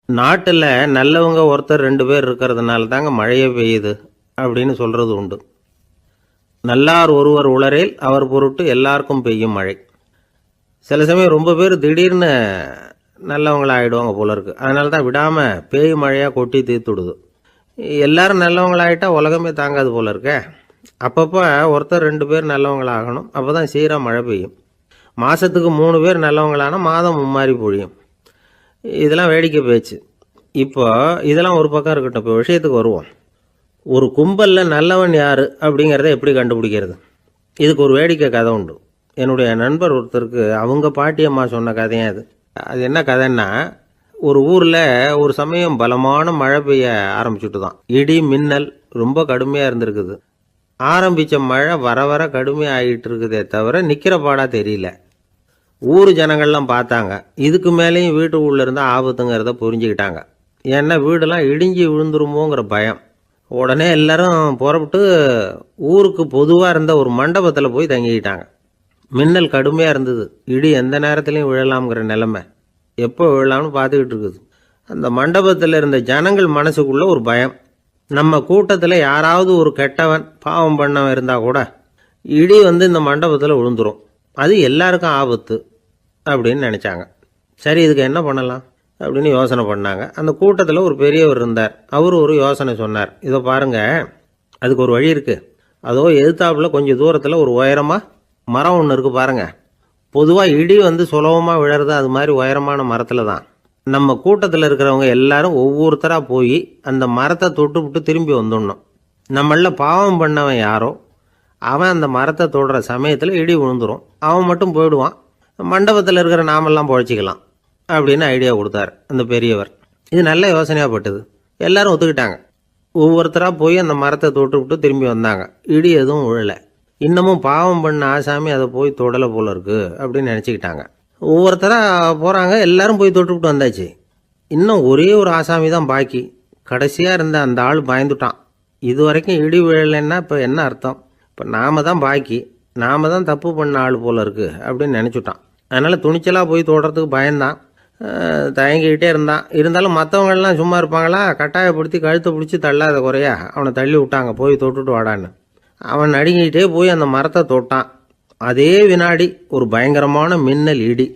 நாட்டில் நல்லவங்க ஒருத்தர் 2 பேர் இருக்கிறதுனால தாங்க மழையே பெய்யுது அப்படின்னு சொல்கிறது உண்டு. நல்லார் ஒருவர் உளரேல் அவர் பொருட்டு எல்லாருக்கும் பெய்யும் மழை. சில சமயம் ரொம்ப பேர் திடீர்னு நல்லவங்களாகிடுவாங்க போல இருக்கு. அதனால தான் விடாமல் பேய் மழையாக கொட்டி தீர்த்துடுது. எல்லாரும் நல்லவங்களாகிட்டா உலகமே தாங்காது போல இருக்க. அப்பப்போ ஒருத்தர் 2 பேர் நல்லவங்களாகணும். அப்போ தான் சீராக மழை பெய்யும். மாதத்துக்கு 3 பேர் நல்லவங்களானா மாதம் மும்மாரி பொழியும். இதெல்லாம் வேடிக்கை பேச்சு. இப்போ இதெல்லாம் ஒரு பக்கம் இருக்கட்டும். இப்போ விஷயத்துக்கு வருவோம். ஒரு கும்பலில் நல்லவன் யார் அப்படிங்கிறத எப்படி கண்டுபிடிக்கிறது? இதுக்கு ஒரு வேடிக்கை கதை உண்டு. என்னுடைய நண்பர் ஒருத்தருக்கு அவங்க பாட்டியம்மா சொன்ன கதையும் அது. அது என்ன கதைன்னா, ஒரு ஊரில் ஒரு சமயம் பலமான மழை பெய்ய ஆரம்பிச்சுட்டு தான். இடி மின்னல் ரொம்ப கடுமையாக இருந்திருக்குது. ஆரம்பித்த மழை வர வர கடுமையாக ஆகிட்டு இருக்குதே தவிர நிற்கிற பாடாக தெரியல. ஊர் ஜனங்கள்லாம் பார்த்தாங்க. இதுக்கு மேலேயும் வீட்டுக்குள்ளே இருந்தால் ஆபத்துங்கிறத புரிஞ்சுக்கிட்டாங்க. ஏன்னா வீடெல்லாம் இடிஞ்சி விழுந்துருமோங்கிற பயம். உடனே எல்லாரும் புறப்பட்டு ஊருக்கு பொதுவாக இருந்த ஒரு மண்டபத்தில் போய் தங்கிக்கிட்டாங்க. மின்னல் கடுமையாக இருந்தது. இடி எந்த நேரத்துலையும் விழலாம்ங்கிற நிலைமை. எப்போ விழலாம்னு பார்த்துக்கிட்டு இருக்குது. அந்த மண்டபத்தில் இருந்த ஜனங்கள் மனசுக்குள்ளே ஒரு பயம். நம்ம கூட்டத்தில் யாராவது ஒரு கெட்டவன் பாவம் பண்ணவன் இருந்தால் கூட இடி இந்த மண்டபத்தில் விழுந்துரும். அது எல்லாருக்கும் ஆபத்து அப்படின்னு நினச்சாங்க. சரி, இதுக்கு என்ன பண்ணலாம் அப்படின்னு யோசனை பண்ணாங்க. அந்த கூட்டத்தில் ஒரு பெரியவர் இருந்தார். அவர் ஒரு யோசனை சொன்னார். இதை பாருங்க, அதுக்கு ஒரு வழி இருக்குது. அதோ எதிர்த்தாப்புல கொஞ்சம் தூரத்தில் ஒரு உயரமாக மரம் ஒன்று இருக்குது பாருங்க. பொதுவாக இடி சுலபமாக விழறது அது மாதிரி உயரமான மரத்தில் தான். நம்ம கூட்டத்தில் இருக்கிறவங்க எல்லாரும் ஒவ்வொருத்தராக போய் அந்த மரத்தை தொட்டு விட்டு திரும்பி வந்துடணும். நம்மள பாவம் பண்ணவன் யாரோ அவன் அந்த மரத்தை தொடுற சமயத்தில் இடி விழுந்துடும். அவன் மட்டும் போயிடுவான். மண்டபத்தில் இருக்கிற நாமெல்லாம் பொழைச்சிக்கலாம் அப்படின்னு ஐடியா கொடுத்தார் அந்த பெரியவர். இது நல்ல யோசனையாக பட்டது. எல்லாரும் ஒத்துக்கிட்டாங்க. ஒவ்வொருத்தராக போய் அந்த மரத்தை தொட்டு விட்டு திரும்பி வந்தாங்க. இடி எதுவும் விழலை. இன்னமும் பாவம் பண்ண ஆசாமி அதை போய் தொடலை போல இருக்கு அப்படின்னு நினச்சிக்கிட்டாங்க. ஒவ்வொருத்தராக போகிறாங்க. எல்லாரும் போய் தொட்டு விட்டு வந்தாச்சு. இன்னும் ஒரே ஒரு ஆசாமி தான் பாக்கி. கடைசியாக இருந்த அந்த ஆள் பயந்துட்டான். இது வரைக்கும் இடி விழலைன்னா இப்போ என்ன அர்த்தம்? இப்போ நாம தான் பாக்கி, நாம தான் தப்பு பண்ண ஆள் போல இருக்கு அப்படின்னு நினச்சிட்டான். அதனால் துணிச்சலாக போய் தொடுறதுக்கு பயந்தான். தயங்கிக்கிட்டே இருந்தான். இருந்தாலும் மற்றவங்கள்லாம் சும்மா இருப்பாங்களா? கட்டாயப்படுத்தி கழுத்தை பிடிச்சி தள்ளாத குறையா அவனை தள்ளி விட்டாங்க. போய் தொட்டுட்டு வாடான்னு. அவன் நடுங்கிட்டே போய் அந்த மரத்தை தொட்டான். அதே வினாடி ஒரு பயங்கரமான மின்னல் இடி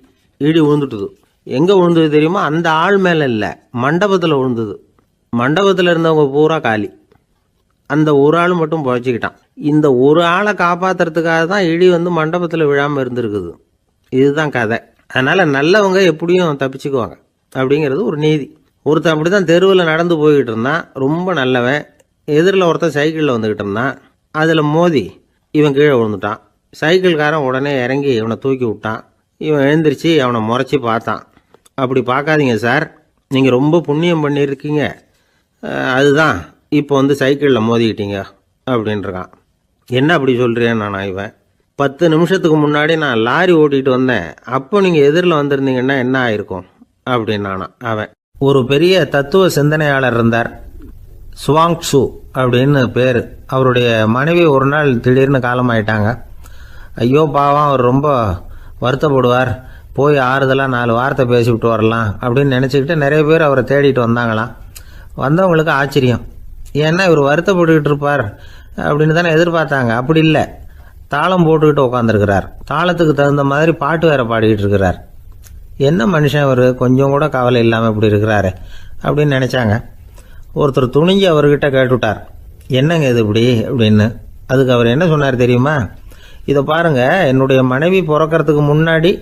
விழுந்துட்டுது. எங்கே விழுந்தது தெரியுமா? அந்த ஆள் மேலே இல்லை, மண்டபத்தில் விழுந்தது. மண்டபத்தில் இருந்தவங்க பூரா காலி. அந்த ஒரு ஆள் மட்டும் பொழைச்சிக்கிட்டான். இந்த ஒரு ஆளை காப்பாற்றுறதுக்காக தான் இடி மண்டபத்தில் விழாமல் இருந்திருக்குது. இதுதான் கதை. அதனால் நல்லவங்க எப்படியும் தப்பிச்சுக்குவாங்க அப்படிங்கிறது ஒரு நீதி. ஒருத்தன் அப்படி தான் தெருவில் நடந்து போய்கிட்டு இருந்தான். ரொம்ப நல்லவன். எதிரில் ஒருத்தன் சைக்கிளில் வந்துக்கிட்டு இருந்தான். அதில் மோதி இவன் கீழே விழுந்துட்டான். சைக்கிள்காரன் உடனே இறங்கி இவனை தூக்கி விட்டான். இவன் எழுந்திரிச்சு அவனை முறைச்சி பார்த்தான். அப்படி பார்க்காதீங்க சார், நீங்கள் ரொம்ப புண்ணியம் பண்ணியிருக்கீங்க, அதுதான் இப்போ சைக்கிளில் மோதிக்கிட்டீங்க அப்படின்றான். என்ன அப்படி சொல்கிறேன் நான்? இவன் 10 நிமிஷத்துக்கு முன்னாடி நான் லாரி ஓட்டிகிட்டு வந்தேன். அப்போ நீங்கள் எதிரில் வந்திருந்தீங்கன்னா என்ன ஆயிருக்கும் அப்படின்னானா அவன். ஒரு பெரிய தத்துவ சிந்தனையாளர் இருந்தார். சுவாங் சு அப்படின்னு பேர். அவருடைய மனைவி ஒரு நாள் திடீர்னு காலமாயிட்டாங்க. ஐயோ பாவம், அவர் ரொம்ப வருத்தப்படுவார். போய் ஆறுதலாக 4 வார்த்தை பேசிவிட்டு வரலாம் அப்படின்னு நினச்சிக்கிட்டு நிறைய பேர் அவரை தேடிட்டு வந்தாங்களாம். வந்தவங்களுக்கு ஆச்சரியம். ஏன்னா இவர் வருத்தப்பட்டுக்கிட்டு இருப்பார் அப்படின்னு தானே எதிர்பார்த்தாங்க. அப்படி இல்லை, தாளம் போட்டுக்கிட்டு உட்காந்துருக்கிறார். தாளத்துக்கு தகுந்த மாதிரி பாட்டு வேற பாடிக்கிட்டு இருக்கிறார். என்ன மனுஷன் அவர், கொஞ்சம் கூட கவலை இல்லாமல் இப்படி இருக்கிறாரு அப்படின்னு நினச்சாங்க. ஒருத்தர் துணிஞ்சு அவர்கிட்ட கேட்டுவிட்டார், என்னங்க இது இப்படி அப்படின்னு. அதுக்கு அவர் என்ன சொன்னார் தெரியுமா? இதை பாருங்க, என்னுடைய மனைவி பிறக்கிறதுக்கு முன்னாடி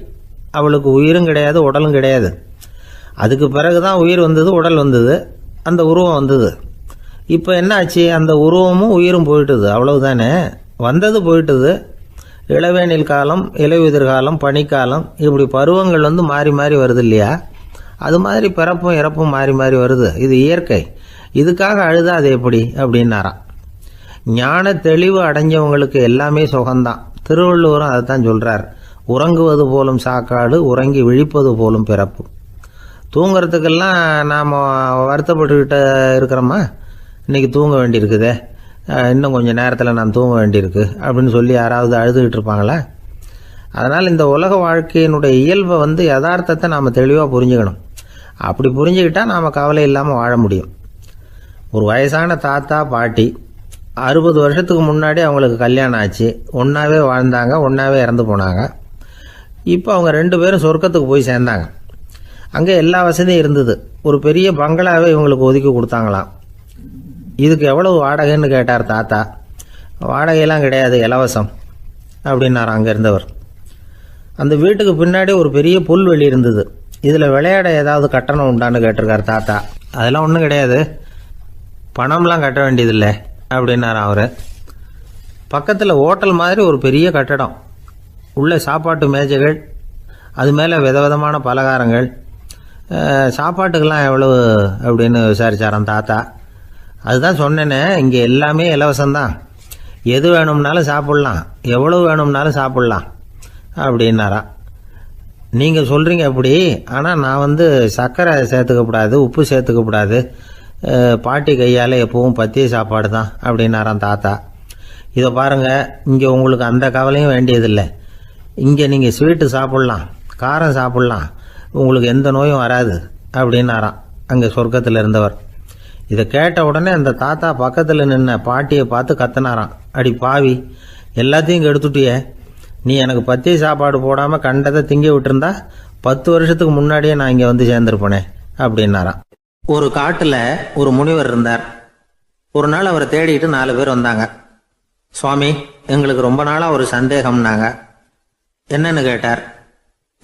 அவளுக்கு உயிரும் கிடையாது, உடலும் கிடையாது. அதுக்கு பிறகு தான் உயிர் வந்தது, உடல் வந்தது, அந்த உருவம் வந்தது. இப்போ என்ன ஆச்சு? அந்த உருவமும் உயிரும் போயிட்டுது, அவ்வளவுதானே. வந்தது போயிட்டுது. இளவேனில் காலம், இலையுதிர் காலம், பனிக்காலம், இப்படி பருவங்கள் மாறி மாறி வருது இல்லையா? அது மாதிரி பிறப்பும் இறப்பும் மாறி மாறி வருது. இது இயற்கை. இதுக்காக அழுதா அது எப்படி அப்படின்னாராம். ஞான தெளிவு அடைஞ்சவங்களுக்கு எல்லாமே சுகம்தான். திருவள்ளுவரும் அதை தான் சொல்கிறார். உறங்குவது போலும் சாக்காடு, உறங்கி விழிப்பது போலும் பிறப்பு. தூங்கிறதுக்கெல்லாம் நாம் வருத்தப்பட்டுக்கிட்ட இருக்கிறோமா? இன்றைக்கி தூங்க வேண்டியிருக்குதே, இன்னும் கொஞ்சம் நேரத்தில் நான் தூங்க வேண்டியிருக்கு அப்படின்னு சொல்லி யாராவது அழுதுகிட்டு இருப்பாங்களா? அதனால் இந்த உலக வாழ்க்கையினுடைய இயல்பை யதார்த்தத்தை நாம் தெளிவாக புரிஞ்சுக்கணும். அப்படி புரிஞ்சுக்கிட்டா நாம் கவலை இல்லாமல் வாழ முடியும். ஒரு வயசான தாத்தா பாட்டி 60 வருஷத்துக்கு முன்னாடி அவங்களுக்கு கல்யாணம் ஆச்சு, ஒன்றாவே வாழ்ந்தாங்க, ஒன்றாவே இறந்து போனாங்க. இப்போ அவங்க 2 பேரும் சொர்க்கத்துக்கு போய் சேர்ந்தாங்க. அங்கே எல்லா வசதியும் இருந்தது. ஒரு பெரிய பங்களாவே இவங்களுக்கு ஒதுக்கி கொடுத்தாங்களாம். இதுக்கு எவ்வளவு வாடகைன்னு கேட்டார் தாத்தா. வாடகையெல்லாம் கிடையாது, இலவசம் அப்படின்னார் அங்கே இருந்தவர். அந்த வீட்டுக்கு பின்னாடி ஒரு பெரிய புல்வெளி இருந்தது. இதில் விளையாட ஏதாவது கட்டணம் உண்டான்னு கேட்டிருக்கார் தாத்தா. அதெல்லாம் ஒன்றும் கிடையாது, பணம்லாம் கட்ட வேண்டியதில்லை அப்படின்னார் அவர். பக்கத்தில் ஹோட்டல் மாதிரி ஒரு பெரிய கட்டடம், உள்ளே சாப்பாட்டு மேஜைகள், அது மேலே விதவிதமான பலகாரங்கள். சாப்பாட்டுக்கெல்லாம் எவ்வளவு அப்படின்னு விசாரிச்சாராம் தாத்தா. அதுதான் சொன்னேனே, இங்கே எல்லாமே இலவசம்தான், எது வேணும்னாலும் சாப்பிட்லாம், எவ்வளவு வேணும்னாலும் சாப்பிட்லாம் அப்படின்னாரா. நீங்கள் சொல்கிறீங்க அப்படி, ஆனால் நான் சர்க்கரை சேர்த்துக்கக்கூடாது, உப்பு சேர்த்துக்கக்கூடாது, பாட்டி கையால் எப்பவும் பத்திய சாப்பாடு தான் அப்படின்னாராம் தாத்தா. இதை பாருங்கள், இங்கே உங்களுக்கு அந்த கவலையும் வேண்டியதில்லை. இங்கே நீங்கள் ஸ்வீட்டு சாப்பிட்லாம், காரம் சாப்பிட்லாம், உங்களுக்கு எந்த நோயும் வராது அப்படின்னாராம் அங்கே சொர்க்கத்தில் இருந்தவர். இதை கேட்ட உடனே அந்த தாத்தா பக்கத்தில் நின்ன பாட்டியை பார்த்து கத்தினாராம். அடி பாவி, எல்லாத்தையும் கெடுத்துட்டியே, நீ எனக்கு பத்திய சாப்பாடு போடாமல் கண்டதை திங்க விட்டுருந்தா 10 வருஷத்துக்கு முன்னாடியே நான் இங்கே சேர்ந்துருப்பேனே அப்படின்னாராம். ஒரு காட்டில் ஒரு முனிவர் இருந்தார். ஒரு நாள் அவரை தேடிட்டு 4 பேர் வந்தாங்க. சுவாமி, எங்களுக்கு ரொம்ப நாளாக ஒரு சந்தேகம்னாங்க. என்னன்னு கேட்டார்.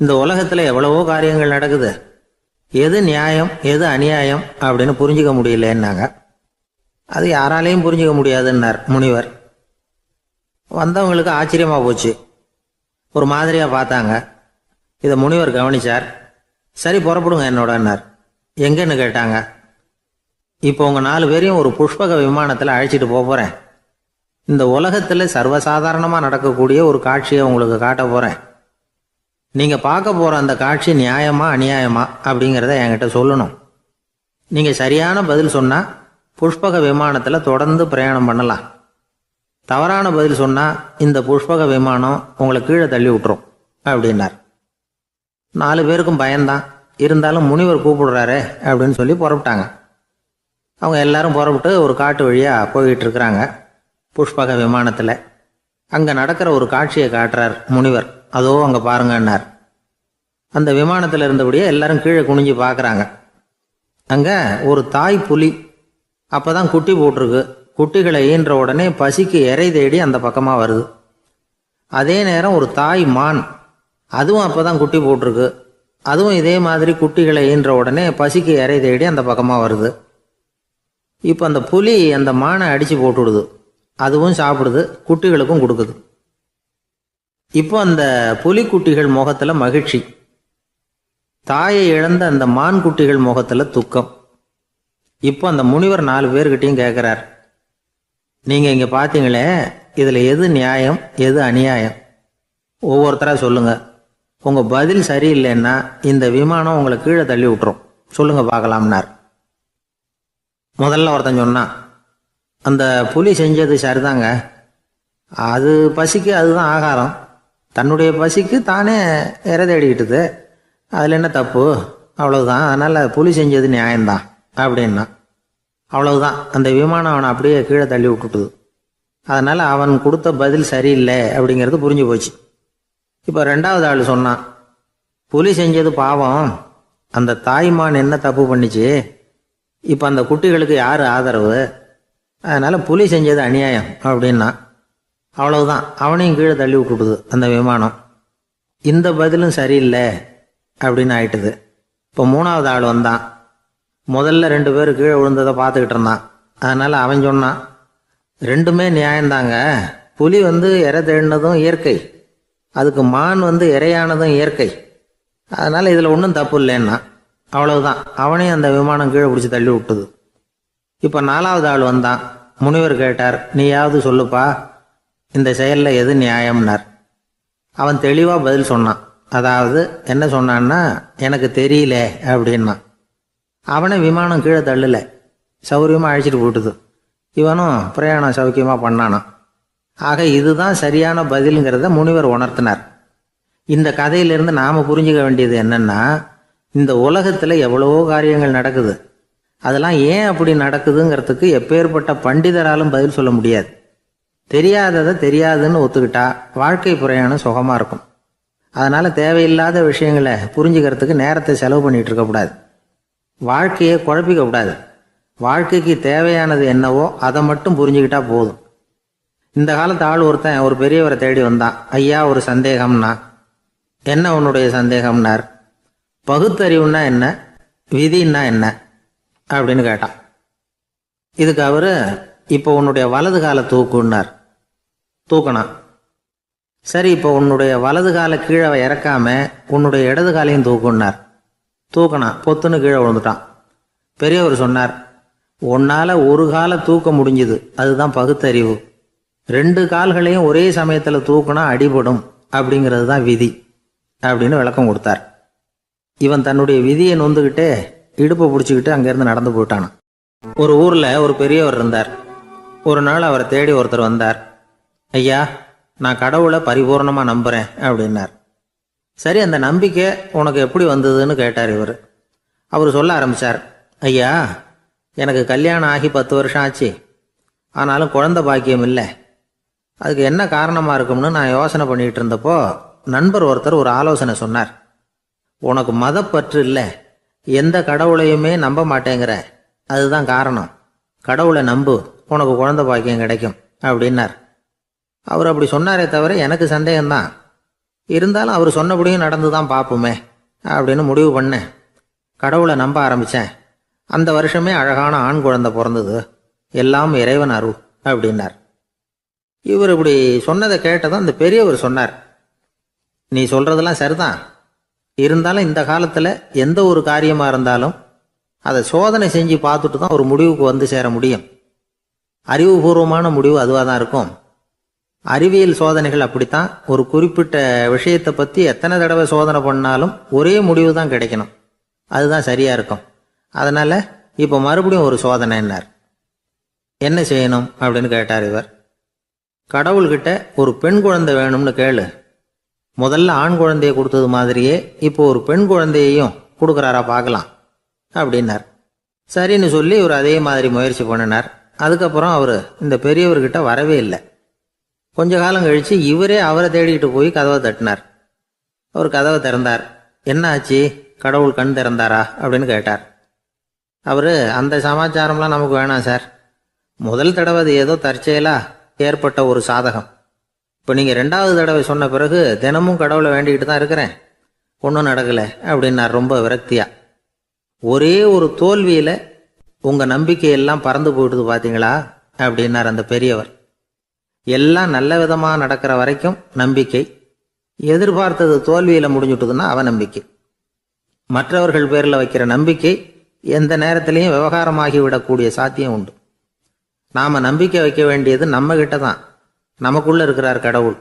இந்த உலகத்தில் எவ்வளவோ காரியங்கள் நடக்குது, எது நியாயம் எது அநியாயம் அப்படின்னு புரிஞ்சுக்க முடியலன்னாங்க. அது யாராலையும் புரிஞ்சுக்க முடியாதுன்னார் முனிவர். வந்தவங்களுக்கு ஆச்சரியமாக போச்சு, ஒரு மாதிரியாக பார்த்தாங்க. இதை முனிவர் கவனிச்சார். சரி புறப்படுங்க என்னோடன்னார். எங்கன்னு கேட்டாங்க. இப்போ உங்கள் 4 பேரையும் ஒரு புஷ்பக விமானத்தில் அழைச்சிட்டு போகிறேன். இந்த உலகத்தில் சர்வசாதாரணமாக நடக்கக்கூடிய ஒரு காட்சியை உங்களுக்கு காட்ட போகிறேன். நீங்கள் பார்க்க போகிற அந்த காட்சி நியாயமா அநியாயமா அப்படிங்கிறத என்கிட்ட சொல்லணும். நீங்கள் சரியான பதில் சொன்னால் புஷ்பக விமானத்தில் தொடர்ந்து பிரயாணம் பண்ணலாம். தவறான பதில் சொன்னால் இந்த புஷ்பக விமானம் உங்களை கீழே தள்ளி விட்டுரும் அப்படின்னார். 4 பேருக்கும் பயந்தான். இருந்தாலும் முனிவர் கூப்பிடுறாரு அப்படின்னு சொல்லி புறப்பட்டாங்க. அவங்க எல்லாரும் புறப்பட்டு ஒரு காட்டு வழியாக போய்கிட்டு இருக்கிறாங்க புஷ்பக விமானத்தில். அங்கே நடக்கிற ஒரு காட்சியை காட்டுறார் முனிவர். அதோ அங்கே பாருங்கன்னார். அந்த விமானத்தில் இருந்தபடியே எல்லாரும் கீழே குனிஞ்சு பார்க்குறாங்க. அங்கே ஒரு தாய் புலி அப்போ தான் குட்டி போட்டிருக்கு. குட்டிகளை ஈன்ற உடனே பசிக்கு இறை தேடி அந்த பக்கமாக வருது. அதே நேரம் ஒரு தாய் மான், அதுவும் அப்போ தான் குட்டி போட்டிருக்கு. அதுவும் இதே மாதிரி குட்டிகளை ஈன்ற உடனே பசிக்கு இறை தேடி அந்த பக்கமாக வருது. இப்போ அந்த புலி அந்த மானை அடித்து போட்டுவிடுது. அதுவும் சாப்பிடுது, குட்டிகளுக்கும் கொடுக்குது. இப்போ அந்த புலிக்குட்டிகள் முகத்தில் மகிழ்ச்சி, தாயை இழந்த அந்த மான் குட்டிகள் முகத்தில் துக்கம். இப்போ அந்த முனிவர் 4 பேர்கிட்டையும் கேட்குறார், நீங்கள் இங்கே பார்த்தீங்களே, இதில் எது நியாயம் எது அநியாயம்? ஒவ்வொருத்தராக சொல்லுங்கள். உங்கள் பதில் சரியில்லைன்னா இந்த விமானம் உங்களை கீழே தள்ளி விட்டுரும், சொல்லுங்கள் பார்க்கலாம்னார். முதல்ல ஒருத்தன் சொன்னான், அந்த புலி செஞ்சது சரிதாங்க, அது பசிக்கு அதுதான் ஆகாரம், தன்னுடைய பசிக்கு தானே இறை தேடிக்கிட்டுது, அதில் என்ன தப்பு, அவ்வளவுதான், அதனால் புலி செஞ்சது நியாயம்தான் அப்படின்னா. அவ்வளவுதான், அந்த விமானம் அவனை அப்படியே கீழே தள்ளி விட்டுட்டுது. அதனால் அவன் கொடுத்த பதில் சரியில்லை அப்படிங்கிறது புரிஞ்சு போச்சு. இப்போ 2வது ஆள் சொன்னான், புலி செஞ்சது பாவம், அந்த தாய்மான் என்ன தப்பு பண்ணிச்சு, இப்போ அந்த குட்டிகளுக்கு யார் ஆதரவு, அதனால் புலி செஞ்சது அநியாயம் அப்படின்னா. அவ்வளவுதான், அவனையும் கீழே தள்ளி விட்டுடுது அந்த விமானம். இந்த பதிலும் சரியில்லை அப்படின்னு ஆயிட்டுது. இப்போ 3வது ஆள் வந்தான். முதல்ல 2 பேர் கீழே விழுந்ததை பார்த்துக்கிட்டு இருந்தான். அதனால் அவன் சொன்னான், ரெண்டுமே நியாயம்தாங்க, புலி இறை தேடினதும் இயற்கை, அதுக்கு மான் இறையானதும் இயற்கை, அதனால் இதில் ஒன்றும் தப்பு இல்லைன்னா. அவ்வளவுதான், அவனையும் அந்த விமானம் கீழே பிடிச்சி தள்ளி விட்டுது. இப்போ 4வது ஆள் வந்தான். முனிவர் கேட்டார், நீயாவது சொல்லுப்பா, இந்த செயலில் எது நியாயம்னார். அவன் தெளிவாக பதில் சொன்னான். அதாவது என்ன சொன்னான்னா, எனக்கு தெரியல அப்படின்னா. அவனை விமானம் கீழே தள்ளலை, சௌரியமாக அழைச்சிட்டு போட்டுது. இவனும் பிரயாணம் சௌக்கியமாக பண்ணானான். ஆக இதுதான் சரியான பதிலுங்கிறத முனிவர் உணர்த்தினார். இந்த கதையிலிருந்து நாம் புரிஞ்சுக்க வேண்டியது என்னென்னா, இந்த உலகத்தில் எவ்வளவோ காரியங்கள் நடக்குது. அதெல்லாம் ஏன் அப்படி நடக்குதுங்கிறதுக்கு எப்பேற்பட்ட பண்டிதராலும் பதில் சொல்ல முடியாது. தெரியாததை தெரியாதுன்னு ஒத்துக்கிட்டா வாழ்க்கை பிரயாணம் சுகமாக இருக்கும். அதனால் தேவையில்லாத விஷயங்களை புரிஞ்சுக்கிறதுக்கு நேரத்தை செலவு பண்ணிகிட்டு இருக்கக்கூடாது. வாழ்க்கையை குழப்பிக்கக்கூடாது. வாழ்க்கைக்கு தேவையானது என்னவோ அதை மட்டும் புரிஞ்சுக்கிட்டா போதும். இந்த காலத்து ஆள் ஒருத்தன் ஒரு பெரியவரை தேடி வந்தான். ஐயா, ஒரு சந்தேகம்னா. என்ன உன்னுடைய சந்தேகம்னார். பகுத்தறிவுன்னா என்ன, விதின்னா என்ன அப்படின்னு கேட்டான். இதுக்கு அவரு, இப்போ உன்னுடைய வலது காலை தூக்குன்னார். தூக்கினான். சரி, இப்போ உன்னுடைய வலது காலை கீழே இறக்காம உன்னுடைய இடது காலையும் தூக்குன்னார். தூக்கினான். பொத்துன்னு கீழே விழுந்துட்டான். பெரியவர் சொன்னார், உன்னால் ஒரு காலை தூக்க முடிஞ்சுது, அதுதான் பகுத்தறிவு. 2 கால்களையும் ஒரே சமயத்தில் தூக்குனா அடிபடும், அப்படிங்கிறது தான் விதி அப்படின்னு விளக்கம் கொடுத்தார். இவன் தன்னுடைய விதியை நொந்துக்கிட்டே இடுப்பை பிடிச்சிக்கிட்டு அங்கேருந்து நடந்து போயிட்டான். ஒரு ஊரில் ஒரு பெரியவர் இருந்தார். ஒரு நாள் அவரை தேடி ஒருத்தர் வந்தார். ஐயா, நான் கடவுளை பரிபூர்ணமாக நம்புகிறேன் அப்படின்னார். சரி, அந்த நம்பிக்கை உனக்கு எப்படி வந்ததுன்னு கேட்டார் இவர். அவர் சொல்ல ஆரம்பித்தார். ஐயா, எனக்கு கல்யாணம் ஆகி 10 வருஷம் ஆச்சு. ஆனாலும் குழந்தை பாக்கியம் இல்லை. அதுக்கு என்ன காரணமாக இருக்கும்னு நான் யோசனை பண்ணிகிட்டு இருந்தப்போ நண்பர் ஒருத்தர் ஒரு ஆலோசனை சொன்னார். உனக்கு மதப்பற்று இல்லை, எந்த கடவுளையுமே நம்ப மாட்டேங்கிற, அதுதான் காரணம். கடவுளை நம்பு, உனக்கு குழந்தை பாக்கியம் கிடைக்கும் அப்படின்னார். அவர் அப்படி சொன்னாரே தவிர எனக்கு சந்தேகம்தான். இருந்தாலும் அவர் சொன்னபடியும் நடந்து தான் பார்ப்போமே அப்படின்னு முடிவு பண்ணேன். கடவுளை நம்ப ஆரம்பித்தேன். அந்த வருஷமே அழகான ஆண் குழந்தை பிறந்தது. எல்லாம் இறைவன் அருள் அப்படின்னார். இவர் இப்படி சொன்னதை கேட்டதும் அந்த பெரியவர் சொன்னார், நீ சொல்கிறதெல்லாம் சரிதான். இருந்தாலும் இந்த காலத்தில் எந்த ஒரு காரியமாக இருந்தாலும் அதை சோதனை செஞ்சு பார்த்துட்டு தான் ஒரு முடிவுக்கு வந்து சேர முடியும். அறிவுபூர்வமான முடிவு அதுவாக தான் இருக்கும். அறிவியல் சோதனைகள் அப்படித்தான். ஒரு குறிப்பிட்ட விஷயத்தை பற்றி எத்தனை தடவை சோதனை பண்ணாலும் ஒரே முடிவு தான் கிடைக்கணும். அதுதான் சரியாக இருக்கும். அதனால் இப்போ மறுபடியும் ஒரு சோதனை என்னார். என்ன செய்யணும் அப்படின்னு கேட்டார் இவர். கடவுள்கிட்ட ஒரு பெண் குழந்தை வேணும்னு கேளு. முதல்ல ஆண் குழந்தையை கொடுத்தது மாதிரியே இப்போ ஒரு பெண் குழந்தையையும் கொடுக்குறாரா பார்க்கலாம் அப்படின்னார். சரின்னு சொல்லி இவர் அதே மாதிரி முயற்சி பண்ணினார். அதுக்கப்புறம் அவர் இந்த பெரியவர்கிட்ட வரவே இல்லை. கொஞ்ச காலம் கழித்து இவரே அவரை தேடிக்கிட்டு போய் கதவை தட்டினார். அவர் கதவை திறந்தார். என்ன ஆச்சு, கடவுள் கண் திறந்தாரா அப்படின்னு கேட்டார். அவர், அந்த சமாச்சாரம்லாம் நமக்கு வேணாம் சார். முதல் தடவை அது ஏதோ தற்செயலாக ஏற்பட்ட ஒரு சாதகம். இப்போ நீங்கள் 2வது தடவை சொன்ன பிறகு தினமும் கடவுளை வேண்டிக்கிட்டு தான் இருக்கிறேன், ஒன்றும் நடக்கலை அப்படின்னார் ரொம்ப விரக்தியாக. ஒரே ஒரு தோல்வியில் உங்கள் நம்பிக்கையெல்லாம் பறந்து போயிடுது பார்த்தீங்களா அப்படின்னார் அந்த பெரியவர். எல்லாம் நல்ல விதமாக நடக்கிற வரைக்கும் நம்பிக்கை, எதிர்பார்த்தது தோல்வியில் முடிஞ்சுட்டுதுன்னா அவநம்பிக்கை. மற்றவர்கள் பேரில் வைக்கிற நம்பிக்கை எந்த நேரத்திலையும் விவகாரமாகி விடக்கூடிய சாத்தியம் உண்டு. நாம் நம்பிக்கை வைக்க வேண்டியது நம்மகிட்ட தான். நமக்குள்ளே இருக்கிறார் கடவுள்.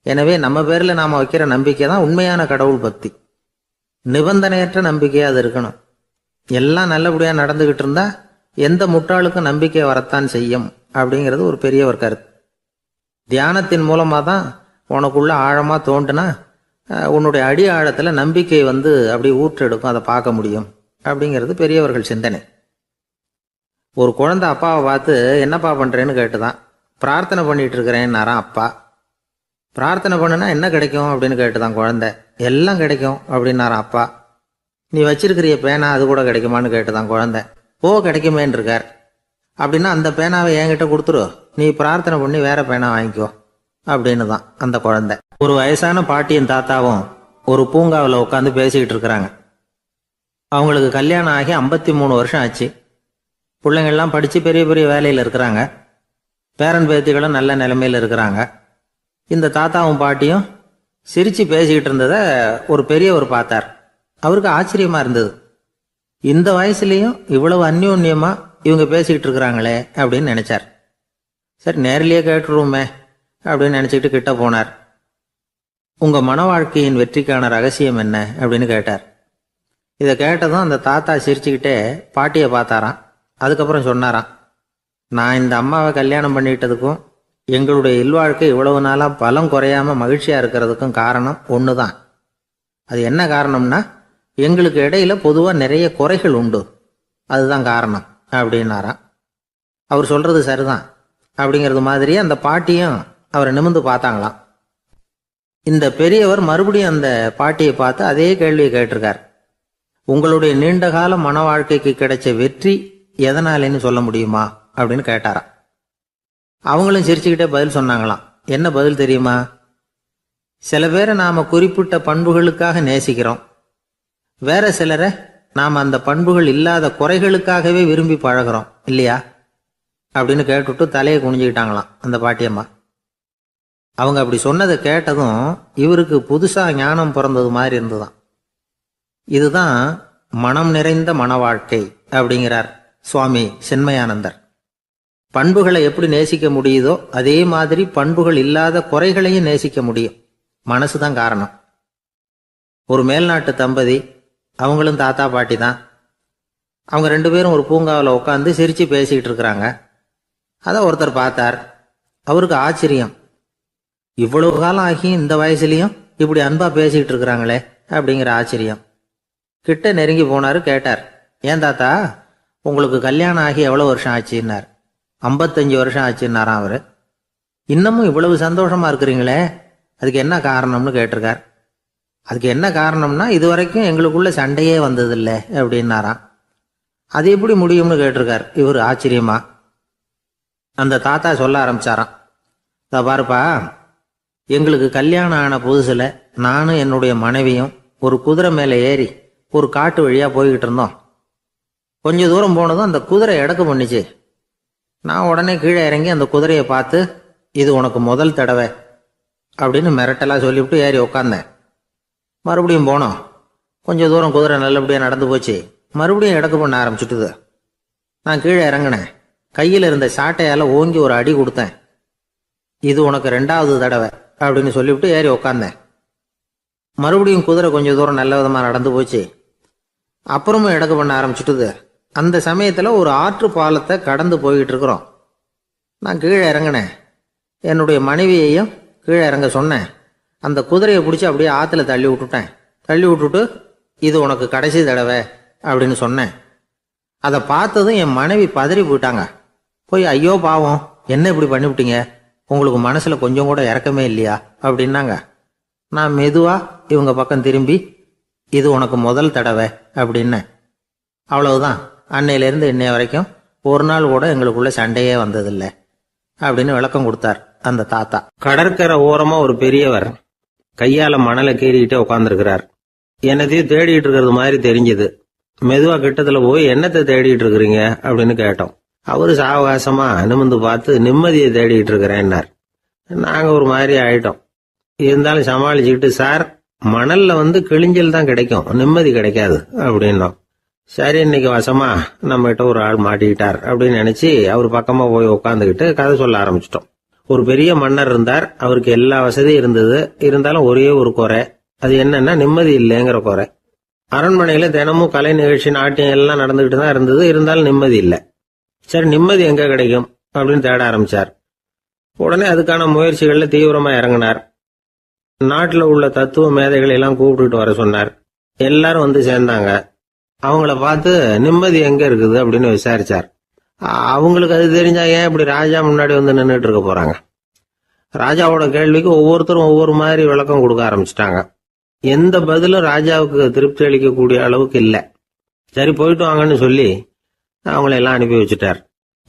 எனவே நம்ம பேரில் நாம் வைக்கிற நம்பிக்கை தான் உண்மையான கடவுள் பக்தி. நிபந்தனையற்ற நம்பிக்கையாக அது இருக்கணும். எல்லாம் நல்லபடியாக நடந்துக்கிட்டு இருந்தால் எந்த முட்டாளுக்கும் நம்பிக்கை வரத்தான் செய்யும் அப்படிங்கிறது ஒரு பெரியவர் கருத்து. தியானத்தின் மூலமாக தான் உனக்குள்ள ஆழமாக தோண்டுனா உன்னுடைய அடி ஆழத்தில் நம்பிக்கை வந்து அப்படி ஊற்றெடுக்கும், அதை பார்க்க முடியும் அப்படிங்கிறது பெரியவர்கள் சிந்தனை. ஒரு குழந்தை அப்பாவை பார்த்து என்னப்பா பண்ணுறேன்னு கேட்டுதான். பிரார்த்தனை பண்ணிட்டு இருக்கிறேன்னாரான் அப்பா. பிரார்த்தனை பண்ணுனா என்ன கிடைக்கும் அப்படின்னு கேட்டுதான் குழந்தை. எல்லாம் கிடைக்கும் அப்படின்னாரான் அப்பா. நீ வச்சிருக்கிறிய பேனா அது கூட கிடைக்குமான்னு கேட்டுதான் குழந்தை. கிடைக்குமேன்னு இருக்கார். அப்படின்னா அந்த பேனாவை என்கிட்ட கொடுத்துரு, நீ பிரார்த்தனை பண்ணி வேற பேனா வாங்கிக்கோ அப்படின்னு தான் அந்த குழந்தை. ஒரு வயசான பாட்டியும் தாத்தாவும் ஒரு பூங்காவில் உட்காந்து பேசிக்கிட்டு இருக்கிறாங்க. அவங்களுக்கு கல்யாணம் ஆகி 53 வருஷம் ஆச்சு. பிள்ளைங்கள்லாம் படித்து பெரிய பெரிய வேலையில் இருக்கிறாங்க. பேரன் பேத்திகளும் நல்ல நிலைமையில் இருக்கிறாங்க. இந்த தாத்தாவும் பாட்டியும் சிரித்து பேசிக்கிட்டு இருந்ததை ஒரு பெரியவர் பார்த்தார். அவருக்கு ஆச்சரியமாக இருந்தது. இந்த வயசுலேயும் இவ்வளவு அந்யோன்யமாக இவங்க பேசிக்கிட்டு இருக்கிறாங்களே அப்படின்னு நினச்சார். சரி, நேரிலேயே கேட்டுருவோமே அப்படின்னு நினச்சிக்கிட்டு கிட்ட போனார். உங்கள் மன வாழ்க்கையின் வெற்றிக்கான ரகசியம் என்ன அப்படின்னு கேட்டார். இதை கேட்டதும் அந்த தாத்தா சிரிச்சுக்கிட்டே பாட்டியை பார்த்தாராம். அதுக்கப்புறம் சொன்னாராம், நான் இந்த அம்மாவை கல்யாணம் பண்ணிக்கிட்டதுக்கும் எங்களுடைய இல்வாழ்க்கை இவ்வளவு நாளாக பலம் குறையாமல் மகிழ்ச்சியாக இருக்கிறதுக்கும் காரணம் ஒன்று தான். அது என்ன காரணம்னா, எங்களுக்கு இடையில பொதுவாக நிறைய குறைகள் உண்டு, அதுதான் காரணம் அப்படின்னாராம். அவர் சொல்றது சரிதான் அப்படிங்கிறது மாதிரியே அந்த பாட்டியும் அவரை நிமிர்ந்து பார்த்தாங்களாம். இந்த பெரியவர் மறுபடியும் அந்த பாட்டியை பார்த்து அதே கேள்வியை கேட்டிருக்கார். உங்களுடைய நீண்டகால மன வாழ்க்கைக்கு கிடைச்ச வெற்றி எதனாலேன்னு சொல்ல முடியுமா அப்படின்னு கேட்டாராம். அவங்களும் சிரிச்சுக்கிட்டே பதில் சொன்னாங்களாம். என்ன பதில் தெரியுமா? சில பேரை நாம குறிப்பிட்ட பண்புகளுக்காக நேசிக்கிறோம், வேற சிலரை நாம் அந்த பண்புகள் இல்லாத குறைகளுக்காகவே விரும்பி பழகிறோம் இல்லையா அப்படின்னு கேட்டுவிட்டு தலையை குனிஞ்சுக்கிட்டாங்களாம் அந்த பாட்டியம்மா. அவங்க அப்படி சொன்னதை கேட்டதும் இவருக்கு புதுசா ஞானம் பிறந்தது மாதிரி இருந்துதான். இதுதான் மனம் நிறைந்த மன வாழ்க்கை அப்படிங்கிறார் சுவாமி சின்மயானந்தர். பண்புகளை எப்படி நேசிக்க முடியுதோ அதே மாதிரி பண்புகள் இல்லாத குறைகளையும் நேசிக்க முடியும். மனசுதான் காரணம். ஒரு மேல்நாட்டு தம்பதி, அவங்களும் தாத்தா பாட்டி தான். அவங்க 2 பேரும் ஒரு பூங்காவில் உட்காந்து சிரிச்சு பேசிக்கிட்டு இருக்கிறாங்க. அதை ஒருத்தர் பார்த்தார். அவருக்கு ஆச்சரியம், இவ்வளவு காலம் ஆகி இந்த வயசுலயும் இப்படி அன்பா பேசிக்கிட்டு இருக்கிறாங்களே அப்படிங்கிற ஆச்சரியம். கிட்ட நெருங்கி போனாரு. கேட்டார், ஏன் தாத்தா உங்களுக்கு கல்யாணம் ஆகி எவ்வளவு வருஷம் ஆச்சுன்னார். 55 வருஷம் ஆச்சுன்னாராம் அவரு. இன்னமும் இவ்வளவு சந்தோஷமா இருக்கிறீங்களே, அதுக்கு என்ன காரணம்னு கேட்டிருக்கார். அதுக்கு என்ன காரணம்னா, இதுவரைக்கும் எங்களுக்குள்ள சண்டையே வந்ததில்லை அப்படின்னாராம். அது எப்படி முடியும்னு கேட்டிருக்கார் இவர் ஆச்சரியமா. அந்த தாத்தா சொல்ல ஆரம்பிச்சாராம், பாருப்பா, எங்களுக்கு கல்யாணம் ஆன புதுசுல நானும் என்னுடைய மனைவியும் ஒரு குதிரை மேலே ஏறி ஒரு காட்டு வழியா போய்கிட்டு இருந்தோம். கொஞ்ச தூரம் போனதும் அந்த குதிரை எடக்கு பண்ணிச்சு. நான் உடனே கீழே இறங்கி அந்த குதிரையை பார்த்து, இது உனக்கு முதல் தடவை அப்படின்னு மிரட்டெல்லாம் சொல்லிவிட்டு ஏறி உக்காந்தேன். மறுபடியும் போனோம். கொஞ்சம் தூரம் குதிரை நல்லபடியாக நடந்து போச்சு. மறுபடியும் எடக்கு பண்ண ஆரம்பிச்சுட்டுது. நான் கீழே இறங்கினேன். கையில் இருந்த சாட்டையால் ஓங்கி ஒரு அடி கொடுத்தேன். இது உனக்கு 2வது தடவை அப்படின்னு சொல்லிவிட்டு ஏறி உக்காந்தேன். மறுபடியும் குதிரை கொஞ்சம் தூரம் நல்ல விதமாக நடந்து போச்சு. அப்புறமும் எடக்கு பண்ண ஆரம்பிச்சுட்டுது. அந்த சமயத்தில் ஒரு ஆற்று பாலத்தை கடந்து போய்கிட்டு இருக்கிறோம். நான் கீழே இறங்கினேன். என்னுடைய மனைவியையும் கீழே இறங்க சொன்னேன். அந்த குதிரையை பிடிச்சி அப்படியே ஆற்றுல தள்ளி விட்டுட்டேன். தள்ளி விட்டுட்டு, இது உனக்கு கடைசி தடவை அப்படின்னு சொன்னேன். அதை பார்த்ததும் என் மனைவி பதறி போயிட்டாங்க. போய், ஐயோ பாவம், என்ன இப்படி பண்ணிவிட்டீங்க, உங்களுக்கு மனசுல கொஞ்சம் கூட இறக்கமே இல்லையா அப்படின்னாங்க. நான் மெதுவா இவங்க பக்கம் திரும்பி, இது உனக்கு முதல் தடவை அப்படின்னேன். அவ்வளவுதான். அன்னையிலேருந்து இன்னைய வரைக்கும் ஒரு நாள் கூட எங்களுக்குள்ள சண்டையே வந்ததில்லை அப்படின்னு விளக்கம் கொடுத்தார் அந்த தாத்தா. கடற்கரை ஓரமா ஒரு பெரியவர் கையால மணலை கீறிக்கிட்டே உட்காந்துருக்கிறார். என்னத்தையும் தேடிட்டு இருக்கிறது மாதிரி தெரிஞ்சது. மெதுவா கிட்டத்துல போய், என்னத்தை தேடிட்டு இருக்கிறீங்க அப்படின்னு கேட்டோம். அவரு சாவகாசமா நிமிர்ந்து பார்த்து, நிம்மதியை தேடிட்டு இருக்கிறேன்னார். நாங்க ஒரு மாதிரி ஆயிட்டோம். இருந்தாலும் சமாளிச்சுக்கிட்டு, சார், மணல்ல கிழிஞ்சல் தான் கிடைக்கும், நிம்மதி கிடைக்காது அப்படின்னோம். சரி, இன்னைக்கு வசமா நம்ம கிட்ட ஒரு ஆள் மாட்டிக்கிட்டார் அப்படின்னு நினைச்சு அவர் பக்கமா போய் உட்காந்துக்கிட்டு கதை சொல்ல ஆரம்பிச்சிட்டோம். ஒரு பெரிய மன்னர் இருந்தார். அவருக்கு எல்லா வசதியும் இருந்தது. இருந்தாலும் ஒரே ஒரு குறை. அது என்னன்னா, நிம்மதி இல்லைங்கிற குறை. அரண்மனையில தினமும் கலை நிகழ்ச்சி, நாட்டியம் எல்லாம் நடந்துகிட்டு தான் இருந்தது. இருந்தாலும் நிம்மதி இல்லை. சரி, நிம்மதி எங்க கிடைக்கும் அப்படின்னு தேட ஆரம்பிச்சார். உடனே அதுக்கான முயற்சிகள்ல தீவிரமா இறங்கினார். நாட்டுல உள்ள தத்துவ மேதைகளை எல்லாம் கூப்பிட்டுட்டு வர சொன்னார். எல்லாரும் சேர்ந்தாங்க. அவங்கள பார்த்து, நிம்மதி எங்க இருக்குது அப்படின்னு விசாரிச்சார். அவங்களுக்கு அது தெரிஞ்சா ஏன் இப்படி ராஜா முன்னாடி நின்றுட்டு இருக்க போறாங்க? ராஜாவோட கேள்விக்கு ஒவ்வொருத்தரும் ஒவ்வொரு மாதிரி விளக்கம் கொடுக்க ஆரம்பிச்சிட்டாங்க. எந்த பதிலும் ராஜாவுக்கு திருப்தி அளிக்கக்கூடிய அளவுக்கு இல்லை. சரி, போயிட்டு வாங்கன்னு சொல்லி அவங்கள எல்லாம் அனுப்பி வச்சுட்டார்.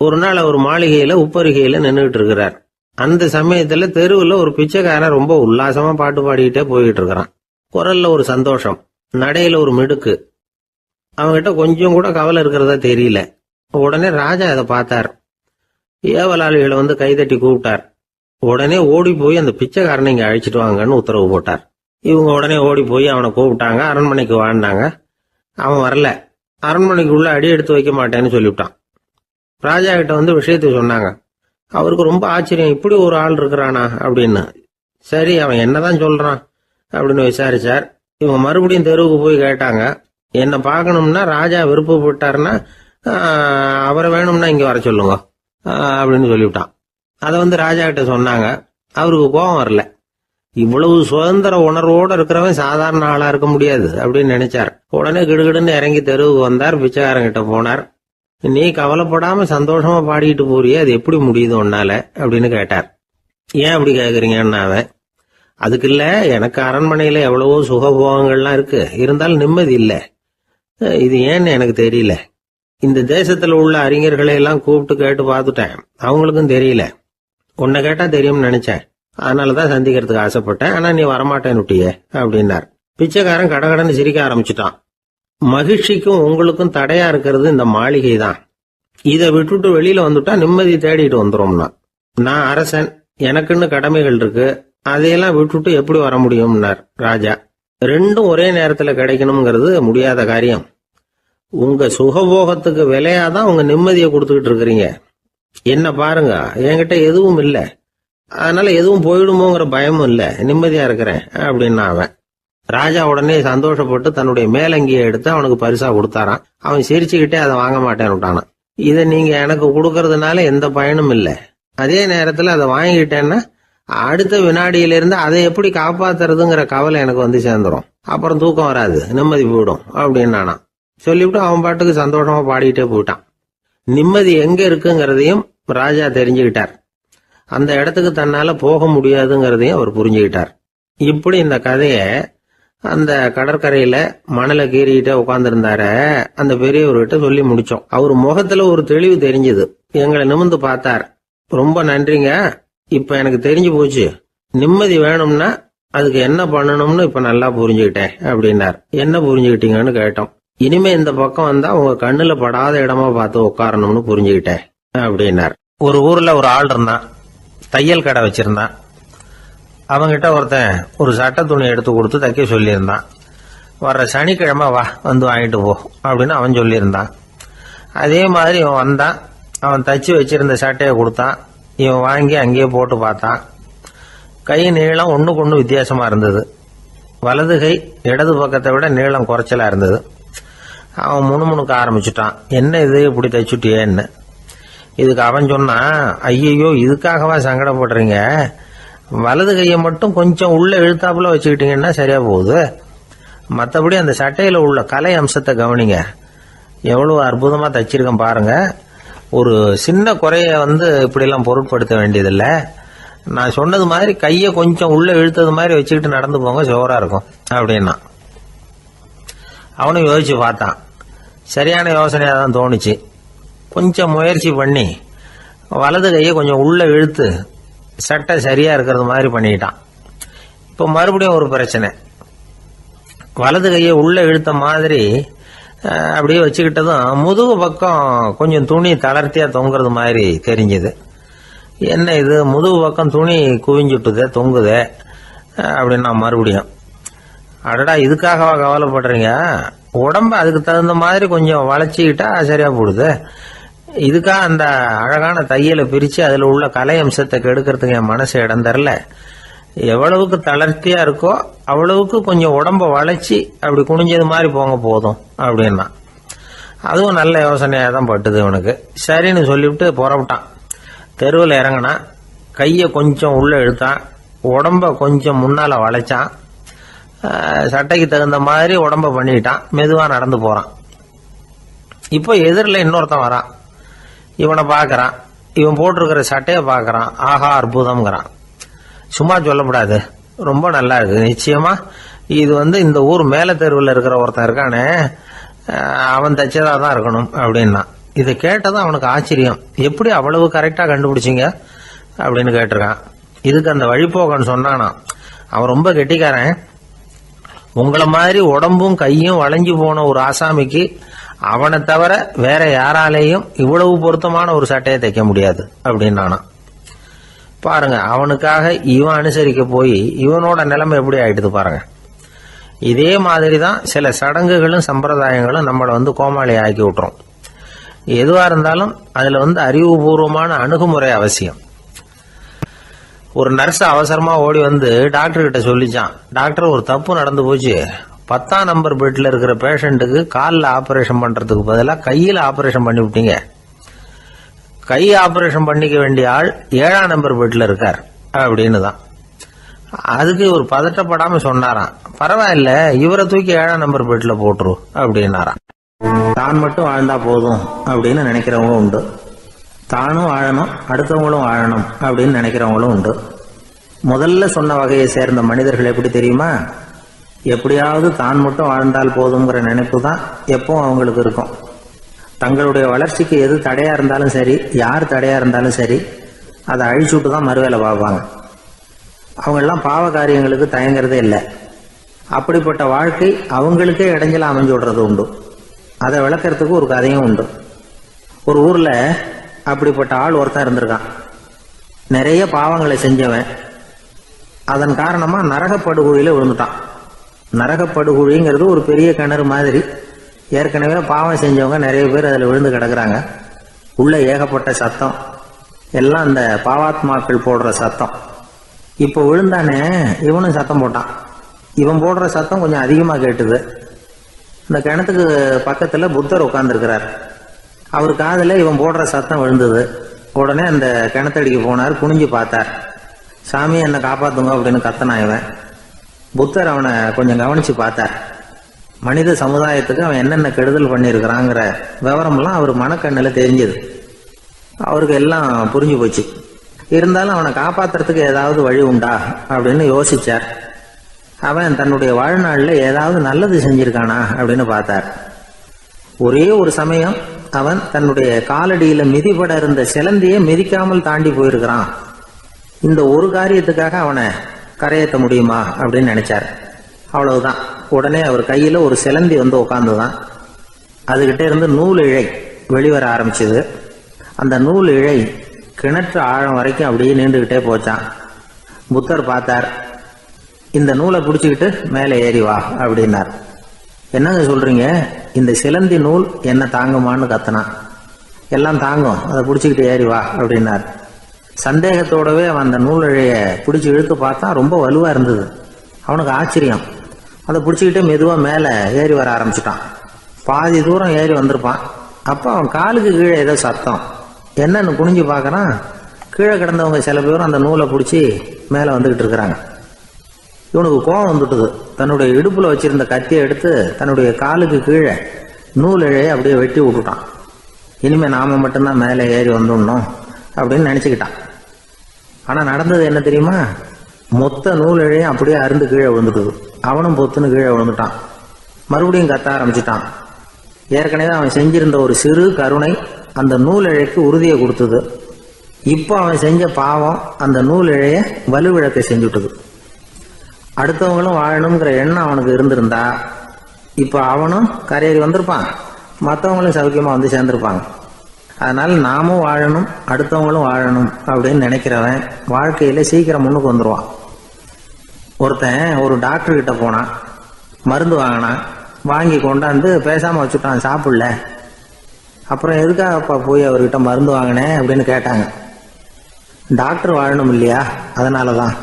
ஒரு நாள் அவர் மாளிகையில உப்பருகையில நின்றுட்டு இருக்கிறார். அந்த சமயத்துல தெருவுல ஒரு பிச்சைக்காரன் ரொம்ப உல்லாசமா பாட்டு பாடிக்கிட்டே போய்கிட்டு இருக்கிறான். குரல்ல ஒரு சந்தோஷம், நடையில ஒரு மிடுக்கு. அவன்கிட்ட கொஞ்சம் கூட கவலை இருக்கிறதா தெரியல. உடனே ராஜா அதை பார்த்தார். ஏவலாளிகளை கைதட்டி கூப்பிட்டார். உடனே ஓடி போய் அந்த பிச்சைக்காரனை இங்க அழைச்சிட்டு வாங்கன்னு உத்தரவு போட்டார். இவங்க உடனே ஓடி போய் அவனை கூப்பிட்டாங்க. அரண்மனைக்கு வாழ்ந்தாங்க. அவன் வரல. அரண்மனைக்குள்ள அடி எடுத்து வைக்க மாட்டேன்னு சொல்லிவிட்டான். ராஜா கிட்ட விஷயத்தை சொன்னாங்க. அவருக்கு ரொம்ப ஆச்சரியம், இப்படி ஒரு ஆள் இருக்கிறானா அப்படின்னு. சரி, அவன் என்னதான் சொல்றான் அப்படின்னு விசாரிச்சார். இவங்க மறுபடியும் தெருவுக்கு போய் கேட்டாங்க. என்ன பார்க்கணும்னா, ராஜா விருப்பப்பட்டாருன்னா அவரை வேணும்னா இங்க வர சொல்லுங்க அப்படின்னு சொல்லிவிட்டான். அதை ராஜா கிட்ட சொன்னாங்க. அவருக்கு கோபம் வரல. இவ்வளவு சுதந்திர உணர்வோடு இருக்கிறவன் சாதாரண ஆளா இருக்க முடியாது அப்படின்னு நினைச்சார். உடனே கிடுகிடுன்னு இறங்கி தெருவுக்கு வந்தார். பிச்சைக்காரங்கிட்ட போனார். நீ கவலைப்படாம சந்தோஷமா பாடிக்கிட்டு போறியே, அது எப்படி முடியுது உன்னால அப்படின்னு கேட்டார். ஏன் அப்படி கேக்குறீங்கன்னு அவன், அதுக்கு இல்ல, எனக்கு அரண்மனையில எவ்வளவோ சுகபோகங்கள்லாம் இருக்கு, இருந்தாலும் நிம்மதி இல்ல, இது ஏன்னு எனக்கு தெரியல. இந்த தேசத்துல உள்ள அறிஞர்களை எல்லாம் கூப்பிட்டு கேட்டு பார்த்துட்டேன், அவங்களுக்கும் தெரியல. உன்னை கேட்டா தெரியும்னு நினைச்சேன், அதனாலதான் சந்திக்கிறதுக்கு ஆசைப்பட்டேன், ஆனா நீ வரமாட்டேன்னு விட்டியே அப்படின்னார். பிச்சைக்காரன் கடகடன்னு சிரிக்க ஆரம்பிச்சுட்டான். மகிழ்ச்சிக்கும் உங்களுக்கும் தடையா இருக்கிறது இந்த மாளிகை தான். இதை விட்டுட்டு வெளியில வந்துட்டா நிம்மதி தேடிட்டு வந்துரும்னா. நான் அரசன், எனக்குன்னு கடமைகள் இருக்கு, அதையெல்லாம் விட்டுட்டு எப்படி வர முடியும்னார் ராஜா. ரெண்டும் ஒரே நேரத்துல கிடைக்கணுங்கிறது முடியாத காரியம். உங்க சுகபோகத்துக்கு விலையாதான் உங்க நிம்மதியை கொடுத்துக்கிட்டு இருக்கிறீங்க. என்ன பாருங்க, என்கிட்ட எதுவும் இல்ல, அதனால எதுவும் போயிடுமோங்கிற பயமும் இல்ல, நிம்மதியா இருக்கிறேன் அப்படின்னா அவன். ராஜா உடனே சந்தோஷப்பட்டு தன்னுடைய மேலங்கியை எடுத்து அவனுக்கு பரிசா கொடுத்தாரான். அவன் சிரிச்சுக்கிட்டே அதை வாங்க மாட்டேன்னு விட்டானான். இதை நீங்க எனக்கு கொடுக்கறதுனால எந்த பயனும் இல்ல, அதே நேரத்துல அதை வாங்கிட்டேன்னா அடுத்த வினாடியிலிருந்து அதை எப்படி காப்பாத்துறதுங்கிற கவலை எனக்கு வந்து சேர்ந்துரும், அப்புறம் தூக்கம் வராது, நிம்மதி போயிடும் அப்படின்னானா. சொல்லிவிட்டு அவன் பாட்டுக்கு சந்தோஷமா பாடிக்கிட்டே போயிட்டான். நிம்மதி எங்க இருக்குங்கிறதையும் ராஜா தெரிஞ்சுக்கிட்டார். அந்த இடத்துக்கு தன்னால போக முடியாதுங்கிறதையும் அவர் புரிஞ்சுக்கிட்டார். இப்படி இந்த கதைய அந்த கடற்கரையில மணலை கீறிக்கிட்டே உட்கார்ந்துருந்தார அந்த பெரியவர்கிட்ட சொல்லி முடிச்சோம். அவர் முகத்துல ஒரு தெளிவு தெரிஞ்சது. எங்களை நிமிர்ந்து பார்த்தார். ரொம்ப நன்றிங்க, இப்ப எனக்கு தெரிஞ்சு போச்சு, நிம்மதி வேணும்னா அதுக்கு என்ன பண்ணணும்னு இப்ப நல்லா புரிஞ்சுக்கிட்டேன் அப்படின்னார். என்ன புரிஞ்சுக்கிட்டீங்கன்னு கேட்டோம். இனிமே இந்த பக்கம் வந்தா உங்க கண்ணுல படாத இடமா பார்த்து உட்காரணும்னு புரிஞ்சுக்கிட்டேன் அப்படின்னார். ஒரு ஊர்ல ஒரு ஆள் இருந்தான், தையல் கடை வச்சிருந்தான். அவங்கிட்ட ஒருத்தன் ஒரு சட்டை துணி எடுத்து கொடுத்து தைக்க சொல்லியிருந்தான். வர்ற சனிக்கிழமை வா, வந்து வாங்கிட்டு போ அப்படின்னு அவன் சொல்லியிருந்தான். அதே மாதிரி இவன் வந்தான். அவன் தச்சு வச்சிருந்த சட்டையை கொடுத்தான். இவன் வாங்கி அங்கேயே போட்டு பார்த்தான். கை நீளம் ஒண்ணுக்கு ஒண்ணு வித்தியாசமா இருந்தது. வலது கை இடது பக்கத்தை விட நீளம் குறைச்சலா இருந்தது. அவன் முணுமுணுக்க ஆரம்பிச்சுட்டான், என்ன இது இப்படி தைச்சுட்டியேன்னு. இதுக்கு அவன் சொன்னான், ஐயோ இதுக்காகவா சங்கடப்படுறீங்க, வலது கையை மட்டும் கொஞ்சம் உள்ள இழுத்தாப்புல வச்சுக்கிட்டீங்கன்னா சரியா போகுது, மற்றபடி அந்த சட்டையில உள்ள கலை அம்சத்தை கவனிங்க, எவ்வளவு அற்புதமா தைச்சிருக்கேன் பாருங்க, ஒரு சின்ன குறைய இப்படி எல்லாம் பொருட்படுத்த வேண்டியதில்லை, நான் சொன்னது மாதிரி கையை கொஞ்சம் உள்ள இழுத்தது மாதிரி வச்சுக்கிட்டு நடந்து போங்க, ஜோரா இருக்கும் அப்படின்னா. அவனும் யோசிச்சு பார்த்தான். சரியான யோசனையா தான் தோணுச்சு. கொஞ்சம் முயற்சி பண்ணி வலது கையை கொஞ்சம் உள்ள இழுத்து சட்டை சரியா இருக்கிறது மாதிரி பண்ணிக்கிட்டான். இப்ப மறுபடியும் ஒரு பிரச்சனை. வலது கையை உள்ள இழுத்த மாதிரி அப்படியே வச்சுக்கிட்டதும் முதுகு பக்கம் கொஞ்சம் துணி தளர்த்தியா தொங்குறது மாதிரி தெரிஞ்சது. என்ன இது, முதுகு பக்கம் துணி குவிஞ்சுட்டுதே, தொங்குதே அப்படின்னா மறுபடியும், அடடா இதுக்காகவா கவலைப்படுறீங்க, உடம்ப அதுக்கு தகுந்த மாதிரி கொஞ்சம் வளைச்சிக்கிட்டா சரியா போடுது, இதுக்காக அந்த அழகான தையலை பிரிச்சு அதுல உள்ள கலை அம்சத்தை கெடுக்கிறதுக்கு என் மனசு இடம் தரல, எவ்வளவுக்கு தளர்த்தியா இருக்கோ அவ்வளவுக்கு கொஞ்சம் உடம்ப வளைச்சி அப்படி குனிஞ்சது மாதிரி போங்க போதும் அப்படின்னா. அதுவும் நல்ல யோசனையா தான் பட்டுது இவனுக்கு. சரின்னு சொல்லிவிட்டு புறப்பட்டான். தெருவில் இறங்கினான். கையை கொஞ்சம் உள்ள இழுத்தான், உடம்ப கொஞ்சம் முன்னால வளைச்சான், சட்டைக்கு தகுந்த மாதிரி உடம்ப பண்ணிக்கிட்டான், மெதுவா நடந்து போறான். இப்போ எதிரில் இன்னொருத்தன் வரான். இவனை பாக்குறான், இவன் போட்டிருக்கிற சட்டையை பாக்குறான், ஆஹா அற்புதம்ங்கிறான். சும்மா சொல்லக்கூடாது, ரொம்ப நல்லா இருக்கு, நிச்சயமா இது இந்த ஊர் மேல தெருவில் இருக்கிற ஒருத்தன் இருக்கானே அவன் தைச்சதா தான் இருக்கணும் அப்படின்னா. இதை கேட்டதான் அவனுக்கு ஆச்சரியம். எப்படி அவ்வளவு கரெக்டா கண்டுபிடிச்சிங்க அப்படின்னு கேட்டிருக்கான். இதுக்கு அந்த வழிபோகன்னு சொன்னானா, அவன் ரொம்ப கெட்டிக்காரன், உங்களை மாதிரி உடம்பும் கையும் வளைஞ்சு போன ஒரு ஆசாமிக்கு அவனை தவிர வேற யாராலேயும் இவ்வளவு பொருத்தமான ஒரு சட்டையை தைக்க முடியாது அப்படின்னானா. பாருங்க, அவனுக்காக இவன் அனுசரிக்க போய் இவனோட நிலைமை எப்படி ஆயிடுது பாருங்க. இதே மாதிரிதான் சில சடங்குகளும் சம்பிரதாயங்களும் நம்மளை கோமாளி ஆக்கி விட்டுரும். எதுவா இருந்தாலும் அதுல அறிவுபூர்வமான அணுகுமுறை அவசியம். ஒரு நர்ஸ் அவசரமா ஓடி டாக்டர் கிட்ட சொல்லிச்சான், டாக்டர் ஒரு தப்பு நடந்து போச்சு, 10ஆம் நம்பர் பெட்ல இருக்கிற பேஷண்ட்டுக்கு காலில் ஆபரேஷன் பண்றதுக்கு பதிலாக கையில் ஆபரேஷன் பண்ணி விட்டீங்க, கை ஆபரேஷன் பண்ணிக்க வேண்டிய ஆள் 7ஆம் நம்பர் பெட்ல இருக்கார் அப்படின்னு தான். அதுக்கு இவர் பதட்டப்படாம சொன்னாராம், பரவாயில்ல, இவரை தூக்கி 7ஆம் நம்பர் பெட்ல போட்டுரு அப்படின்னாராம். தான் மட்டும் வாழ்ந்தா போதும் அப்படின்னு நினைக்கிறவங்க உண்டு. தானும் வாழணும், அடுத்தவங்களும் வாழணும் அப்படின்னு நினைக்கிறவங்களும் உண்டு. முதல்ல சொன்ன வகையை சேர்ந்த மனிதர்கள் எப்படி தெரியுமா? எப்படியாவது தான் மட்டும் வாழ்ந்தால் போதுங்கிற நினைப்பு தான் எப்பவும் அவங்களுக்கு இருக்கும். தங்களுடைய வளர்ச்சிக்கு எது தடையா இருந்தாலும் சரி, யார் தடையா இருந்தாலும் சரி, அதை அழிச்சுட்டு தான் மறுவேலை பார்ப்பாங்க. அவங்கெல்லாம் பாவ காரியங்களுக்கு தயங்குறதே இல்லை. அப்படிப்பட்ட வாழ்க்கை அவங்களுக்கே இடைஞ்சல அமைஞ்சு விடுறது உண்டு. அதை விளக்கறதுக்கு ஒரு கதையும் உண்டு. ஒரு ஊர்ல அப்படிப்பட்ட ஆள் ஒருத்தன் இருந்திருக்கான். நிறைய பாவங்களை செஞ்சவன். அதன் காரணமா நரகப்படுகொழியில விழுந்துட்டான். நரகப்படுகொழிங்கிறது ஒரு பெரிய கிணறு மாதிரி. ஏற்கனவே பாவம் செஞ்சவங்க நிறைய பேர் அதில் விழுந்து கிடக்குறாங்க. உள்ள ஏகப்பட்ட சத்தம், எல்லாம் அந்த பாவாத்மாக்கள் போடுற சத்தம். இப்போ விழுந்தானே, இவனும் சத்தம் போட்டான். இவன் போடுற சத்தம் கொஞ்சம் அதிகமா கேட்டுது. இந்த கிணத்துக்கு பக்கத்துல புத்தர் உட்கார்ந்துருக்கிறார். அவர் காதுல இவன் போடுற சத்தம் விழுந்தது. உடனே அந்த கிணத்தடிக்கு போனார். குனிஞ்சு பார்த்தார். சாமி, என்னை காப்பாத்துங்க அப்படின்னு கத்தனான் இவன். புத்தர் அவனை கொஞ்சம் கவனிச்சு பார்த்தார். மனித சமுதாயத்துக்கு அவன் என்னென்ன கெடுதல் பண்ணியிருக்கிறாங்கிற விவரம்லாம் அவர் மனக்கண்ணில் தெரிஞ்சது. அவருக்கு எல்லாம் புரிஞ்சு போச்சு. இருந்தாலும் அவனை காப்பாத்துறதுக்கு ஏதாவது வழி உண்டா அப்படின்னு யோசிச்சார். அவன் தன்னுடைய வாழ்நாளில் ஏதாவது நல்லது செஞ்சிருக்கானா அப்படின்னு பார்த்தார். ஒரே ஒரு சமயம் அவன் தன்னுடைய காலடியில மிதிபட இருந்த சிலந்தியை மிதிக்காமல் தாண்டி போயிருக்கிறான். இந்த ஒரு காரியத்துக்காக அவனை கரையேற்ற முடியுமா அப்படின்னு நினைச்சார். அவ்வளவுதான். உடனே அவர் கையில ஒரு சிலந்தி வந்து உட்காந்துதான். அதுகிட்ட இருந்து நூல் இழை வெளிவர ஆரம்பிச்சது. அந்த நூல் இழை கிணற்று ஆழம் வரைக்கும் அப்படியே நீண்டுகிட்டே போச்சான். புத்தர் பார்த்தார். இந்த நூலை பிடிச்சிக்கிட்டு மேலே ஏறி வா அப்படின்னார். என்னங்க சொல்றீங்க, இந்த சிலந்தி நூல் என்ன தாங்குமான்னு கத்தனான். எல்லாம் தாங்கும், அதை பிடிச்சிக்கிட்டு ஏறி வா அப்படின்னார். சந்தேகத்தோடவே அவன் அந்த நூல் இழைய பிடிச்சி இழுத்து பார்த்தா ரொம்ப வலுவா இருந்தது. அவனுக்கு ஆச்சரியம். அதை பிடிச்சிக்கிட்டே மெதுவா மேலே ஏறி வர ஆரம்பிச்சுட்டான். பாதி தூரம் ஏறி வந்திருப்பான். அப்போ அவன் காலுக்கு கீழே ஏதோ சத்தம். என்னன்னு குனிஞ்சு பார்க்கறான். கீழே கிடந்தவங்க சில பேரும் அந்த நூலை பிடிச்சி மேலே வந்துகிட்டு இருக்கிறாங்க. இவனுக்கு கோபம் வந்துட்டுது. தன்னுடைய இடுப்புல வச்சிருந்த கத்தியை எடுத்து தன்னுடைய காலுக்கு கீழே நூல் இழையை அப்படியே வெட்டி விட்டுட்டான். இனிமே நாம மட்டும்தான் மேலே ஏறி வந்துடணும் அப்படின்னு நினைச்சுக்கிட்டான். ஆனா நடந்தது என்ன தெரியுமா? மொத்த நூல் இழையும் அப்படியே அருந்து கீழே விழுந்துட்டுது. அவனும் பொத்துன்னு கீழே விழுந்துட்டான். மறுபடியும் கத்த ஆரம்பிச்சுட்டான். ஏற்கனவே அவன் செஞ்சிருந்த ஒரு சிறு கருணை அந்த நூல் இழைக்கு உறுதியை கொடுத்தது. இப்போ அவன் செஞ்ச பாவம் அந்த நூல் இழைய வலுவிழக்க செஞ்சுட்டுது. அடுத்தவங்களும் வாழணுங்கிற எண்ணம் அவனுக்கு இருந்திருந்தா இப்போ அவனும் கரையேறி வந்திருப்பான், மற்றவங்களும் சௌக்கியமா வந்து சேர்ந்திருப்பாங்க. அதனால நாமும் வாழணும், அடுத்தவங்களும் வாழணும் அப்படின்னு நினைக்கிறவன் வாழ்க்கையில சீக்கிரம் முன்னுக்கு வந்துடுவான். ஒருத்தன் ஒரு டாக்டர் கிட்ட போனான். மருந்து வாங்கினான். வாங்கி கொண்டாந்து பேசாம வச்சுட்டான், சாப்பிடல. அப்புறம் எதுக்காகப்பா போய் அவர்கிட்ட மருந்து வாங்கினேன் அப்படின்னு கேட்டாங்க. டாக்டர் வாழணும் இல்லையா, அதனாலதான்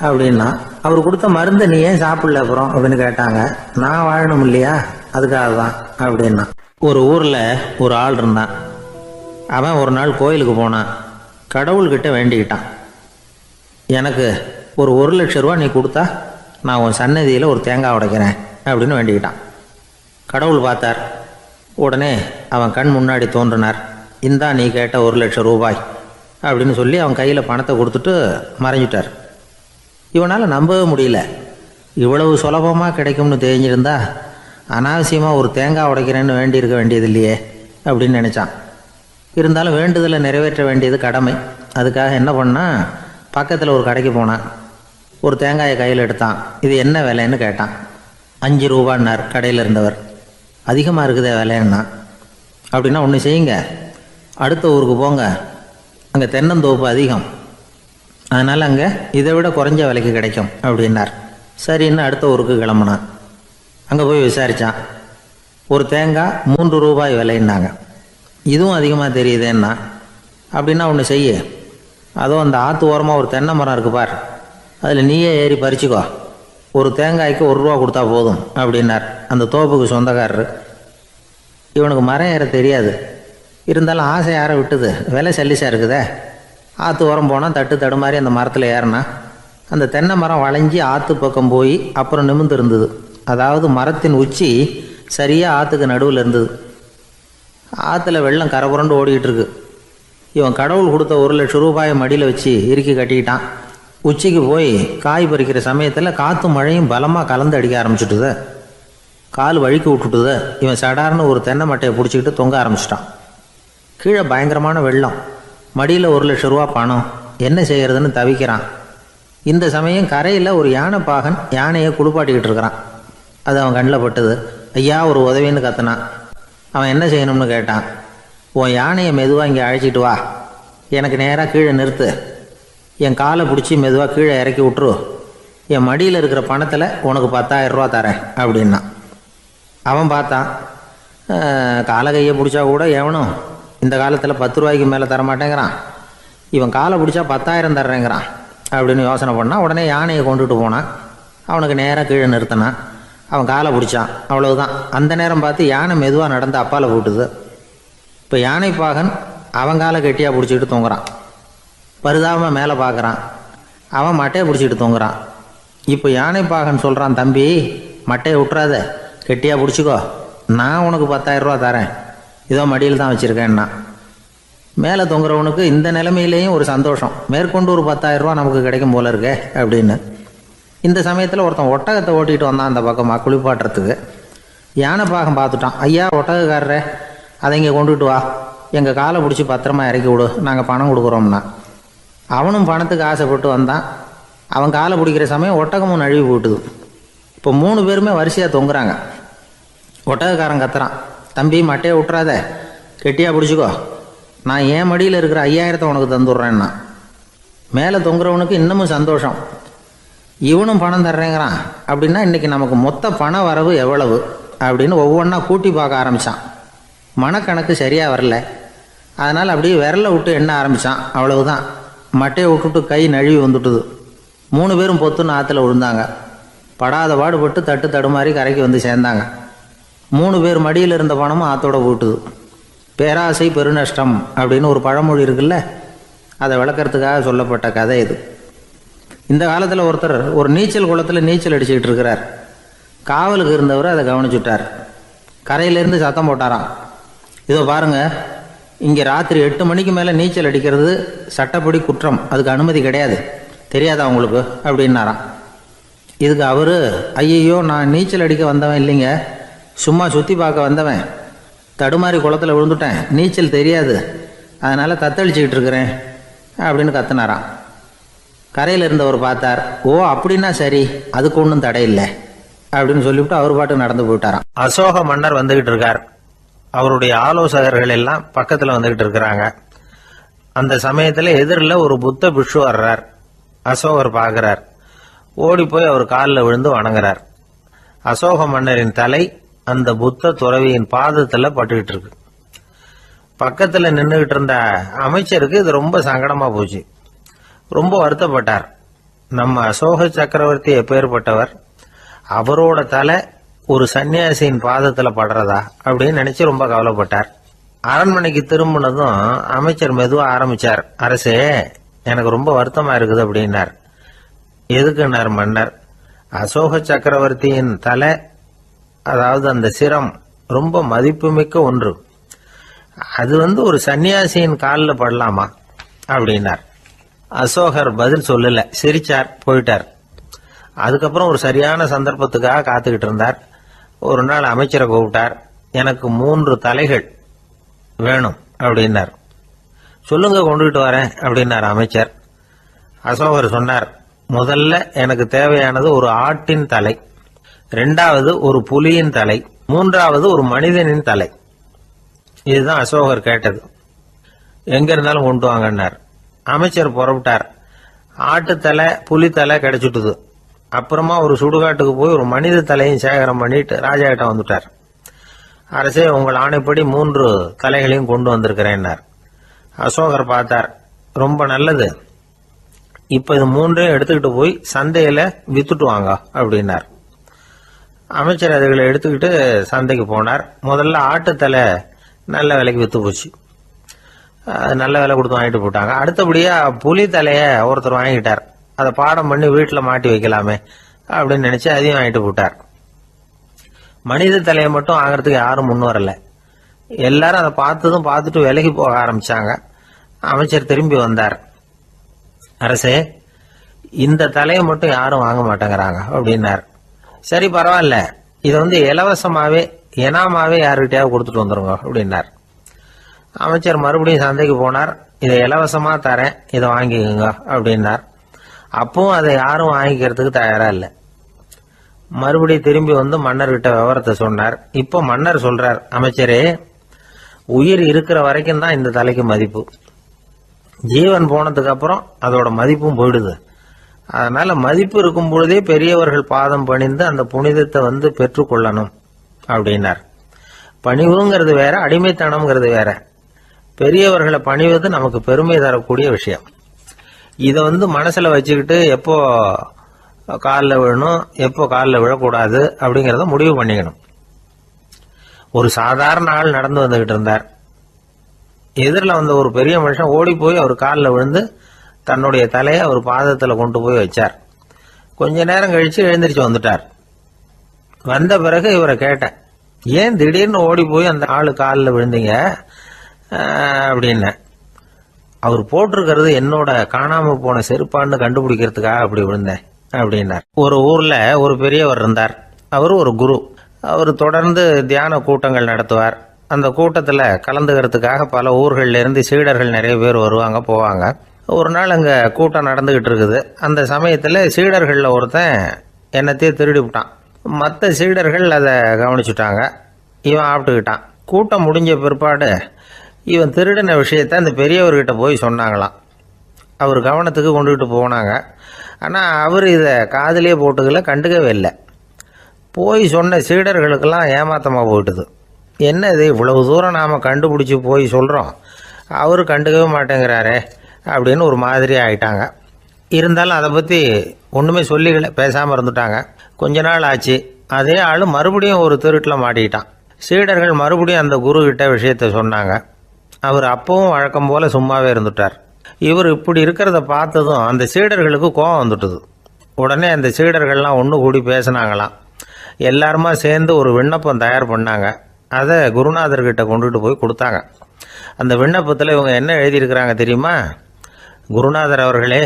அப்படின்னா. அவர் கொடுத்த மருந்தை நீ ஏன் சாப்பிடல அப்புறம் அப்படின்னு கேட்டாங்க. நான் வாழணும் இல்லையா, அதுக்காக தான் அப்படின்னா. ஒரு ஊர்ல ஒரு ஆள் இருந்தான். அவன் ஒரு நாள் கோயிலுக்கு போனான். கடவுள்கிட்ட வேண்டிக்கிட்டான், எனக்கு ஒரு 1,00,000 ரூபா நீ கொடுத்தா நான் உன் சன்னதியில் ஒரு தேங்காய் உடைக்கிறேன் அப்படின்னு வேண்டிக்கிட்டான். கடவுள் பார்த்தார். உடனே அவன் கண் முன்னாடி தோன்றினார். இந்தா நீ கேட்ட 1,00,000 ரூபாய் அப்படின்னு சொல்லி அவன் கையில் பணத்தை கொடுத்துட்டு மறைஞ்சிட்டார். இவனால் நம்பவே முடியல. இவ்வளவு சுலபமாக கிடைக்கும்னு தெரிஞ்சிருந்தா அனாவசியமாக ஒரு தேங்காய் உடைக்கிறேன்னு வேண்டியிருக்க வேண்டியது இல்லையே அப்படின்னு நினச்சான். இருந்தாலும் வேண்டுதலை நிறைவேற்ற வேண்டியது கடமை. அதுக்காக என்ன பண்ணான், பக்கத்தில் ஒரு கடைக்கு போனான். ஒரு தேங்காயை கையில் எடுத்தான். இது என்ன விலைன்னு கேட்டான். 5 ரூபான்னார் கடையில் இருந்தவர். அதிகமாக இருக்குதே விலைன்னா. அப்படின்னா ஒன்று செய்யுங்க, அடுத்த ஊருக்கு போங்க, அங்கே தென்னந்தோப்பு அதிகம், அதனால் அங்கே இதை விட குறைஞ்ச விலைக்கு கிடைக்கும் அப்படின்னார். சரின்னு அடுத்த ஊருக்கு கிளம்புனான். அங்கே போய் விசாரித்தான். ஒரு தேங்காய் 3 ரூபாய் விலைன்னாங்க. இதுவும் அதிகமாக தெரியுதேன்னா. அப்படின்னா ஒன்று செய்ய, அதுவும் அந்த ஆற்று ஓரமாக ஒரு தென்னை மரம் இருக்கு பார், அதில் நீயே ஏறி பறிச்சுக்கோ, ஒரு தேங்காய்க்கு 1 ரூபா கொடுத்தா போதும் அப்படின்னார் அந்த தோப்புக்கு சொந்தக்காரரு. இவனுக்கு மரம் ஏற தெரியாது. இருந்தாலும் ஆசை யாரை விட்டுது, விலை சல்லிசா இருக்குதே. ஆற்று ஓரம் போனால் தட்டு தடுமாறி அந்த மரத்தில் ஏறினா. அந்த தென்னை மரம் வளைஞ்சி ஆற்று பக்கம் போய் அப்புறம் நிமிர்ந்து இருந்தது. அதாவது மரத்தின் உச்சி சரியாக ஆற்றுக்கு நடுவில் இருந்தது. ஆற்றுல வெள்ளம் கரை புரண்டு ஓடிக்கிட்டு இருக்கு. இவன் கடவுள் கொடுத்த 1,00,000 ரூபாயை மடியில் வச்சு இறுக்கி கட்டிக்கிட்டான். உச்சிக்கு போய் காய் பறிக்கிற சமயத்தில் காற்றும் மழையும் பலமாக கலந்து அடிக்க ஆரம்பிச்சுட்டுது. கால் வழுக்கி விட்டுட்டுது. இவன் சடார்னு ஒரு தென்னை மட்டையை பிடிச்சிக்கிட்டு தொங்க ஆரம்பிச்சிட்டான். கீழே பயங்கரமான வெள்ளம். மடியில் 1,00,000 ரூபா பணம். என்ன செய்கிறதுன்னு தவிக்கிறான். இந்த சமயம் கரையில் ஒரு யானைப்பாகன் யானையை குளிப்பாட்டிக்கிட்டு இருக்கிறான். அது அவன் கண்ணில் பட்டுது. ஐயா ஒரு உதவின்னு கத்துனான். அவன் என்ன செய்யணும்னு கேட்டான். உன் யானையை மெதுவாக இங்கே அழைச்சிட்டு வா, எனக்கு நேராக கீழே நிறுத்து, என் காலை பிடிச்சி மெதுவாக கீழே இறக்கி விட்டுரு, என் மடியில் இருக்கிற பணத்தில் உனக்கு 10,000 ரூபா தரேன் அப்படின்னா. அவன் பார்த்தான். காலை கையை பிடிச்சா கூட எவனும் இந்த காலத்தில் 10 ரூபாய்க்கு மேலே தரமாட்டேங்கிறான். இவன் காலை பிடிச்சா 10,000 தர்றேங்கிறான் அப்படின்னு யோசனை பண்ணான். உடனே யானையை கொண்டுட்டு போனான். அவனுக்கு நேராக கீழே நிறுத்தினான். அவன் காலை பிடிச்சான். அவ்வளவுதான். அந்த நேரம் பார்த்து யானை மெதுவாக நடந்து அப்பால் போட்டுது. இப்போ யானைப்பாகன் அவன் காலை கெட்டியாக பிடிச்சிக்கிட்டு தொங்குறான். பரிதாபமாக மேலே பார்க்குறான். அவன் மட்டையை பிடிச்சிக்கிட்டு தொங்குறான். இப்போ யானைப்பாகன் சொல்கிறான், தம்பி மட்டையை விட்டுறாத, கெட்டியாக பிடிச்சிக்கோ, நான் உனக்கு 10,000 ரூபா தரேன், இதோ மடியில் தான் வச்சுருக்கேன்னா. மேலே தொங்குறவனுக்கு இந்த நிலைமையிலேயும் ஒரு சந்தோஷம், மேற்கொண்டு ஒரு 10,000 ரூபா நமக்கு கிடைக்கும் போல இருக்கே அப்படின்னு. இந்த சமயத்தில் ஒருத்தன் ஒட்டகத்தை ஓட்டிகிட்டு வந்தான் அந்த பக்கமாக குளிப்பாட்டுறதுக்கு. யானைப்பாகன் பார்த்துட்டான். ஐயா ஒட்டகக்காரரே, அதை இங்கே கொண்டுட்டு வா, எங்கள் காலை பிடிச்சி பத்திரமா இறக்கி விடு, நாங்கள் பணம் கொடுக்குறோம்னா. அவனும் பணத்துக்கு ஆசைப்பட்டு வந்தான். அவன் காலை பிடிக்கிற சமயம் ஒட்டகமும் நழுவி போட்டுது. இப்போ 3 பேருமே வரிசையாக தொங்குறாங்க. ஒட்டகக்காரன் கத்துறான், தம்பி மட்டையை விட்டுறாத, கெட்டியாக பிடிச்சிக்கோ, நான் என் மடியில் இருக்கிற 5,000 உனக்கு தந்துடுறேன்னா. மேலே தொங்குறவனுக்கு இன்னமும் சந்தோஷம், இவனும் பணம் தர்றேங்கிறான் அப்படின்னா இன்றைக்கி நமக்கு மொத்த பண வரவு எவ்வளவு அப்படின்னு ஒவ்வொன்றா கூட்டி பார்க்க ஆரம்பித்தான். மனக்கணக்கு சரியாக வரல. அதனால் அப்படியே விரலை விட்டு எண்ண ஆரம்பித்தான். அவ்வளவுதான். மட்டையை விட்டுட்டு கை நழுவி வந்துட்டுது. 3 பேரும் பொத்துன்னு ஆற்றுல விழுந்தாங்க. படாத பாடுபட்டு தட்டு தடுமாறி கரைக்கு வந்து சேர்ந்தாங்க. 3 பேர் மடியில் இருந்த பணமும் ஆற்றோட போட்டுது. பேராசை பெருநஷ்டம் அப்படின்னு ஒரு பழமொழி இருக்குல்ல, அதை விளக்கறதுக்காக சொல்லப்பட்ட கதை இது. இந்த காலத்தில் ஒருத்தர் ஒரு நீச்சல் குளத்தில் நீச்சல் அடிச்சுக்கிட்டு இருக்கிறார். காவலுக்கு இருந்தவர் அதை கவனிச்சுட்டார். கரையிலேருந்து சத்தம் போட்டாராம், இதோ பாருங்க, இங்கே ராத்திரி 8 மணிக்கு மேலே நீச்சல் அடிக்கிறது சட்டப்படி குற்றம், அதுக்கு அனுமதி கிடையாது, தெரியாதா உங்களுக்கு அப்படின்னாராம். இதுக்கு அவர், ஐயையோ நான் நீச்சல் அடிக்க வந்தவன் இல்லைங்க, சும்மா சுற்றி பார்க்க வந்தவன், தடுமாறி குளத்தில் விழுந்துட்டேன், நீச்சல் தெரியாது, அதனால் தத்தளிச்சுக்கிட்டு இருக்கிறேன் அப்படின்னு கத்துனாராம். கரையில் இருந்தவர் பார்த்தார். ஓ அப்படின்னா சரி, அதுக்கு ஒன்றும் தடை இல்லை அப்படின்னு சொல்லிவிட்டு அவர் பாட்டு நடந்து போயிட்டாராம். அசோக மன்னர் வந்துகிட்டு இருக்கார். அவருடைய ஆலோசகர்கள் எல்லாம் பக்கத்தில் வந்துகிட்டு இருக்கிறாங்க. அந்த சமயத்தில் எதிரில் ஒரு புத்த பிக்ஷு வர்றார். அசோகர் பார்க்கிறார். ஓடி போய் அவர் காலில் விழுந்து வணங்குறார். அசோக மன்னரின் தலை அந்த புத்த துறவியின் பாதத்தில் பட்டுக்கிட்டு இருக்கு. பக்கத்தில் நின்றுகிட்டு இருந்த அமைச்சருக்கு இது ரொம்ப சங்கடமா போச்சு. ரொம்ப வருத்தப்பட்டார். நம்ம அசோக சக்கரவர்த்தி எப்பேற்பட்டவர், அவரோட தலை ஒரு சன்னியாசியின் பாதத்தில் படுறதா அப்படின்னு நினைச்சு ரொம்ப கவலைப்பட்டார். அரண்மனைக்கு திரும்பினதும் அமைச்சர் மெதுவாக ஆரம்பிச்சார். அரசே, எனக்கு ரொம்ப வருத்தமா இருக்குது அப்படின்னார். எதுக்குன்னார் மன்னர். அசோக சக்கரவர்த்தியின் தலை, அதாவது அந்த சிரம் ரொம்ப மதிப்புமிக்க ஒன்று, அது ஒரு சன்னியாசியின் காலில் படலாமா அப்படின்னார். அசோகர் பதில் சொல்லல, சிரிச்சார், போயிட்டார். அதுக்கப்புறம் ஒரு சரியான சந்தர்ப்பத்துக்காக காத்துக்கிட்டு இருந்தார். ஒரு நாள் அமைச்சரை கூப்பிட்டார். எனக்கு 3 தலைகள் வேணும் அப்படின்னார். சொல்லுங்க, கொண்டுகிட்டு வரேன் அப்படின்னார் அமைச்சர். அசோகர் சொன்னார், முதல்ல எனக்கு தேவையானது ஒரு ஆட்டின் தலை, 2வது ஒரு புலியின் தலை, 3வது ஒரு மனிதனின் தலை. இதுதான் அசோகர் கேட்டது. எங்க இருந்தாலும் கொண்டு வாங்கன்னார். அமைச்சர் புறப்பட்டார். ஆட்டுத்தலை புலித்தலை கிடைச்சிட்டுது. அப்புறமா ஒரு சுடுகாட்டுக்கு போய் ஒரு மனித தலையும் சேகரம் பண்ணிட்டு ராஜா கிட்ட வந்துட்டார். அரசே, உங்கள் ஆணைப்படி 3 தலைகளையும் கொண்டு வந்திருக்கிறேன்னார். அசோகர் பார்த்தார். ரொம்ப நல்லது, இப்ப இது 3ஐயும் எடுத்துக்கிட்டு போய் சந்தையில வித்துட்டு வாங்க அப்படின்னார். அமைச்சர் அதுகளை எடுத்துக்கிட்டு சந்தைக்கு போனார். முதல்ல ஆட்டுத்தலை நல்ல விலைக்கு வித்து போச்சு. நல்ல விலை கொடுத்து வாங்கிட்டு போட்டாங்க. அடுத்தபடியா புலி தலைய ஒருத்தர் வாங்கிட்டார். அதை பாடம் பண்ணி வீட்டில் மாட்டி வைக்கலாமே அப்படின்னு நினைச்சு அதையும் வாங்கிட்டு போட்டார். மனித தலையை மட்டும் வாங்கறதுக்கு யாரும் முன் வரல. எல்லாரும் அதை பார்த்துட்டு விலகி போக ஆரம்பிச்சாங்க. அமைச்சர் திரும்பி வந்தார். அரசே, இந்த தலையை மட்டும் யாரும் வாங்க மாட்டேங்கிறாங்க அப்படின்னார். சரி, பரவாயில்ல, இதை இலவசமாவே எனாமாவே யாருக்கிட்டையாவது கொடுத்துட்டு வந்துருங்க அப்படின்னார். அமைச்சர் மறுபடியும் சந்தைக்கு போனார். இதை இலவசமா தரேன், இதை வாங்கிக்கோங்க அப்படின்னார். அப்பவும் அதை யாரும் வாங்கிக்கிறதுக்கு தயாரா இல்லை. மறுபடியும் திரும்பி வந்து மன்னர்கிட்ட விவரத்தை சொன்னார். இப்போ மன்னர் சொல்றார், அமைச்சரே, உயிர் இருக்கிற வரைக்கும் தான் இந்த தலைக்கு மதிப்பு. ஜீவன் போனதுக்கு அப்புறம் அதோட மதிப்பும் போயிடுது. அதனால மதிப்பு இருக்கும் பொழுதே பெரியவர்கள் பாதம் பணிந்து அந்த புனிதத்தை பெற்றுக்கொள்ளணும் அப்படின்னார். பணிவுங்கிறது வேற, அடிமைத்தனம்ங்கிறது வேற. பெரியவர்களை பணிவது நமக்கு பெருமை தரக்கூடிய விஷயம். இதை மனசுல வச்சுக்கிட்டு எப்போ காலில் விழணும், எப்போ காலில் விழக்கூடாது அப்படிங்கிறத முடிவு பண்ணிக்கணும். ஒரு சாதாரண ஆள் நடந்து வந்துகிட்டு இருந்தார். எதிரில் வந்த ஒரு பெரிய மனுஷன் ஓடி போய் அவர் காலில் விழுந்து தன்னுடைய தலையை அவர் பாதத்தில் கொண்டு போய் வச்சார். கொஞ்ச நேரம் கழிச்சு எழுந்திரிச்சு வந்துட்டார். வந்த பிறகு இவரை கேட்டேன், ஏன் திடீர்னு ஓடி போய் அந்த ஆளு காலில் விழுந்தீங்க அப்படின்னு. அவர் போட்டிருக்கிறது என்னோட காணாம போன செருப்பான்னு கண்டுபிடிக்கிறதுக்காக அப்படி விழுந்தேன் அப்படின்னார். ஒரு ஊர்ல ஒரு பெரியவர் இருந்தார். அவர் ஒரு குரு. அவர் தொடர்ந்து தியான கூட்டங்கள் நடத்துவார். அந்த கூட்டத்தில் கலந்துக்கிறதுக்காக பல ஊர்கள்ல இருந்து சீடர்கள் நிறைய பேர் வருவாங்க போவாங்க. ஒரு நாள் அங்கே கூட்டம் நடந்துகிட்டு இருக்குது. அந்த சமயத்தில் சீடர்களில் ஒருத்தன் என்னத்தையே திருடி விட்டான். மற்ற சீடர்கள் அதை கவனிச்சுட்டாங்க. இவன் ஆப்பிட்டுக்கிட்டான். கூட்டம் முடிஞ்ச பிற்பாடு இவன் திருடின விஷயத்த அந்த பெரியவர்கிட்ட போய் சொன்னாங்களாம். அவர் கவனத்துக்கு கொண்டுகிட்டு போனாங்க. ஆனால் அவர் இதை காதிலே போட்டுக்கல, கண்டுக்கவே இல்லை. போய் சொன்ன சீடர்களுக்கெல்லாம் ஏமாத்தமாக போயிட்டுது. என்ன இது, இவ்வளவு தூரம் நாம் கண்டுபிடிச்சி போய் சொல்கிறோம், அவர் கண்டுக்கவே மாட்டேங்கிறாரே அப்படின்னு ஒரு மாதிரி ஆயிட்டாங்க. இருந்தாலும் அதை பற்றி ஒன்றுமே சொல்லிக்கல, பேசாமல் இருந்துட்டாங்க. கொஞ்ச நாள் ஆச்சு. அதே ஆள் மறுபடியும் ஒரு திருட்டில் மாட்டிக்கிட்டான். சீடர்கள் மறுபடியும் அந்த குரு கிட்ட விஷயத்த சொன்னாங்க. அவர் அப்பவும் வழக்கம் போல சும்மாவே இருந்துட்டார். இவர் இப்படி இருக்கிறத பார்த்ததும் அந்த சீடர்களுக்கு கோபம் வந்துட்டுது. உடனே அந்த சீடர்கள்லாம் ஒன்று கூடி பேசினாங்களாம். எல்லாருமா சேர்ந்து ஒரு விண்ணப்பம் தயார் பண்ணாங்க. அதை குருநாதர்கிட்ட கொண்டுட்டு போய் கொடுத்தாங்க. அந்த விண்ணப்பத்தில் இவங்க என்ன எழுதியிருக்கிறாங்க தெரியுமா? குருநாதர் அவர்களே,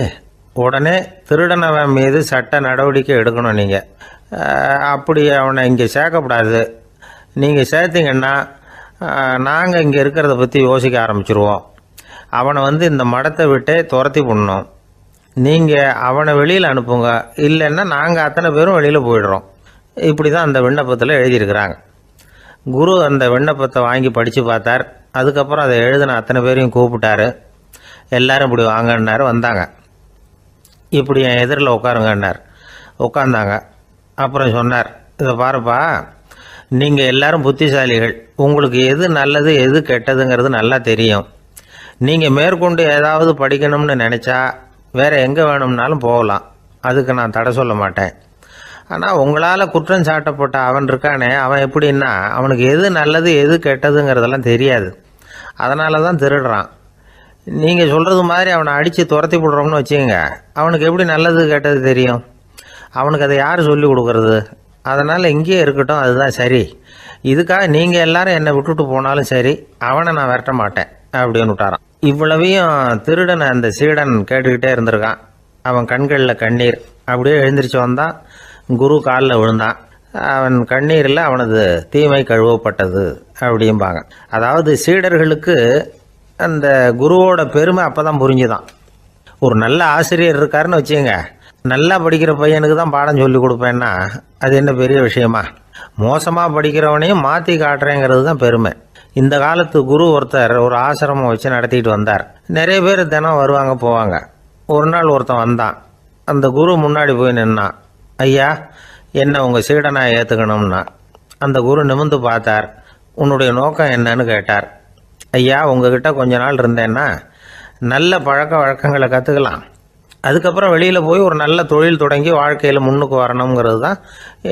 உடனே திருடனவன் மீது சட்ட நடவடிக்கை எடுக்கணும். நீங்கள் அப்படி அவனை இங்கே சேர்க்கக்கூடாது. நீங்கள் சேர்த்தீங்கன்னா நாங்கள் இங்கே இருக்கிறத பற்றி யோசிக்க ஆரம்பிச்சிருவோம். அவனை இந்த மடத்தை விட்டே துரத்தி பண்ணணும். நீங்கள் அவனை வெளியில் அனுப்புங்க, இல்லைன்னா நாங்கள் அத்தனை பேரும் வெளியில் போயிடுறோம். இப்படி தான் அந்த விண்ணப்பத்தில் எழுதியிருக்கிறாங்க. குரு அந்த விண்ணப்பத்தை வாங்கி படித்து பார்த்தார். அதுக்கப்புறம் அதை எழுதின அத்தனை பேரையும் கூப்பிட்டாரு. எல்லாரும் இப்படி வாங்கன்னாரு. வந்தாங்க. இப்படி என் எதிரில் உட்காருங்கன்னார். உட்காந்தாங்க. அப்புறம் சொன்னார், இதை பாருப்பா, நீங்கள் எல்லாரும் புத்திசாலிகள். உங்களுக்கு எது நல்லது எது கெட்டதுங்கிறது நல்லா தெரியும். நீங்கள் மேற்கொண்டு ஏதாவது படிக்கணும்னு நினச்சா வேறு எங்கே வேணும்னாலும் போகலாம். அதுக்கு நான் தடை சொல்ல மாட்டேன். ஆனால் உங்களால் குற்றம் சாட்டப்பட்ட அவன் இருக்கானே, அவன் எப்படின்னா அவனுக்கு எது நல்லது எது கெட்டதுங்கிறதெல்லாம் தெரியாது. அதனால தான் திருடுறான். நீங்கள் சொல்கிறது மாதிரி அவனை அடித்து துரத்தி போடுறோம்னு வச்சுக்கோங்க, அவனுக்கு எப்படி நல்லது கெட்டது தெரியும்? அவனுக்கு அதை யார் சொல்லி கொடுக்கறது? அதனால் இங்கேயே இருக்கட்டும், அதுதான் சரி. இதுக்காக நீங்கள் எல்லாரும் என்னை விட்டுட்டு போனாலும் சரி, அவனை நான் விரட்ட மாட்டேன் அப்படின்னு விட்டாரான். இவ்வளவையும் திருடனை அந்த சீடன் கேட்டுக்கிட்டே இருந்திருக்கான். அவன் கண்களில் கண்ணீர். அப்படியே எழுந்திரிச்சு வந்தான். குரு காலில் விழுந்தான். அவன் கண்ணீரில் அவனது தீமை கழுவப்பட்டது அப்படிம்பாங்க. அதாவது சீடர்களுக்கு அந்த குருவோட பெருமை அப்போ தான் புரிஞ்சுதான். ஒரு நல்ல ஆசிரியர் இருக்காருன்னு வச்சுக்கோங்க, நல்லா படிக்கிற பையனுக்கு தான் பாடம் சொல்லி கொடுப்பேன்னா அது என்ன பெரிய விஷயமா? மோசமாக படிக்கிறவனையும் மாற்றி காட்டுறேங்கிறது தான் பெருமை. இந்த காலத்து குரு ஒருத்தர் ஒரு ஆசிரமம் வச்சு நடத்திட்டு வந்தார். நிறைய பேர் தினம் வருவாங்க போவாங்க. ஒரு நாள் ஒருத்தன் வந்தான். அந்த குரு முன்னாடி போய் நின்னான். ஐயா, என்ன உங்கள் சீடனாக ஏற்றுக்கணும்னா. அந்த குரு நிமிர்ந்து பார்த்தார். உன்னுடைய நோக்கம் என்னன்னு கேட்டார். ஐயா, உங்ககிட்ட கொஞ்ச நாள் இருந்தேன்னா நல்ல பழக்க வழக்கங்களை கற்றுக்கலாம், அதுக்கப்புறம் வெளியில் போய் ஒரு நல்ல தொழில் தொடங்கி வாழ்க்கையில் முன்னுக்கு வரணுங்கிறது தான்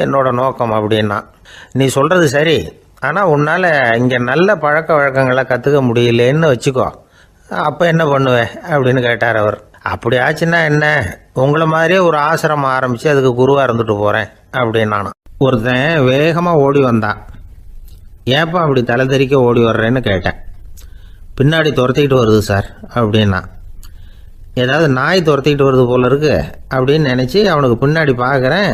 என்னோட நோக்கம் அப்படின்னா. நீ சொல்கிறது சரி, ஆனால் உன்னால் இங்கே நல்ல பழக்க வழக்கங்களை கற்றுக்க முடியலேன்னு வச்சுக்கோ, அப்போ என்ன பண்ணுவேன் அப்படின்னு கேட்டார் அவர். அப்படி ஆச்சுன்னா என்ன, உங்களை மாதிரியே ஒரு ஆசிரமம் ஆரம்பித்து அதுக்கு குருவாக இருந்துட்டு போகிறேன் அப்படின்னு நானும். ஒருத்தன் வேகமாக ஓடி வந்தான். ஏப்பா அப்படி தலை தெறிக்க ஓடி வர்றேன்னு கேட்டேன். பின்னாடி துரத்திக்கிட்டு வருது சார் அப்படின்னா. ஏதாவது நாய் துரத்திக்கிட்டு வருது போல இருக்கு அப்படின்னு நினச்சி அவனுக்கு பின்னாடி பார்க்குறேன்.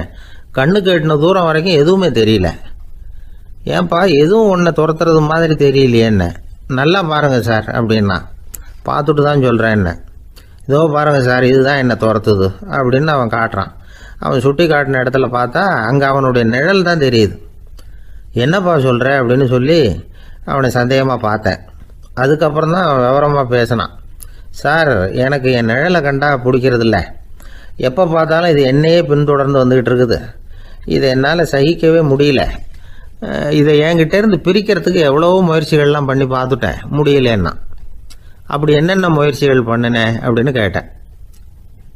கண்ணுக்கு எட்டின தூரம் வரைக்கும் எதுவுமே தெரியல. ஏன்பா எதுவும் ஒன்றை துரத்துறது மாதிரி தெரியலையே என்ன, நல்லா பாருங்கள் சார் அப்படின்னா. பார்த்துட்டு தான் சொல்கிறேன் என்ன. இதோ பாருங்கள் சார், இதுதான் என்னை துரத்துது அப்படின்னு அவன் காட்டுறான். அவன் சுட்டி காட்டின இடத்துல பார்த்தா அங்கே அவனுடைய நிழல் தான் தெரியுது. என்னப்பா சொல்கிற அப்படின்னு சொல்லி அவனை சந்தேகமாக பார்த்தேன். அதுக்கப்புறம் தான் அவன் விவரமாக பேசினான். சார், எனக்கு என் நிழலை கண்டா பிடிக்கிறதில்ல. எப்போ பார்த்தாலும் இது என்னையே பின்தொடர்ந்து வந்துக்கிட்டு இருக்குது. இதை என்னால் சகிக்கவே முடியல. இதை என்கிட்டேருந்து பிரிக்கிறதுக்கு எவ்வளவோ முயற்சிகள்லாம் பண்ணி பார்த்துட்டேன், முடியலன்னா. அப்படி என்னென்ன முயற்சிகள் பண்ணினேன் அப்படின்னு கேட்டேன்.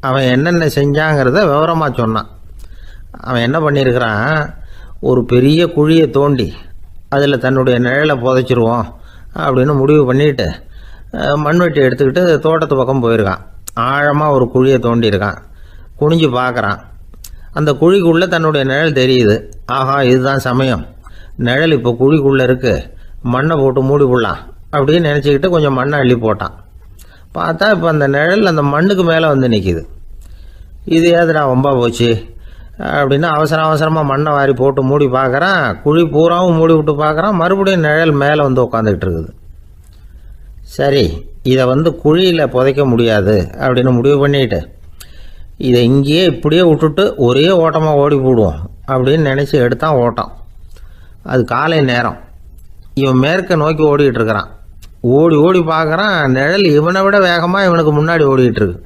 அவன் என்னென்ன செஞ்சாங்கிறத விவரமாக சொன்னான். அவன் என்ன பண்ணியிருக்கிறான், ஒரு பெரிய குழியை தோண்டி அதில் தன்னுடைய நிழலை புதைச்சிருவோம் அப்படின்னு முடிவு பண்ணிட்டு மண்வெட்டி எடுத்துக்கிட்டு தோட்டத்து பக்கம் போயிருக்கான். ஆழமாக ஒரு குழியை தோண்டியிருக்கான். குனிஞ்சு பார்க்குறான். அந்த குழிக்குள்ளே தன்னுடைய நிழல் தெரியுது. ஆஹா, இதுதான் சமயம், நிழல் இப்போ குழிக்குள்ளே இருக்குது, மண்ணை போட்டு மூடி விடலாம் அப்படின்னு நினச்சிக்கிட்டு கொஞ்சம் மண்ணை அள்ளி போட்டான். பார்த்தா இப்போ அந்த நிழல் அந்த மண்ணுக்கு மேலே வந்து நிற்கிது. இது ஏதுடா வம்பா போச்சு அப்படின்னு அவசரமாக மண்ணை வாரி போட்டு மூடி பார்க்குறான். குழி பூராவும் மூடி விட்டு பார்க்குறான். மறுபடியும் நிழல் மேலே வந்து உட்காந்துக்கிட்டு இருக்குது. சரி, இதை குழியில் புதைக்க முடியாது அப்படின்னு முடிவு பண்ணிட்டு இதை இங்கேயே இப்படியே விட்டுட்டு ஒரே ஓட்டமாக ஓடி போடுவோம் அப்படின்னு நினச்சி எடுத்தான் ஓட்டம். அது காலை நேரம். இவன் மேற்க நோக்கி ஓடிக்கிட்டு இருக்கிறான். ஓடி ஓடி பார்க்குறான், நிழல் இவனை விட வேகமாக இவனுக்கு முன்னாடி ஓடிக்கிட்டு இருக்கு.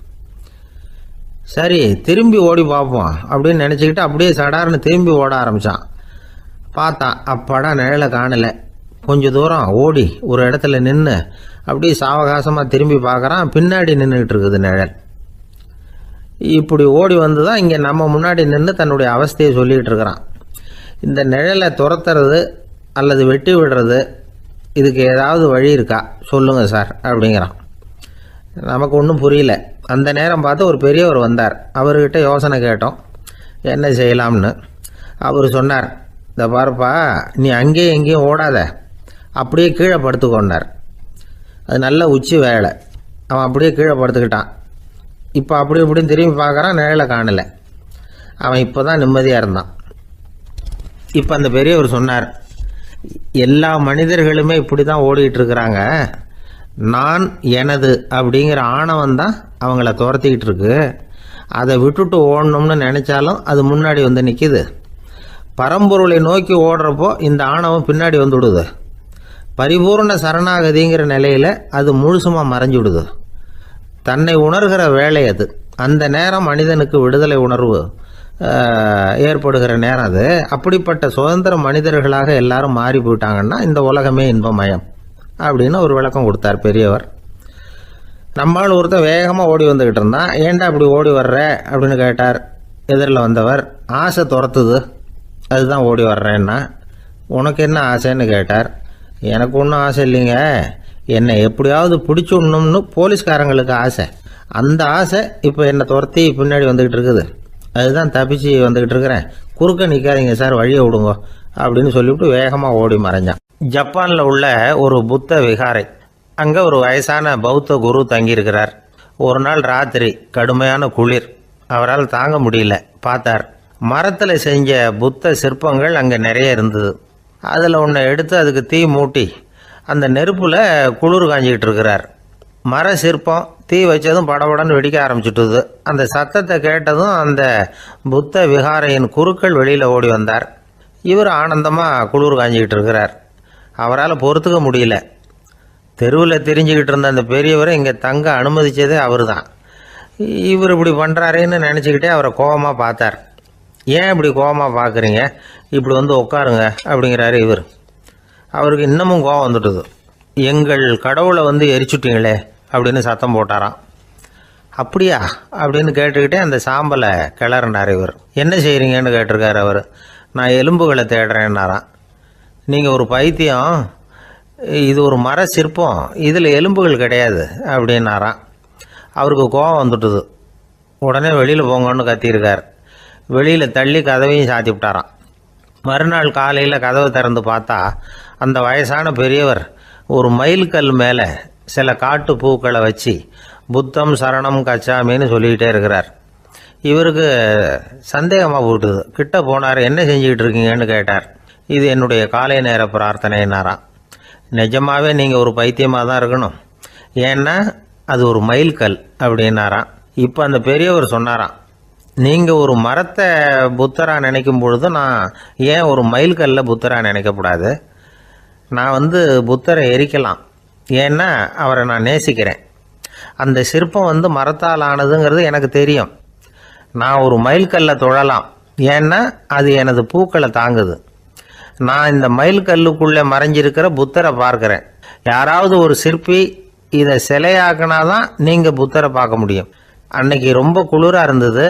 சரி, திரும்பி ஓடி பார்ப்போம் அப்படின்னு நினச்சிக்கிட்டு அப்படியே சடார்னு திரும்பி ஓட ஆரம்பித்தான். பார்த்தான், அப்பாடா நிழலை காணலை. கொஞ்சம் தூரம் ஓடி ஒரு இடத்துல நின்று அப்படியே சாவகாசமாக திரும்பி பார்க்குறான். பின்னாடி நின்றுக்கிட்டு இருக்குது நிழல். இப்படி ஓடி வந்து தான் இங்கே நம்ம முன்னாடி நின்று தன்னுடைய அவஸ்தையை சொல்லிகிட்டு இருக்கிறான். இந்த நிழலை துரத்துறது அல்லது வெட்டி விடுறது, இதுக்கு ஏதாவது வழி இருக்கா சொல்லுங்கள் சார் அப்படிங்கிறான். நமக்கு ஒன்றும் புரியல. அந்த நேரம் பார்த்து ஒரு பெரியவர் வந்தார். அவர்கிட்ட யோசனை கேட்டோம், என்ன செய்யலாம்னு. அவர் சொன்னார், இந்த பாருப்பா, நீ அங்கேயும் எங்கேயும் ஓடாத, அப்படியே கீழே படுத்துக்கொண்டார். அது நல்ல உச்சி வேலை. அவன் அப்படியே கீழே படுத்துக்கிட்டான். இப்போ அப்படி இப்படின்னு திரும்பி பார்க்குறான், நிழலை காணலை. அவன் இப்போ தான் நிம்மதியாக இருந்தான். இப்போ அந்த பெரியவர் சொன்னார், எல்லா மனிதர்களுமே இப்படி தான் ஓடிக்கிட்டு இருக்கிறாங்க. நான் எனது அப்படிங்கிற ஆணவம் தான் அவங்கள துரத்திக்கிட்டு இருக்கு. அதை விட்டுட்டு ஓடணும்னு நினச்சாலும் அது முன்னாடி வந்து நிற்கிது. பரம்பொருளை நோக்கி ஓடுறப்போ இந்த ஆணவம் பின்னாடி வந்துவிடுது. பரிபூர்ண சரணாகதிங்கிற நிலையில் அது முழுசுமாக மறைஞ்சுடுது. தன்னை உணர்கிற வேலை அது. அந்த நேரம் மனிதனுக்கு விடுதலை உணர்வு ஏற்படுகிற நேரம் அது. அப்படிப்பட்ட சுதந்திர மனிதர்களாக எல்லாரும் மாறி போயிட்டாங்கன்னா இந்த உலகமே இன்பமயம் அப்படின்னு ஒரு விளக்கம் கொடுத்தார் பெரியவர். நம்மால் ஒருத்தர் வேகமாக ஓடி வந்துக்கிட்டு இருந்தான். ஏன்டா அப்படி ஓடி வர்ற அப்படின்னு கேட்டார் எதிரில் வந்தவர். ஆசை துரத்துது, அதுதான் ஓடி வர்றேன்னா. உனக்கு என்ன ஆசைன்னு கேட்டார். எனக்கு ஒன்றும் ஆசை இல்லைங்க, என்னை எப்படியாவது பிடிச்சுடணும்னு போலீஸ்காரங்களுக்கு ஆசை. அந்த ஆசை இப்போ என்னை துரத்தி பின்னாடி வந்துக்கிட்டு இருக்குது. அதுதான் தப்பிச்சு வந்துக்கிட்டு இருக்கிறேன். குறுக்க நிற்காதீங்க சார், வழியை விடுங்க அப்படின்னு சொல்லிவிட்டு வேகமாக ஓடி மறைஞ்சான். ஜப்பானில் உள்ள ஒரு புத்த விகாரை. அங்கே ஒரு வயசான பௌத்த குரு தங்கியிருக்கிறார். ஒரு நாள் ராத்திரி கடுமையான குளிர். அவரால் தாங்க முடியல. பார்த்தார், மரத்தில் செஞ்ச புத்த சிற்பங்கள் அங்கே நிறைய இருந்தது. அதில் ஒன்றை எடுத்து அதுக்கு தீ மூட்டி அந்த நெருப்பில் குளிர் காஞ்சிக்கிட்டு இருக்கிறார். மர சிற்பம் தீ வச்சதும் படபடன்னு வெடிக்க ஆரம்பிச்சுட்டுது. அந்த சத்தத்தை கேட்டதும் அந்த புத்த விகாரையின் குருக்கள் வெளியில் ஓடி வந்தார். இவர் ஆனந்தமாக குளிர் காஞ்சிக்கிட்டு இருக்கிறார். அவரால் பொறுத்துக்க முடியல. தெருவில் தெரிஞ்சுக்கிட்டு இருந்த அந்த பெரியவரை இங்கே தங்க அனுமதித்ததே அவர் தான். இவர் இப்படி பண்ணுறாருன்னு நினச்சிக்கிட்டே அவரை கோபமாக பார்த்தார். ஏன் இப்படி கோபமாக பார்க்குறீங்க, இப்படி உட்காருங்க அப்படிங்கிறாரு இவர். அவருக்கு இன்னமும் கோபம் வந்துட்டுது. எங்கள் கடவுளை எரிச்சுட்டீங்களே அப்படின்னு சத்தம் போட்டாராம். அப்படியா அப்படின்னு கேட்டுக்கிட்டே அந்த சாம்பலை கிளறினார் இவர். என்ன செய்கிறீங்கன்னு கேட்டிருக்காரு அவர். நான் எலும்புகளை தேடுறேன்னாராம். நீங்கள் ஒரு பைத்தியம், இது ஒரு மர சிற்பம், இதில் எலும்புகள் கிடையாது அப்படின்னாராம். அவருக்கு கோபம் வந்துட்டுது. உடனே வெளியில் போங்கன்னு கத்தியிருக்கார். வெளியில் தள்ளி கதவையும் சாத்தி விட்டாராம். மறுநாள் காலையில் கதவை திறந்து பார்த்தா அந்த வயசான பெரியவர் ஒரு மைல்கல் மேலே சில காட்டு பூக்களை வச்சு புத்தம் சரணம் கச்சாமின்னு சொல்லிக்கிட்டே இருக்கிறார். இவருக்கு சந்தேகமாக போட்டுது. கிட்ட போனார். என்ன செஞ்சுக்கிட்டு இருக்கீங்கன்னு கேட்டார். இது என்னுடைய காலை நேர பிரார்த்தனைனாராம். நிஜமாகவே நீங்கள் ஒரு பைத்தியமாக தான் இருக்கணும், ஏன்னா அது ஒரு மைல்கல் அப்படின்னாராம். இப்போ அந்த பெரியவர் சொன்னாராம், நீங்கள் ஒரு மரத்தை புத்தராக நினைக்கும் பொழுது நான் ஏன் ஒரு மைல்கல்ல புத்தராக நினைக்கக்கூடாது? நான் புத்தரை எரிக்கலாம், ஏன்னா அவரை நான் நேசிக்கிறேன். அந்த சிற்பம் மரத்தால் ஆனதுங்கிறது எனக்கு தெரியும். நான் ஒரு மைல்கல்லை தொழலாம், ஏன்னா அது எனது பூக்களை தாங்குது. நான் இந்த மைல்கல்லுக்குள்ளே மறைஞ்சிருக்கிற புத்தரை பார்க்குறேன். யாராவது ஒரு சிற்பி இதை சிலையாக்கினாதான் நீங்கள் புத்தரை பார்க்க முடியும். அன்னைக்கு ரொம்ப குளிராக இருந்தது.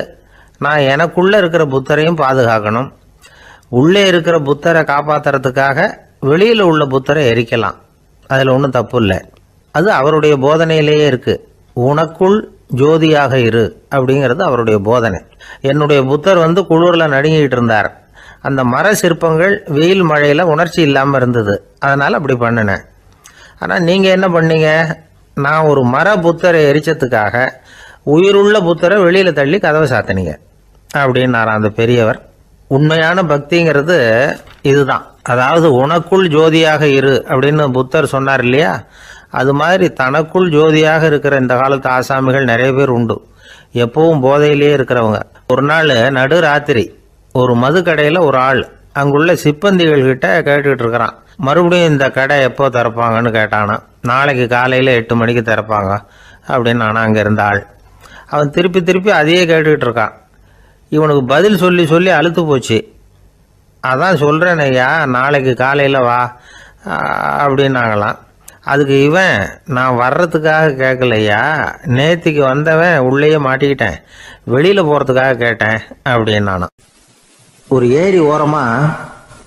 நான் எனக்குள்ளே இருக்கிற புத்தரையும் பாதுகாக்கணும். உள்ளே இருக்கிற புத்தரை காப்பாற்றுறதுக்காக வெளியில் உள்ள புத்தரை எரிக்கலாம், அதில் ஒன்றும் தப்பு இல்லை. அது அவருடைய போதனையிலேயே இருக்குது. உனக்குள் ஜோதியாக இரு அப்படிங்கிறது அவருடைய போதனை. என்னுடைய புத்தர் குளிரில் நடுங்கிட்டு இருந்தார். அந்த மர சிற்பங்கள் வெயில் மழையில் உணர்ச்சி இல்லாமல் இருந்தது, அதனால் அப்படி பண்ணினேன். ஆனால் நீங்கள் என்ன பண்ணீங்க? நான் ஒரு மர புத்தரை எரிச்சதுக்காக உயிருள்ள புத்தரை வெளியில் தள்ளி கதவை சாத்தினீங்க அப்படின்னாராம் அந்த பெரியவர். உண்மையான பக்திங்கிறது இதுதான். அதாவது உனக்குள் ஜோதியாக இரு அப்படின்னு புத்தர் சொன்னார் இல்லையா, அது மாதிரி தனக்குள் ஜோதியாக இருக்கிற இந்த காலத்து ஆசாமிகள் நிறைய பேர் உண்டு. எப்பவும் போதையிலேயே இருக்கிறவங்க. ஒரு நாள் நடு ராத்திரி ஒரு மது கடையில் ஒரு ஆள் அங்குள்ள சிப்பந்திகள் கிட்ட கேட்டுக்கிட்டு இருக்கிறான். மறுபடியும் இந்த கடை எப்போ திறப்பாங்கன்னு கேட்டானா. நாளைக்கு காலையில் 8 மணிக்கு திறப்பாங்க அப்படின்னு நானும் அங்கே இருந்த ஆள். அவன் திருப்பி திருப்பி அதையே கேட்டுக்கிட்டு இருக்கான். இவனுக்கு பதில் சொல்லி சொல்லி அழுத்து போச்சு. அதான் சொல்கிறேன் ஐயா, நாளைக்கு காலையில் வா அப்படின்னாங்களாம். அதுக்கு இவன், நான் வர்றதுக்காக கேட்கலையா, நேற்றுக்கு வந்தவன் உள்ளேயே மாட்டிக்கிட்டேன், வெளியில் போகிறதுக்காக கேட்டேன் அப்படின்னு நானும். ஒரு ஏரி ஓரமாக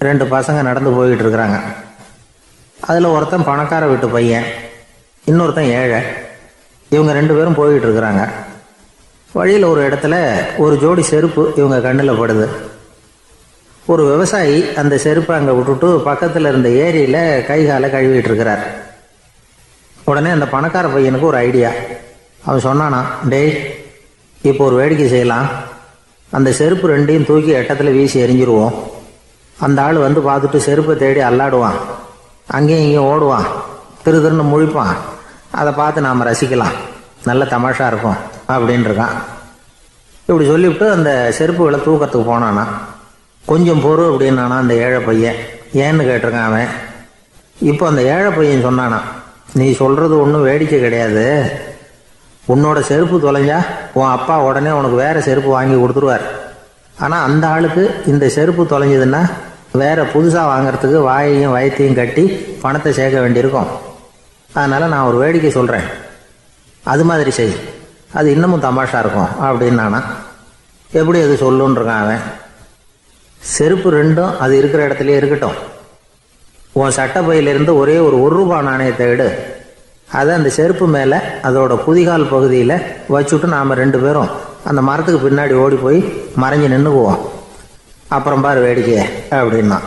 2 பசங்க நடந்து போய்கிட்டு இருக்கிறாங்க. அதில் ஒருத்தன் பணக்கார வீட்டு பையன், இன்னொருத்தன் ஏழை. இவங்க 2 பேரும் போய்கிட்டு இருக்கிறாங்க. வழியில் ஒரு இடத்துல ஒரு ஜோடி செருப்பு இவங்க கண்ணில் படுது. ஒரு விவசாயி அந்த செருப்பை அங்கே விட்டுட்டு பக்கத்தில் இருந்த ஏரியில் கை காலை கழுவிட்டு இருக்கிறார். உடனே அந்த பணக்கார பையனுக்கு ஒரு ஐடியா. அவன் சொன்னானா, டேய், இப்போ ஒரு வேடிக்கை செய்யலாம். அந்த செருப்பு 2ஐயும் தூக்கி எட்டத்தில் வீசி எரிஞ்சிருவோம். அந்த ஆள் பார்த்துட்டு செருப்பை தேடி அல்லாடுவான், அங்கேயும் இங்கேயும் ஓடுவான், திருன்னு முழிப்பான். அதை பார்த்து நாம் ரசிக்கலாம், நல்ல தமாஷா இருக்கும் அப்படின்னு இருக்கான். இப்படி சொல்லிவிட்டு அந்த செருப்புகளை தூக்கிறதுக்கு போனானா. கொஞ்சம் பொறு அப்படின்னானா அந்த ஏழை பையன். ஏன்னு கேட்டிருக்கான் அவன். இப்போ அந்த ஏழை பையன் சொன்னானா, நீ சொல்கிறது ஒன்றும் வேடிக்கை கிடையாது. உன்னோட செருப்பு தொலைஞ்சா உன் அப்பா உடனே உனக்கு வேறு செருப்பு வாங்கி கொடுத்துருவார். ஆனால் அந்த ஆளுக்கு இந்த செருப்பு தொலைஞ்சதுன்னா வேறு புதுசாக வாங்கிறதுக்கு வாயையும் வயத்தையும் கட்டி பணத்தை சேர்க்க வேண்டியிருக்கும். அதனால் நான் ஒரு வேடிக்கை சொல்கிறேன், அது மாதிரி செய், அது இன்னமும் தமாஷா இருக்கும் அப்படின்னு நானா. எப்படி அது சொல்லுன்னு இருக்கான் அவன். செருப்பு 2ம் அது இருக்கிற இடத்துலையே இருக்கட்டும். உன் சட்டை பையிலிருந்து ஒரே ஒரு ரூபா நாணயத்தை எடு. அதை அந்த செருப்பு மேலே அதோட குதிகால் பகுதியில் வச்சுட்டு நாம் 2 பேரும் அந்த மரத்துக்கு பின்னாடி ஓடி போய் மறைஞ்சு நின்றுக்குவோம். அப்புறம் பாரு வேடிக்கையே அப்படின்னா.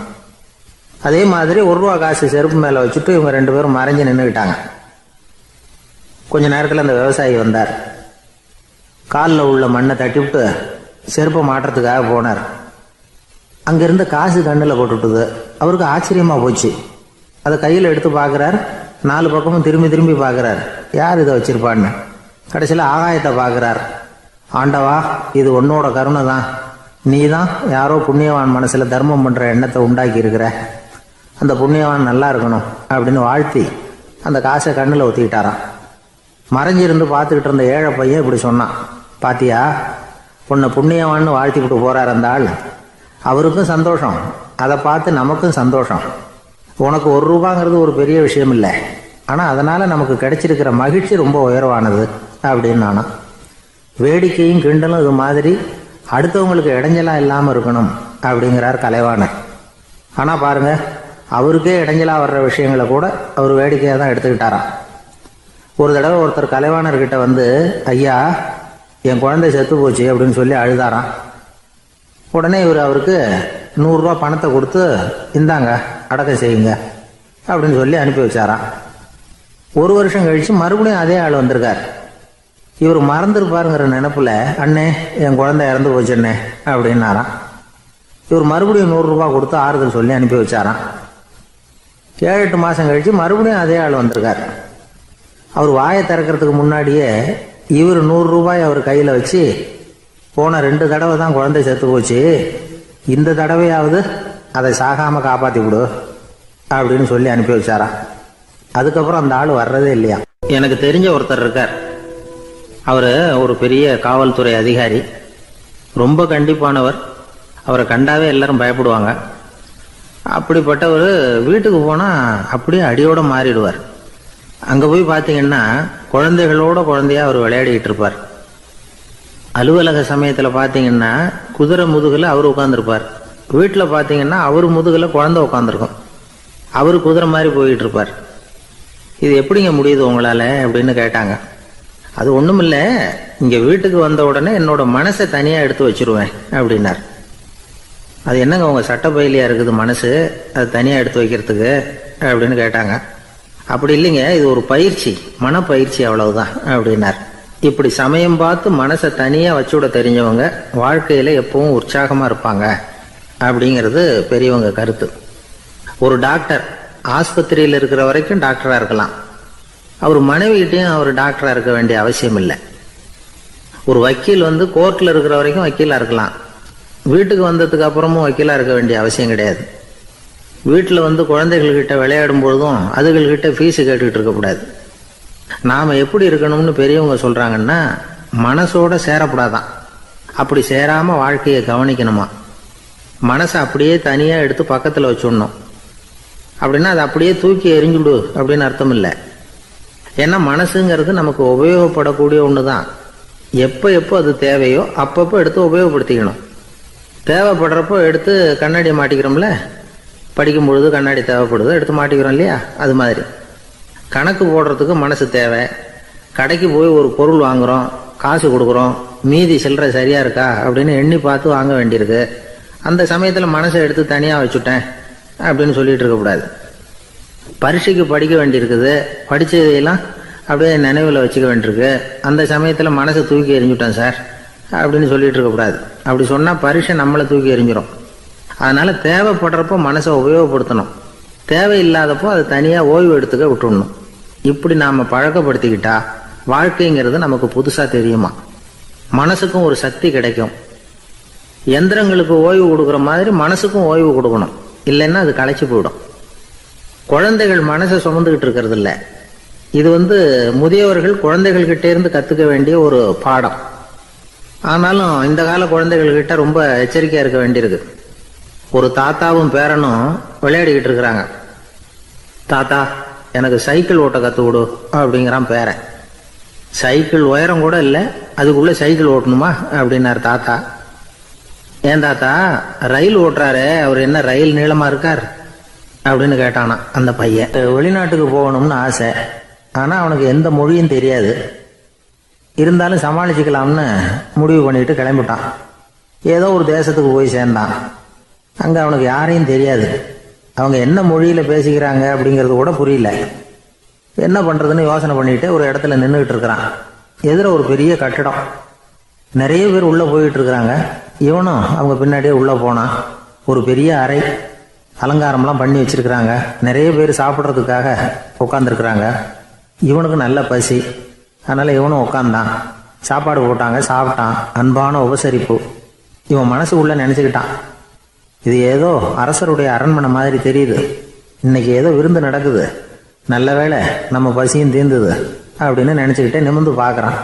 அதே மாதிரி ரூபா காசு செருப்பு மேலே வச்சுட்டு இவங்க 2 பேரும் மறைஞ்சு நின்றுக்கிட்டாங்க. கொஞ்ச நேரத்தில் அந்த விவசாயி வந்தார். காலில் உள்ள மண்ணை தட்டிவிட்டு செருப்பை மாட்டுறதுக்காக போனார். அங்கிருந்த காசு கண்ணில் போட்டுட்டுது. அவருக்கு ஆச்சரியமாக போச்சு. அதை கையில் எடுத்து பார்க்குறார். 4 பக்கமும் திரும்பி திரும்பி பார்க்குறார், யார் இதை வச்சிருப்பான்னு. கடைசியில் ஆகாயத்தை பார்க்குறார். ஆண்டவா, இது உன்னோட கருணை தான். நீ தான் யாரோ புண்ணியவான் மனசில் தர்மம் பண்ணுற எண்ணத்தை உண்டாக்கி இருக்கிற. அந்த புண்ணியவான் நல்லா இருக்கணும் அப்படின்னு வாழ்த்தி அந்த காசை கண்ணில் ஒத்திக்கிட்டாராம். மறைஞ்சிருந்து பார்த்துக்கிட்டு இருந்த ஏழை பையன் இப்படி சொன்னான், பாத்தியா, பொண்ணை புண்ணியவான்னு வாழ்த்திக்கிட்டு போகிறார் அந்த ஆள். அவருக்கும் சந்தோஷம், அதை பார்த்து நமக்கும் சந்தோஷம். உனக்கு ரூபாங்கிறது ஒரு பெரிய விஷயம் இல்லை, ஆனால் அதனால் நமக்கு கிடைச்சிருக்கிற மகிழ்ச்சி ரொம்ப உயர்வானது அப்படின்னு நானா. வேடிக்கையும் கிண்டலும் இது மாதிரி அடுத்தவங்களுக்கு இடைஞ்சலாக இல்லாமல் இருக்கணும் அப்படிங்கிறார் கலைவாணர். ஆனால் பாருங்கள், அவருக்கே இடைஞ்சலாக வர்ற விஷயங்களை கூட அவர் வேடிக்கையாக தான் எடுத்துக்கிட்டாராம். ஒரு தடவை ஒருத்தர் கலைவாணர்கிட்ட வந்து, ஐயா என் குழந்தை செத்து போச்சு அப்படின்னு சொல்லி அழுதாராம். உடனே அவருக்கு 100 ரூபா பணத்தை கொடுத்து, இந்தாங்க அடக்கம் செய்யுங்க அப்படின்னு சொல்லி அனுப்பி வச்சாராம். 1 வருஷம் கழிச்சு மறுபடியும் அதே ஆள் வந்திருக்கார். இவர் மறந்துருப்பாருங்கிற நினைப்புல, அண்ணே என் குழந்தை இறந்து போச்சுண்ணே அப்படின்னாராம். இவர் மறுபடியும் 100 ரூபா கொடுத்து ஆறுதல் சொல்லி அனுப்பி வச்சாராம். 7-8 மாசம் கழிச்சு மறுபடியும் அதே ஆள் வந்திருக்கார். அவர் வாயை திறக்கிறதுக்கு முன்னாடியே இவர் 100 ரூபாய் அவர் கையில வச்சு, போன 2 தடவை தான் குழந்தை செத்து போச்சு, இந்த தடவையாவது அதை சாகாம காப்பாத்தி விடு அப்படின்னு சொல்லி அனுப்பி வச்சாராம். அதுக்கப்புறம் அந்த ஆள் வர்றதே இல்லையா. எனக்கு தெரிஞ்ச ஒருத்தர் இருக்கார். அவர் ஒரு பெரிய காவல்துறை அதிகாரி, ரொம்ப கண்டிப்பானவர். அவரை கண்டாவே எல்லாரும் பயப்படுவாங்க. அப்படிப்பட்டவர் வீட்டுக்கு போனால் அப்படியே அடியோட மாறிடுவார். அங்கே போய் பார்த்தீங்கன்னா குழந்தைகளோட குழந்தையா அவர் விளையாடிக்கிட்டு இருப்பார். அலுவலக சமயத்தில் பார்த்தீங்கன்னா குதிரை முதுகில் அவர் உட்காந்துருப்பார். வீட்டில் பார்த்தீங்கன்னா அவர் முதுகில் குழந்தை உட்காந்துருக்கும். அவர் குதிரை மாதிரி போயிட்டு இருப்பார். இது எப்படிங்க முடியுது உங்களால் அப்படின்னு கேட்டாங்க. அது ஒன்றும் இல்லை, இங்கே வீட்டுக்கு வந்த உடனே என்னோட மனசை தனியாக எடுத்து வச்சிருவேன் அப்படின்னார். அது என்னங்க உங்கள் சட்டப்பயிலியாக இருக்குது மனசு, அது தனியாக எடுத்து வைக்கிறதுக்கு அப்படின்னு கேட்டாங்க. அப்படி இல்லைங்க, இது ஒரு பயிற்சி, மனப்பயிற்சி, அவ்வளவுதான் அப்படின்னார். இப்படி சமயம் பார்த்து மனசை தனியாக வச்சுவிட தெரிஞ்சவங்க வாழ்க்கையில் எப்பவும் உற்சாகமாக இருப்பாங்க அப்படிங்கிறது பெரியவங்க கருத்து. ஒரு டாக்டர் ஆஸ்பத்திரியில் இருக்கிற வரைக்கும் டாக்டராக இருக்கலாம். அவர் மனைவிகிட்டையும் அவர் டாக்டராக இருக்க வேண்டிய அவசியம் இல்லை. ஒரு வக்கீல் கோர்ட்டில் இருக்கிற வரைக்கும் வக்கீலாக இருக்கலாம். வீட்டுக்கு வந்ததுக்கு அப்புறமும் வக்கீலாக இருக்க வேண்டிய அவசியம் கிடையாது. வீட்டில் குழந்தைகள்கிட்ட விளையாடும் பொழுதும் அதுகள்கிட்ட ஃபீஸு கேட்டுக்கிட்டு இருக்கக்கூடாது. நாம் எப்படி இருக்கணும்னு பெரியவங்க சொல்கிறாங்கன்னா, மனசோட சேரப்படாதான். அப்படி சேராமல் வாழ்க்கையை கவனிக்கணுமா. மனசை அப்படியே தனியாக எடுத்து பக்கத்தில் வச்சுடணும். அப்படின்னா அதை அப்படியே தூக்கி எறிஞ்சுடு அப்படின்னு அர்த்தம் இல்லை. ஏன்னா மனசுங்கிறது நமக்கு உபயோகப்படக்கூடிய ஒன்று தான். எப்போ அது தேவையோ அப்பப்போ எடுத்து உபயோகப்படுத்திக்கணும். தேவைப்படுறப்போ எடுத்து கண்ணாடியை மாட்டிக்கிறோம்ல, படிக்கும் பொழுது கண்ணாடி தேவைப்படுது, எடுத்து மாட்டிக்கிறோம் இல்லையா. அது மாதிரி கணக்கு போடுறதுக்கு மனசு தேவை. கடைக்கு போய் ஒரு பொருள் வாங்குகிறோம், காசு கொடுக்குறோம், மீதி சில்லறை சரியாக இருக்கா அப்படின்னு எண்ணி பார்த்து வாங்க வேண்டியிருக்கு. அந்த சமயத்தில் மனசை எடுத்து தனியாக வச்சுட்டேன் அப்படின்னு சொல்லிட்டு இருக்கக்கூடாது. பரீட்சைக்கு படிக்க வேண்டியிருக்குது, படித்ததையெல்லாம் அப்படியே நினைவில் வச்சுக்க வேண்டியிருக்கு. அந்த சமயத்தில் மனசை தூக்கி எறிஞ்சுட்டேன் சார் அப்படின்னு சொல்லிட்டு இருக்கக்கூடாது. அப்படி சொன்னால் பரீட்சை நம்மளை தூக்கி எறிஞ்சிடும். அதனால் தேவைப்படுறப்போ மனசை உபயோகப்படுத்தணும், தேவையில்லாதப்போ அதை தனியாக ஓய்வு எடுத்துக்க விட்டுடணும். இப்படி நாம் பழக்கப்படுத்திக்கிட்டா வாழ்க்கைங்கிறது நமக்கு புதுசாக தெரியுமா. மனசுக்கும் ஒரு சக்தி கிடைக்கும். எந்திரங்களுக்கு ஓய்வு கொடுக்குற மாதிரி மனசுக்கும் ஓய்வு கொடுக்கணும், இல்லைன்னா அது களைச்சி போயிடும். குழந்தைகள் மனசை சுமந்துக்கிட்டு இருக்கிறது இல்லை. இது முதியவர்கள் குழந்தைகள்கிட்ட இருந்து கற்றுக்க வேண்டிய ஒரு பாடம். ஆனாலும் இந்த கால குழந்தைகள்கிட்ட ரொம்ப எச்சரிக்கையாக இருக்க வேண்டியிருக்கு. ஒரு தாத்தாவும் பேரனும் விளையாடிக்கிட்டு இருக்கிறாங்க. தாத்தா எனக்கு சைக்கிள் ஓட்ட கற்று விடு அப்படிங்கிறான் பேரன். சைக்கிள் உயரம் கூட இல்லை, அதுக்குள்ளே சைக்கிள் ஓட்டணுமா அப்படின்னாரு தாத்தா. ஏன் தாத்தா, ரயில் ஓட்டுறாரு, அவர் என்ன ரயில் நீளமாக இருக்கார் அப்படின்னு கேட்டானா அந்த பையன். வெளிநாட்டுக்கு போகணும்னு ஆசை, ஆனால் அவனுக்கு எந்த மொழியும் தெரியாது. இருந்தாலும் சமாளிச்சுக்கலாம்னு முடிவு பண்ணிட்டு கிளம்பிட்டான். ஏதோ ஒரு தேசத்துக்கு போய் சேர்ந்தான். அங்கே அவனுக்கு யாரையும் தெரியாது. அவங்க என்ன மொழியில் பேசிக்கிறாங்க அப்படிங்கிறது கூட புரியல. என்ன பண்ணுறதுன்னு யோசனை பண்ணிட்டு ஒரு இடத்துல நின்றுக்கிட்டு இருக்கிறான். எதிர ஒரு பெரிய கட்டடம், நிறைய பேர் உள்ளே போயிட்டு இருக்கிறாங்க. இவனும் அவங்க பின்னாடியே உள்ளே போனான். ஒரு பெரிய அறை, அலங்காரம்லாம் பண்ணி வச்சிருக்கிறாங்க. நிறைய பேர் சாப்பிட்றதுக்காக உட்காந்துருக்குறாங்க. இவனுக்கு நல்ல பசி, அதனால் இவனும் உட்காந்தான். சாப்பாடு போட்டாங்க, சாப்பிட்டான். அன்பான உபசரிப்பு. இவன் மனசுக்குள்ளே நினச்சிக்கிட்டான், இது ஏதோ அரசருடைய அரண்மனை மாதிரி தெரியுது, இன்னைக்கு ஏதோ விருந்து நடக்குது, நல்ல வேளை நம்ம பசியும் தீர்ந்தது அப்படின்னு நினச்சிக்கிட்டே நிமிர்ந்து பார்க்குறான்.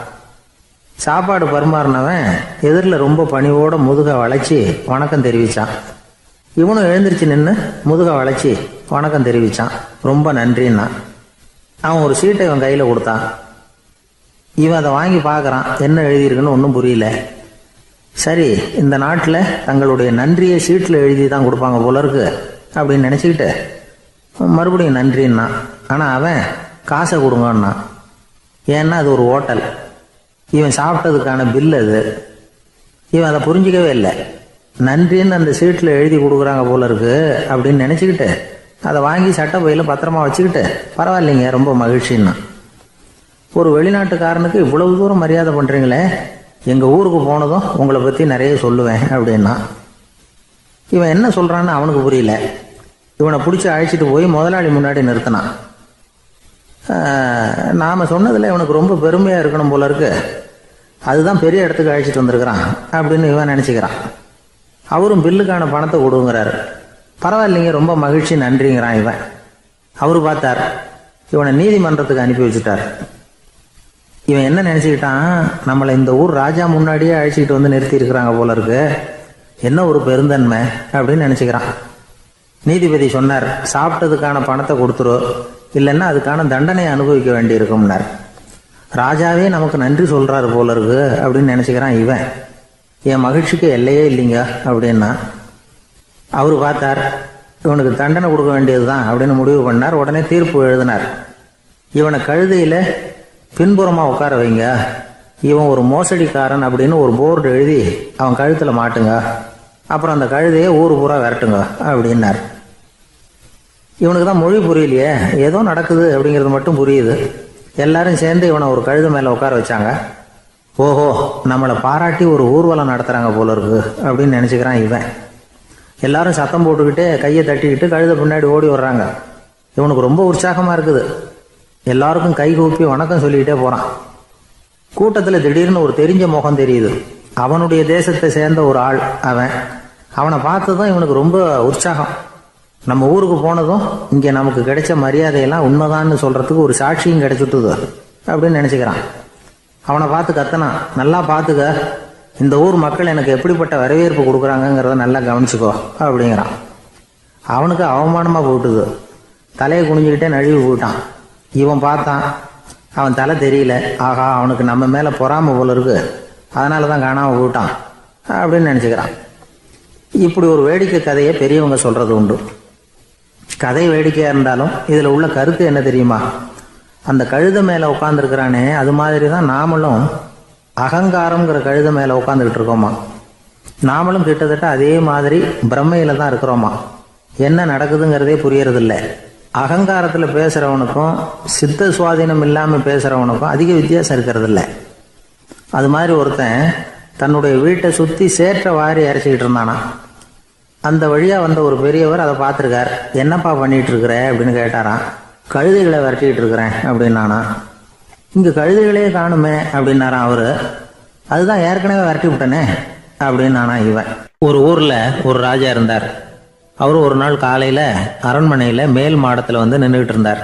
சாப்பாடு பரிமாறினவன் எதிரில் ரொம்ப பணிவோட முதுகை வளைச்சி வணக்கம் தெரிவித்தான். இவனும் எழுந்திரிச்சு நின்று முதுகை வளைச்சி வணக்கம் தெரிவித்தான். ரொம்ப நன்றின்னா. அவன் ஒரு சீட்டை இவன் கையில் கொடுத்தான். இவன் அதை வாங்கி பார்க்குறான். என்ன எழுதியிருக்குன்னு ஒன்றும் புரியல. சரி, இந்த நாட்டில் தங்களுடைய நன்றியை சீட்டில் எழுதி தான் கொடுப்பாங்க போல இருக்கு அப்படின்னு நினச்சிக்கிட்டு மறுபடியும் நன்றின்னா. ஆனால் அவன் காசை கொடுங்கன்னா. ஏன்னா அது ஒரு ஹோட்டல், இவன் சாப்பிட்டதுக்கான பில் அது. இவன் அதை புரிஞ்சிக்கவே இல்லை. நன்றின்னு அந்த சீட்டில் எழுதி கொடுக்குறாங்க போல இருக்கு அப்படின்னு நினச்சிக்கிட்டு அதை வாங்கி சட்டை பையில் பத்திரமா வச்சுக்கிட்டு பரவாயில்லைங்க ரொம்ப மகிழ்ச்சின்னா. ஒரு வெளிநாட்டுக்காரனுக்கு இவ்வளவு தூரம் மரியாதை பண்ணுறீங்களே, எங்கள் ஊருக்கு போனதும் உங்களை பற்றி நிறைய சொல்லுவேன் அப்படின்னா. இவன் என்ன சொல்கிறான்னு அவனுக்கு புரியல. இவனை பிடிச்சி அழைச்சிட்டு போய் முதலாளி முன்னாடி நிறுத்தினான். நாம் சொன்னதில் இவனுக்கு ரொம்ப பெருமையாக இருக்கணும் போல இருக்கு, அதுதான் பெரிய இடத்துக்கு அழைச்சிட்டு வந்திருக்கிறான் அப்படின்னு இவன் நினச்சிக்கிறான். அவரும் பில்லுக்கான பணத்தை கொடுங்கிறாரு. பரவாயில்லைங்க ரொம்ப மகிழ்ச்சி நன்றிங்கிறான் இவன். அவரு பார்த்தார், இவனை நீதிமன்றத்துக்கு அனுப்பி வச்சுட்டார். இவன் என்ன நினச்சிக்கிட்டான், நம்மளை இந்த ஊர் ராஜா முன்னாடியே அழைச்சிக்கிட்டு வந்து நிறுத்தி இருக்கிறாங்க போல இருக்கு, என்ன ஒரு பெருந்தன்மை அப்படின்னு நினச்சிக்கிறான். நீதிபதி சொன்னார், சாப்பிட்டதுக்கான பணத்தை கொடுத்துரு, இல்லைன்னா அதுக்கான தண்டனை அனுபவிக்க வேண்டி இருக்கும்னார். ராஜாவே நமக்கு நன்றி சொல்கிறாரு போல இருக்கு அப்படின்னு நினச்சிக்கிறான் இவன். என் மகிழ்ச்சிக்கு எல்லையே இல்லைங்க அப்படின்னா. அவரு பார்த்தார், இவனுக்கு தண்டனை கொடுக்க வேண்டியது தான் அப்படின்னு முடிவு பண்ணார். உடனே தீர்ப்பு எழுதினார். இவனை கழுதையில் பின்புறமாக உட்கார வைங்க, இவன் ஒரு மோசடிக்காரன் அப்படின்னு ஒரு போர்டு எழுதி அவன் கழுத்தில் மாட்டுங்க, அப்புறம் அந்த கழுதையை ஊர் பூரா விரட்டுங்க அப்படின்னார். இவனுக்கு தான் மொழி புரியலையே, ஏதோ நடக்குது அப்படிங்கிறது மட்டும் புரியுது. எல்லாரும் சேர்ந்து இவனை ஒரு கழுதை மேலே உட்கார வச்சாங்க. ஓஹோ, நம்மளை பாராட்டி ஒரு ஊர்வலம் நடத்துகிறாங்க போல இருக்கு அப்படின்னு நினச்சிக்கிறான் இவன். எல்லாரும் சத்தம் போட்டுக்கிட்டே கையை தட்டிக்கிட்டு கழுதை பின்னாடி ஓடி வர்றாங்க. இவனுக்கு ரொம்ப உற்சாகமாக இருக்குது. எல்லாருக்கும் கை கூப்பி வணக்கம் சொல்லிக்கிட்டே போகிறான். கூட்டத்தில் திடீர்னு ஒரு தெரிஞ்ச முகம் தெரியுது. அவனுடைய தேசத்தை சேர்ந்த ஒரு ஆள் அவன். அவனை பார்த்ததும் இவனுக்கு ரொம்ப உற்சாகம். நம்ம ஊருக்கு போனதும் இங்கே நமக்கு கிடைச்ச மரியாதையெல்லாம் உண்மைதான்னு சொல்கிறதுக்கு ஒரு சாட்சியும் கிடைச்சிட்டுது அப்படின்னு நினச்சிக்கிறான். அவனை பார்த்து கத்தனான், நல்லா பார்த்துக்க, இந்த ஊர் மக்கள் எனக்கு எப்படிப்பட்ட வரவேற்பு கொடுக்குறாங்கங்கிறத நல்லா கவனிச்சுக்கோ அப்படிங்கிறான். அவனுக்கு அவமானமாக போட்டுது. தலையை குனிஞ்சுக்கிட்டே நழுவி போயிட்டான். இவன் பார்த்தான், அவன் தலை தெரியல. ஆகா, அவனுக்கு நம்ம மேலே பொறாமை போல இருக்கு, அதனால தான் காணாமல் போயிட்டான் அப்படின்னு நினச்சிக்கிறான். இப்படி ஒரு வேடிக்கை கதையை பெரியவங்க சொல்கிறது உண்டு. கதை வேடிக்கையாக இருந்தாலும் இதில் உள்ள கருத்து என்ன தெரியுமா? அந்த கழுதை மேலே உட்காந்துருக்கிறானே, அது மாதிரி தான் நாமளும் அகங்காரங்கிற கழுதை மேலே உட்காந்துக்கிட்டு இருக்கோமா. நாமளும் கிட்டத்தட்ட அதே மாதிரி பிரம்மையில் தான் இருக்கிறோமா. என்ன நடக்குதுங்கிறதே புரியறதில்லை. அகங்காரத்தில் பேசுகிறவனுக்கும் சித்த சுவாதீனம் இல்லாமல் பேசுகிறவனுக்கும் அதிக வித்தியாசம் இருக்கிறதில்ல. அது மாதிரி ஒருத்தன் தன்னுடைய வீட்டை சுற்றி சேற்றை வாரி அரைச்சிக்கிட்டு இருந்தானா. அந்த வழியாக வந்த ஒரு பெரியவர் அதை பார்த்துருக்கார். என்னப்பா பண்ணிகிட்டு இருக்கிற அப்படின்னு கேட்டாரான். கழுதைகளை விரட்டிக்கிட்டு இருக்கிறேன் அப்படின்னானா. இங்கே கழுதைகளே காணுமே அப்படின்னாரான் அவரு. அதுதான் ஏற்கனவே விரட்டி விட்டனே அப்படின்னானா இவன். ஒரு ஊரில் ஒரு ராஜா இருந்தார். அவர் ஒரு நாள் காலையில் அரண்மனையில் மேல் மாடத்தில் வந்து நின்றுக்கிட்டு இருந்தார்.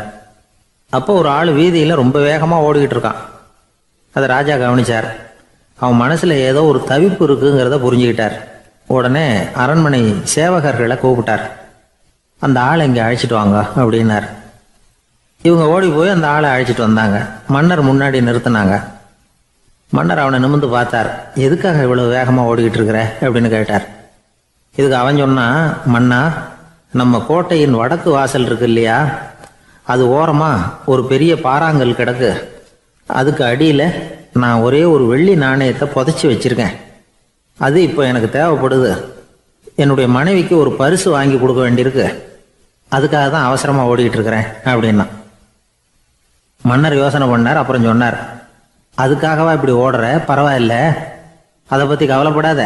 அப்போ ஒரு ஆள் வீதியில் ரொம்ப வேகமாக ஓடிக்கிட்டு இருக்கான். அதை ராஜா கவனிச்சார். அவன் மனசில் ஏதோ ஒரு தவிப்பு இருக்குங்கிறத புரிஞ்சுக்கிட்டார். உடனே அரண்மனை சேவகர்களை கூப்பிட்டார். அந்த ஆளை இங்கே அழைச்சிட்டு வாங்க அப்படின்னார். இவங்க ஓடி போய் அந்த ஆளை அழைச்சிட்டு வந்தாங்க. மன்னர் முன்னாடி நிறுத்தினாங்க. மன்னர் அவனை நிமிர்ந்து பார்த்தார். எதுக்காக இவ்வளவு வேகமாக ஓடிக்கிட்டு இருக்கிற அப்படின்னு கேட்டார். இதுக்கு அவன் சொன்னா, மன்னா, நம்ம கோட்டையின் வடக்கு வாசல் இருக்கு இல்லையா, அது ஓரமா ஒரு பெரிய பாறாங்கல் கிடக்கு. அதுக்கு அடியில் நான் ஒரே ஒரு வெள்ளி நாணயத்தை புதைச்சி வச்சிருக்கேன். அது இப்போ எனக்கு தேவைப்படுது. என்னுடைய மனைவிக்கு ஒரு பரிசு வாங்கி கொடுக்க வேண்டியிருக்கு. அதுக்காக தான் அவசரமாக ஓடிக்கிட்டு இருக்கிறேன் அப்படின்னா. மன்னர் யோசனை பண்ணார். அப்புறம் சொன்னார், அதுக்காகவா இப்படி ஓடுற? பரவாயில்ல, அதை பற்றி கவலைப்படாத.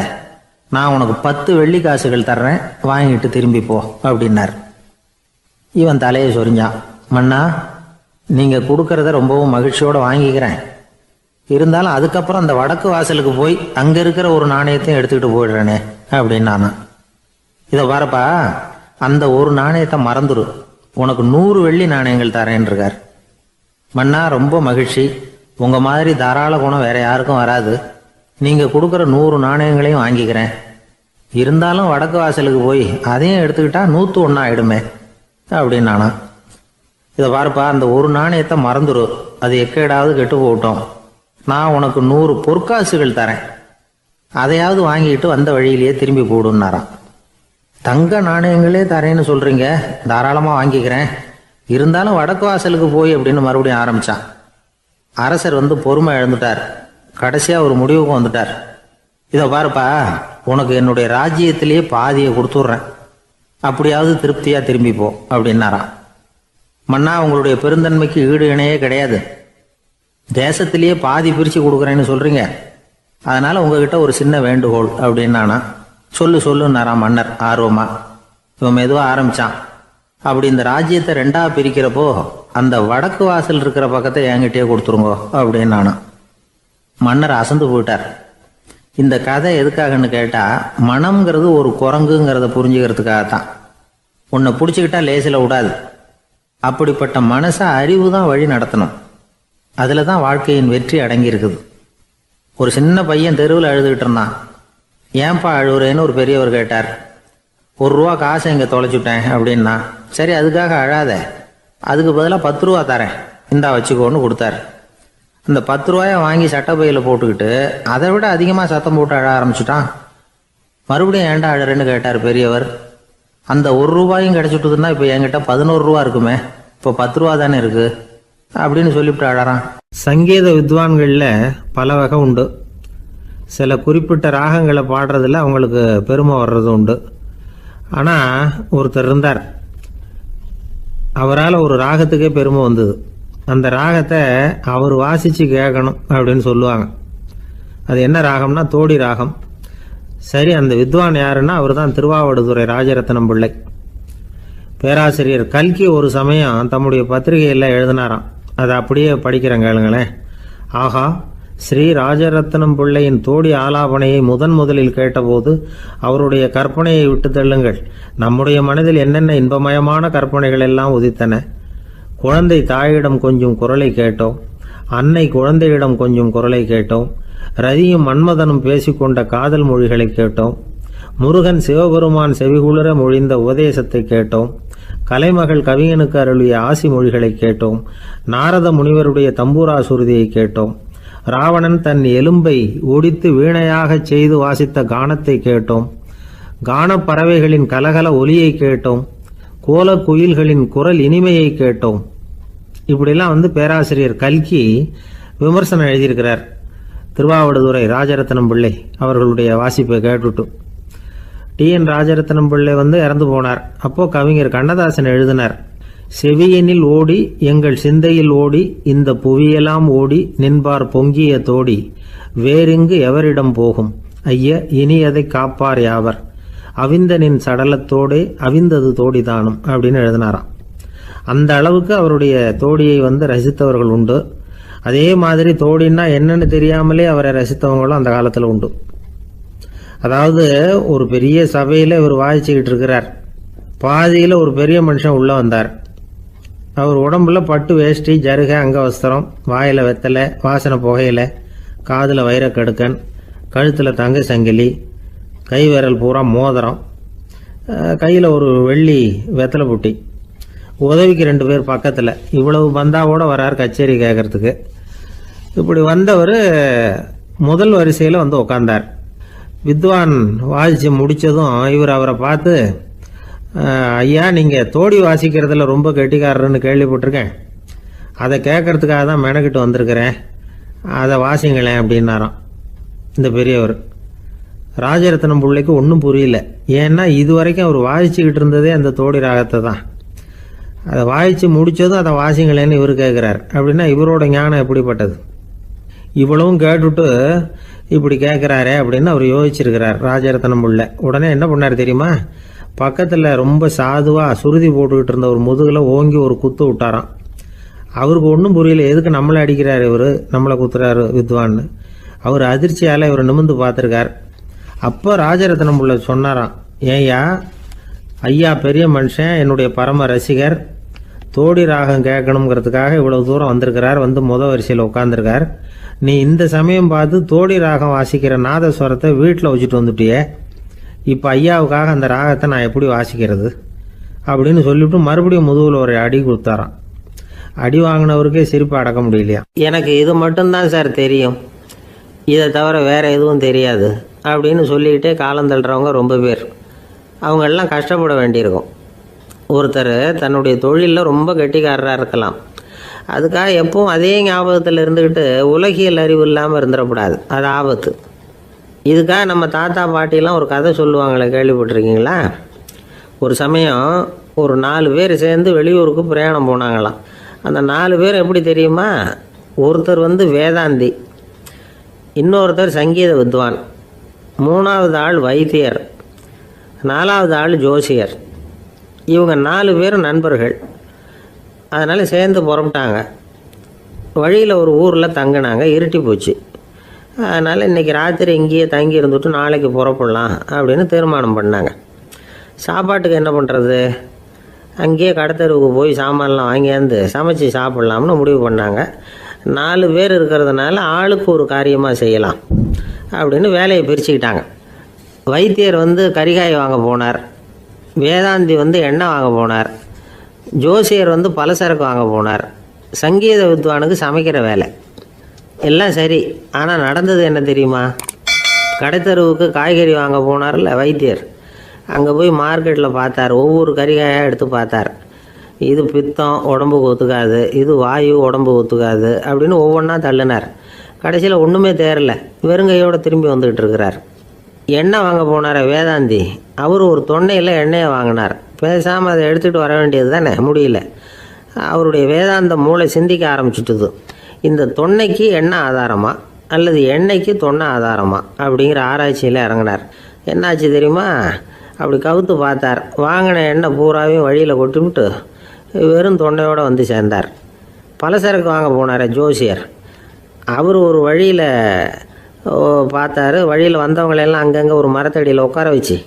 நான் உனக்கு 10 வெள்ளி காசுகள் தர்றேன், வாங்கிட்டு திரும்பி போ அப்படின்னார். இவன் தலையை சொரிஞ்சான். மன்னா, நீங்கள் கொடுக்கறத ரொம்பவும் மகிழ்ச்சியோடு வாங்கிக்கிறேன். இருந்தாலும் அதுக்கப்புறம் அந்த வடக்கு வாசலுக்கு போய் அங்கே இருக்கிற ஒரு நாணயத்தையும் எடுத்துக்கிட்டு போயிடுறேனே அப்படின்னானா. இதை பாருப்பா, அந்த ஒரு நாணயத்தை மறந்துடு, உனக்கு 100 வெள்ளி நாணயங்கள் தரேன் இருக்கார். மன்னா, ரொம்ப மகிழ்ச்சி. உங்கள் மாதிரி தாராள குணம் வேற யாருக்கும் வராது. நீங்கள் கொடுக்குற 100 நாணயங்களையும் வாங்கிக்கிறேன். இருந்தாலும் வடக்கு வாசலுக்கு போய் அதையும் எடுத்துக்கிட்டா 101 ஆயிடுமே அப்படின்னானா. இதை பாருப்பா, அந்த ஒரு நாணயத்தை மறந்துடு, அது எக்கேடாவது கெட்டு போகட்டும். நான் உனக்கு 100 பொற்காசுகள் தரேன், அதையாவது வாங்கிட்டு வந்த வழியிலேயே திரும்பி போடுன்னாராம். தங்க நாணயங்களே தரேன்னு சொல்றீங்க, தாராளமாக வாங்கிக்கிறேன். இருந்தாலும் வடக்கு வாசலுக்கு போய் அப்படின்னு மறுபடியும் ஆரம்பிச்சான். அரசர் வந்து பொறுமை இழந்துட்டார். கடைசியாக ஒரு முடிவுக்கு வந்துட்டார். இதை பாருப்பா, உனக்கு என்னுடைய ராஜ்யத்திலேயே பாதியை கொடுத்துட்றேன், அப்படியாவது திருப்தியாக திரும்பிப்போ அப்படின்னாராம். மன்னா, உங்களுடைய பெருந்தன்மைக்கு ஈடு இணையே கிடையாது. தேசத்திலேயே பாதி பிரித்து கொடுக்குறேன்னு சொல்கிறீங்க, அதனால் உங்ககிட்ட ஒரு சின்ன வேண்டுகோள் அப்படின்னானா. சொல்லுன்னாராம் மன்னர் ஆர்வமா. இவன் மெதுவாக ஆரம்பித்தான். அப்படி இந்த ராஜ்யத்தை ரெண்டாக பிரிக்கிறப்போ அந்த வடக்கு வாசல் இருக்கிற பக்கத்தை என்கிட்டயே கொடுத்துருங்கோ அப்படின்னானா. மன்னர் அசந்து போயிட்டார். இந்த கதை எதுக்காகன்னு கேட்டால், மனம்ங்கிறது ஒரு குரங்குங்கிறத புரிஞ்சுக்கிறதுக்காகத்தான். உன்னை பிடிச்சிக்கிட்டா லேசில் விடாது. அப்படிப்பட்ட மனசை அறிவு தான் வழி நடத்தணும். அதில் தான் வாழ்க்கையின் வெற்றி அடங்கியிருக்குது. ஒரு சின்ன பையன் தெருவில் அழுதுகிட்டு இருந்தான். ஏன்பா அழுகுறேன்னு ஒரு பெரியவர் கேட்டார். ₹1 காசை இங்கே தொலைச்சுட்டேன் அப்படின்னா. சரி, அதுக்காக அழாத, அதுக்கு பதிலாக 10 ரூபா தரேன், இந்தா வச்சுக்கோன்னு கொடுத்தாரு. அந்த 10 ரூபாயை வாங்கி சட்டப்பையில் போட்டுக்கிட்டு அதை விட அதிகமாக சத்தம் போட்டு அழ ஆரம்பிச்சுட்டான். மறுபடியும் ஏன்டா அழறேன்னு கேட்டார் பெரியவர். அந்த ₹1 கிடைச்சிட்டுதுன்னா இப்போ என்கிட்ட 11 ரூபா இருக்குமே, இப்போ 10 ரூபா தானே இருக்கு அப்படின்னு சொல்லிவிட்டு அழறான். சங்கீத வித்வான்களில் பல வகை உண்டு. சில குறிப்பிட்ட ராகங்களை பாடுறதுல அவங்களுக்கு பெருமை வர்றது உண்டு. ஆனால் ஒருத்தர் இருந்தார், அவரால் ஒரு ராகத்துக்கே பெருமை வந்தது. அந்த ராகத்தை அவர் வாசித்து கேட்கணும் அப்படின்னு சொல்லுவாங்க. அது என்ன ராகம்னா தோடி ராகம். சரி, அந்த வித்வான் யாருன்னா அவர் தான் திருவாவடுதுறை ராஜரத்னம் பிள்ளை. பேராசிரியர் கல்கி ஒரு சமயம் தம்முடைய பத்திரிகையில் எழுதினாராம். அதை அப்படியே படிக்கிறேன் கேளுங்களேன். ஆகா, ஸ்ரீ ராஜரத்னம் பிள்ளையின் தோடி ஆலாபனையை முதலில் கேட்டபோது அவருடைய கற்பனையை விட்டு தள்ளுங்கள். நம்முடைய மனதில் என்னென்ன இன்பமயமான கற்பனைகள் எல்லாம் உதித்தன. குழந்தை தாயிடம் கொஞ்சம் குரலை கேட்டோம், அன்னை குழந்தையிடம் கொஞ்சம் குரலை கேட்டோம், ரதியும் மன்மதனும் பேசிக்கொண்ட காதல் மொழிகளை கேட்டோம், முருகன் சிவபெருமான் செவிகுளிர மொழிந்த உபதேசத்தை கேட்டோம், கலைமகள் கவிஞனுக்கு அருளிய ஆசி மொழிகளை கேட்டோம், நாரத முனிவருடைய தம்பூரா சுருதியை கேட்டோம், ராவணன் தன் எலும்பை ஒடித்து வீணையாகச் செய்து வாசித்த கானத்தை கேட்டோம், கானப் பறவைகளின் கலகல ஒலியை கேட்டோம், கோலக் குயில்களின் குரல் இனிமையை கேட்டோம். இப்படிலாம் பேராசிரியர் கல்கி விமர்சனம் எழுதியிருக்கிறார். திருவாவடுதுறை ராஜரத்னம் பிள்ளை அவர்களுடைய வாசிப்பை கேட்டுட்டு TN ராஜரத்னம் பிள்ளை இறந்து போனார். அப்போ கவிஞர் கண்ணதாசன் எழுதினார், செவியனில் ஓடி எங்கள் சிந்தையில் ஓடி இந்த புவியெல்லாம் ஓடி நின்பார் பொங்கிய தோடி வேறிங்கு எவரிடம் போகும் ஐய இனி அதை காப்பார் யாவர் அவிந்தனின் சடலத்தோடே அவிந்தது தோடிதானும் அப்படின்னு எழுதினாராம். அந்த அளவுக்கு அவருடைய தோடியை ரசித்தவர்கள் உண்டு. அதே மாதிரி தோடின்னா என்னன்னு தெரியாமலே அவரை ரசித்தவங்களும் அந்த காலத்தில் உண்டு. அதாவது ஒரு பெரிய சபையில் இவர் வாசிச்சுக்கிட்டு இருக்கிறார். பாதியில் ஒரு பெரிய மனுஷன் உள்ளே வந்தார். அவர் உடம்புல பட்டு வேஷ்டி, ஜருகை, அங்கவஸ்திரம், வாயில் வெத்தலை, வாசனை புகையில, காதில் வைரக்கடுக்கன், கழுத்தில் தங்க சங்கிலி, கை விரல் பூரா மோதிரம், கையில் ஒரு வெள்ளி வெத்தலை புட்டி, உதவிக்கு 2 பேர் பக்கத்தில். இவ்வளவு பந்தாவோடு வரார் கச்சேரி கேட்கறதுக்கு. இப்படி வந்தவர் முதல் வரிசையில் உக்காந்தார். வித்வான் வாசித்து முடித்ததும் இவர் அவரை பார்த்து, ஐயா, நீங்கள் தோடி வாசிக்கிறதுல ரொம்ப கெட்டிக்காரர்னு கேள்விப்பட்டிருக்கேன், அதை கேட்கறதுக்காக தான் மெனக்கிட்டு வந்திருக்கிறேன், அதை வாசிங்களேன் அப்படின்னாராம் இந்த பெரியவர். ராஜரத்னம் பிள்ளைக்கு ஒன்றும் புரியல. ஏன்னா இது வரைக்கும் அவர் வாசிச்சுக்கிட்டு இருந்ததே அந்த தோடி ராகத்தை தான். அதை வாசித்து முடித்ததும் அதை வாசிங்களேன்னு இவர் கேட்குறார். அப்படின்னா இவரோட ஞானம் எப்படிப்பட்டது? இவ்வளவும் கேட்டுட்டு இப்படி கேட்குறாரே அப்படின்னு அவர் யோசிச்சிருக்கிறார் ராஜரத்னம் பிள்ளை. உடனே என்ன பண்ணார் தெரியுமா? பக்கத்தில் ரொம்ப சாதுவாக சுருதி போட்டுக்கிட்டு இருந்த ஒரு முதுகில் ஓங்கி ஒரு குத்து விட்டாராம். அவருக்கு ஒன்றும் புரியல, எதுக்கு நம்மளை அடிக்கிறார் இவர், நம்மளை குத்துறாரு வித்வான்னு. அவர் அதிர்ச்சியால் இவர் நிமிர்ந்து பார்த்துருக்கார். அப்போ ராஜரத்னம் பிள்ளை சொன்னாராம், ஏய்யா ஐயா பெரிய மனுஷன், என்னுடைய பரம ரசிகர், தோடி ராகம் கேட்கணுங்கிறதுக்காக இவ்வளவு தூரம் வந்திருக்கிறார், முதல் வரிசையில் உட்காந்துருக்கார். நீ இந்த சமயம் பார்த்து தோடி ராகம் வாசிக்கிற நாதஸ்வரத்தை வீட்டில் வச்சுட்டு வந்துட்டியே, இப்போ ஐயாவுக்காக அந்த ராகத்தை நான் எப்படி வாசிக்கிறது அப்படின்னு சொல்லிவிட்டு மறுபடியும் முதுகில் ஒரு அடி கொடுத்தாராம். அடி வாங்கினவருக்கே சிரிப்பு அடக்க முடியலையா. எனக்கு இது மட்டும்தான் சார் தெரியும், இதை தவிர வேற எதுவும் தெரியாது அப்படின்னு சொல்லிக்கிட்டே காலம் தள்ளுறவங்க ரொம்ப பேர். அவங்களெல்லாம் கஷ்டப்பட வேண்டியிருக்கும். ஒருத்தர் தன்னுடைய தொழிலில் ரொம்ப கெட்டிக்காரராக இருக்கலாம், அதுக்காக எப்பவும் அதே ஞாபகத்தில் இருந்துக்கிட்டு உலகியல் அறிவு இல்லாமல் இருந்துடக்கூடாது, அது ஆபத்து. இதுக்காக நம்ம தாத்தா பாட்டிலாம் ஒரு கதை சொல்லுவாங்களே, கேள்விப்பட்டிருக்கீங்களா? ஒரு சமயம் ஒரு 4 பேர் சேர்ந்து வெளியூருக்கு பிரயாணம் போனாங்களாம். அந்த 4 பேர் எப்படி தெரியுமா? ஒருத்தர் வேதாந்தி, இன்னொருத்தர் சங்கீத வித்வான், 3வது ஆள் வைத்தியர், 4வது ஆள் ஜோசியர். இவங்க 4 பேரும் நண்பர்கள். அதனால் சேர்ந்து புறப்பட்டாங்க. வழியில் ஒரு ஊரில் தங்கினாங்க. இருட்டி போச்சு. அதனால் இன்றைக்கி ராத்திரி இங்கேயே தங்கி இருந்துட்டு நாளைக்கு புறப்படலாம் அப்படின்னு தீர்மானம் பண்ணாங்க. சாப்பாட்டுக்கு என்ன பண்ணுறது? அங்கேயே கடத்தெருவுக்கு போய் சாமான்லாம் வாங்கியாந்து சமைச்சு சாப்பிட்லாம்னு முடிவு பண்ணாங்க. 4 பேர் இருக்கிறதுனால ஆளுக்கு ஒரு காரியமாக செய்யலாம் அப்படின்னு வேலையை பிரிச்சுக்கிட்டாங்க. வைத்தியர் கரிகாய் வாங்க போனார், வேதாந்தி எண்ணெய் வாங்க போனார், ஜோசியர் பலசரக்கு வாங்க போனார், சங்கீத வித்வானுக்கு சமைக்கிற வேலை. எல்லாம் சரி. ஆனால் நடந்தது என்ன தெரியுமா? கடைத்தெருவுக்கு காய்கறி வாங்க போனார்ல வைத்தியர், அங்கே போய் மார்க்கெட்டில் பார்த்தார். ஒவ்வொரு கறிகாயாக எடுத்து பார்த்தார். இது பித்தம், உடம்புக்கு ஒத்துக்காது, இது வாயு, உடம்பு ஒத்துக்காது அப்படின்னு ஒவ்வொன்றா தள்ளினார். கடைசியில் ஒன்றுமே தேரல, வெறுங்கையோடு திரும்பி வந்துக்கிட்டு இருக்கிறார். எண்ணெய் வாங்க போனார் வேதாந்தி, அவர் ஒரு தொன்னையில் எண்ணெயை வாங்கினார். பேசாமல் அதை எடுத்துகிட்டு வர வேண்டியது தானே, முடியல. அவருடைய வேதாந்த மூளை சிந்திக்க ஆரம்பிச்சுட்டுது. இந்த தொன்னைக்கு எண்ணெய் ஆதாரமா அல்லது எண்ணெய்க்கு தொன்னை ஆதாரமா அப்படிங்கிற ஆராய்ச்சியில் இறங்கினார். என்னாச்சு தெரியுமா? அப்படி கவுத்து பார்த்தார். வாங்கின எண்ணெய் பூராவையும் வழியில் கொட்டிவிட்டு வெறும் தொண்டையோடு சேர்ந்தார். பலசரக்கு வாங்க போனார் ஜோசியர். அவர் ஒரு வழியில் பார்த்தாரு. வழியில் வந்தவங்களெல்லாம் அங்கங்கே ஒரு மரத்தடியில் உட்கார வச்சு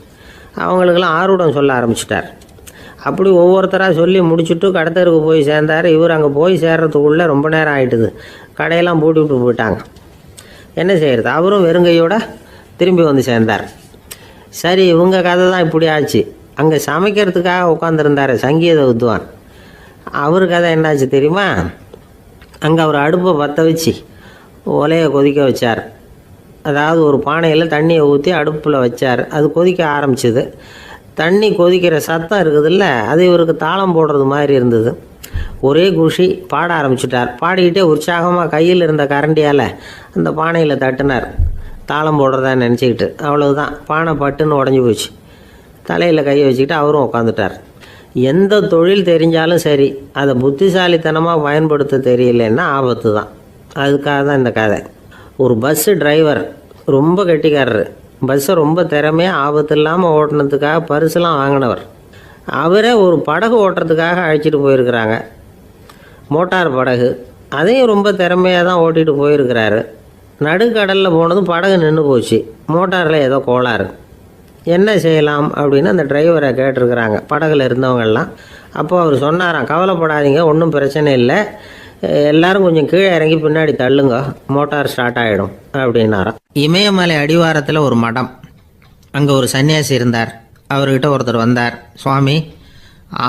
அவங்களுக்கெல்லாம் ஆர்வம் சொல்ல ஆரம்பிச்சிட்டார். அப்படி ஒவ்வொருத்தராக சொல்லி முடிச்சுட்டு கடத்தருக்கு போய் சேர்ந்தார். இவர் அங்கே போய் சேர்றதுக்குள்ளே ரொம்ப நேரம் ஆகிட்டுது. கடையெல்லாம் பூட்டி விட்டு போயிட்டாங்க. என்ன செய்கிறது? அவரும் வெறுங்கையோடு திரும்பி சேர்ந்தார். சரி, இவங்க கதை தான் இப்படி ஆச்சு. அங்கே சமைக்கிறதுக்காக உட்காந்துருந்தார் சங்கீத வித்வான். அவர் கதை என்னாச்சு தெரியுமா? அங்கே அவர் அடுப்பை பற்ற வச்சு ஒலையை கொதிக்க வச்சார். அதாவது ஒரு பானையில் தண்ணியை ஊற்றி அடுப்பில் வச்சார். அது கொதிக்க ஆரம்பிச்சிது. தண்ணி கொதிக்கிற சத்தம் இருக்குதுல்ல, அது இவருக்கு தாளம் போடுறது மாதிரி இருந்தது. ஒரே குஷி, பாட ஆரம்பிச்சிட்டார். பாடிக்கிட்டே உற்சாகமாக கையில் இருந்த கரண்டியால் அந்த பானையில் தட்டினார், தாளம் போடுறதா நினச்சிக்கிட்டு. அவ்வளவுதான், பானை பட்டுன்னு உடஞ்சி போச்சு. தலையில் கையை வச்சுக்கிட்டு அவரும் உட்காந்துட்டார். எந்த தொழில் தெரிஞ்சாலும் சரி, அதை புத்திசாலித்தனமாக பயன்படுத்த தெரியலன்னா ஆபத்து தான். அதுக்காக தான் இந்த கதை. ஒரு பஸ்ஸு டிரைவர் ரொம்ப கெட்டிக்காரரு. பஸ்ஸை ரொம்ப திறமையாக ஆபத்து இல்லாமல் ஓட்டினதுக்காக பரிசுலாம் வாங்கினவர். அவரே ஒரு படகு ஓட்டுறதுக்காக அழைச்சிட்டு போயிருக்கிறாங்க, மோட்டார் படகு. அதையும் ரொம்ப திறமையாக தான் ஓட்டிகிட்டு போயிருக்கிறாரு. நடுக்கடலில் போனதும் படகு நின்று போச்சு. மோட்டாரில் ஏதோ கோளாறு. என்ன செய்யலாம் அப்படின்னு அந்த டிரைவரை கேட்டிருக்கிறாங்க படகுல இருந்தவங்கெல்லாம். அப்போ அவர் சொன்னாராம், கவலைப்படாதீங்க, ஒன்றும் பிரச்சனை இல்லை, எல்லாரும் கொஞ்சம் கீழே இறங்கி பின்னாடி தள்ளுங்க, மோட்டார் ஸ்டார்ட் ஆகிடும் அப்படின்னாராம். இமயமலை அடிவாரத்தில் ஒரு மடம். அங்கே ஒரு சன்னியாசி இருந்தார். அவர்கிட்ட ஒருத்தர் வந்தார். சுவாமி,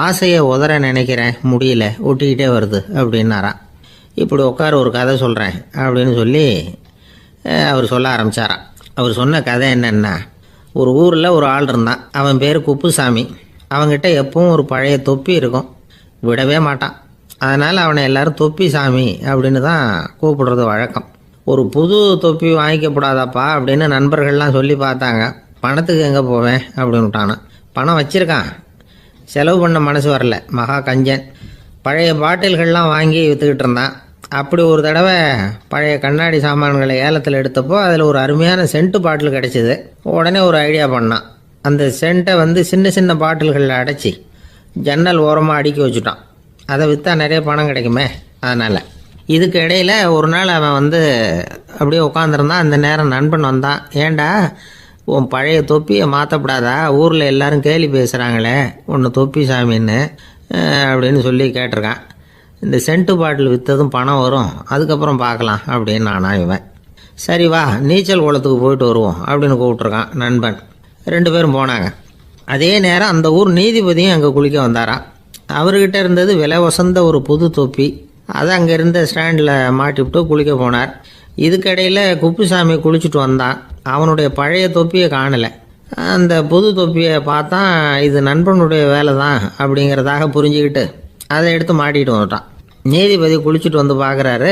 ஆசையை உதற நினைக்கிறேன், முடியல, ஒட்டிக்கிட்டே வருது அப்படின்னாராம். இப்படி உட்கார, ஒரு கதை சொல்கிறேன் அப்படின்னு சொல்லி அவர் சொல்ல ஆரம்பித்தாராம். அவர் சொன்ன கதை என்னென்னா, ஒரு ஊரில் ஒரு ஆள் இருந்தான். அவன் பேர் குப்புசாமி. அவங்ககிட்ட எப்பவும் ஒரு பழைய தொப்பி இருக்கும், விடவே மாட்டான். அதனால் அவனை எல்லோரும் தொப்பி சாமி அப்படின்னு தான் கூப்பிடுறது வழக்கம். ஒரு புது தொப்பி வாங்கிக்கப்படாதாப்பா அப்படின்னு நண்பர்கள்லாம் சொல்லி பார்த்தாங்க. பணத்துக்கு எங்கே போவேன் அப்படின்னு விட்டானான். பணம் வச்சுருக்கான், செலவு பண்ண மனசு வரல, மகா கஞ்சன். பழைய பாட்டில்கள்லாம் வாங்கி விற்றுக்கிட்டு இருந்தான். அப்படி ஒரு தடவை பழைய கண்ணாடி சாமான்களை ஏலத்தில் எடுத்தப்போ அதில் ஒரு அருமையான சென்ட்டு பாட்டில் கிடச்சிது. உடனே ஒரு ஐடியா பண்ணான். அந்த சென்ட்டை சின்ன சின்ன பாட்டில்களில் அடைச்சி ஜன்னல் ஓரமாக அடுக்கி வச்சுட்டான். அதை விற்றா நிறைய பணம் கிடைக்குமே, அதனால். இதுக்கு இடையில் ஒரு நாள் அவன் அப்படியே உட்காந்துருந்தான். அந்த நேரம் நண்பன் வந்தான். ஏண்டா, உன் பழைய தொப்பியை மாற்றப்படாதா? ஊரில் எல்லாரும் கேலி பேசுகிறாங்களே ஒன்று தொப்பி சாமின்னு அப்படின்னு சொல்லி கேட்டிருக்கான். இந்த சென்ட்டு பாட்டில் விற்றதும் பணம் வரும், அதுக்கப்புறம் பார்க்கலாம் அப்படின்னு நானா இவன். சரி வா, நீச்சல் குளத்துக்கு போயிட்டு வருவோம் அப்படின்னு கூப்பிட்ருக்கான் நண்பன். 2 பேரும் போனாங்க. அதே நேரம் அந்த ஊர் நீதிபதியும் அங்கே குளிக்க வந்தாராம். அவர்கிட்ட இருந்தது விலை வசந்த ஒரு புது தொப்பி. அதை அங்கே இருந்த ஸ்டாண்டில் மாட்டிவிட்டு குளிக்க போனார். இதுக்கிடையில் குப்புசாமி குளிச்சுட்டு வந்தான். அவனுடைய பழைய தொப்பியை காணலை. அந்த புது தொப்பியை பார்த்தா இது நண்பனுடைய வேலை தான் அப்படிங்கிறதாக புரிஞ்சுக்கிட்டு அதை எடுத்து மாட்டிகிட்டு வந்துட்டான். நீதிபதி குளிச்சுட்டு வந்து பார்க்குறாரு,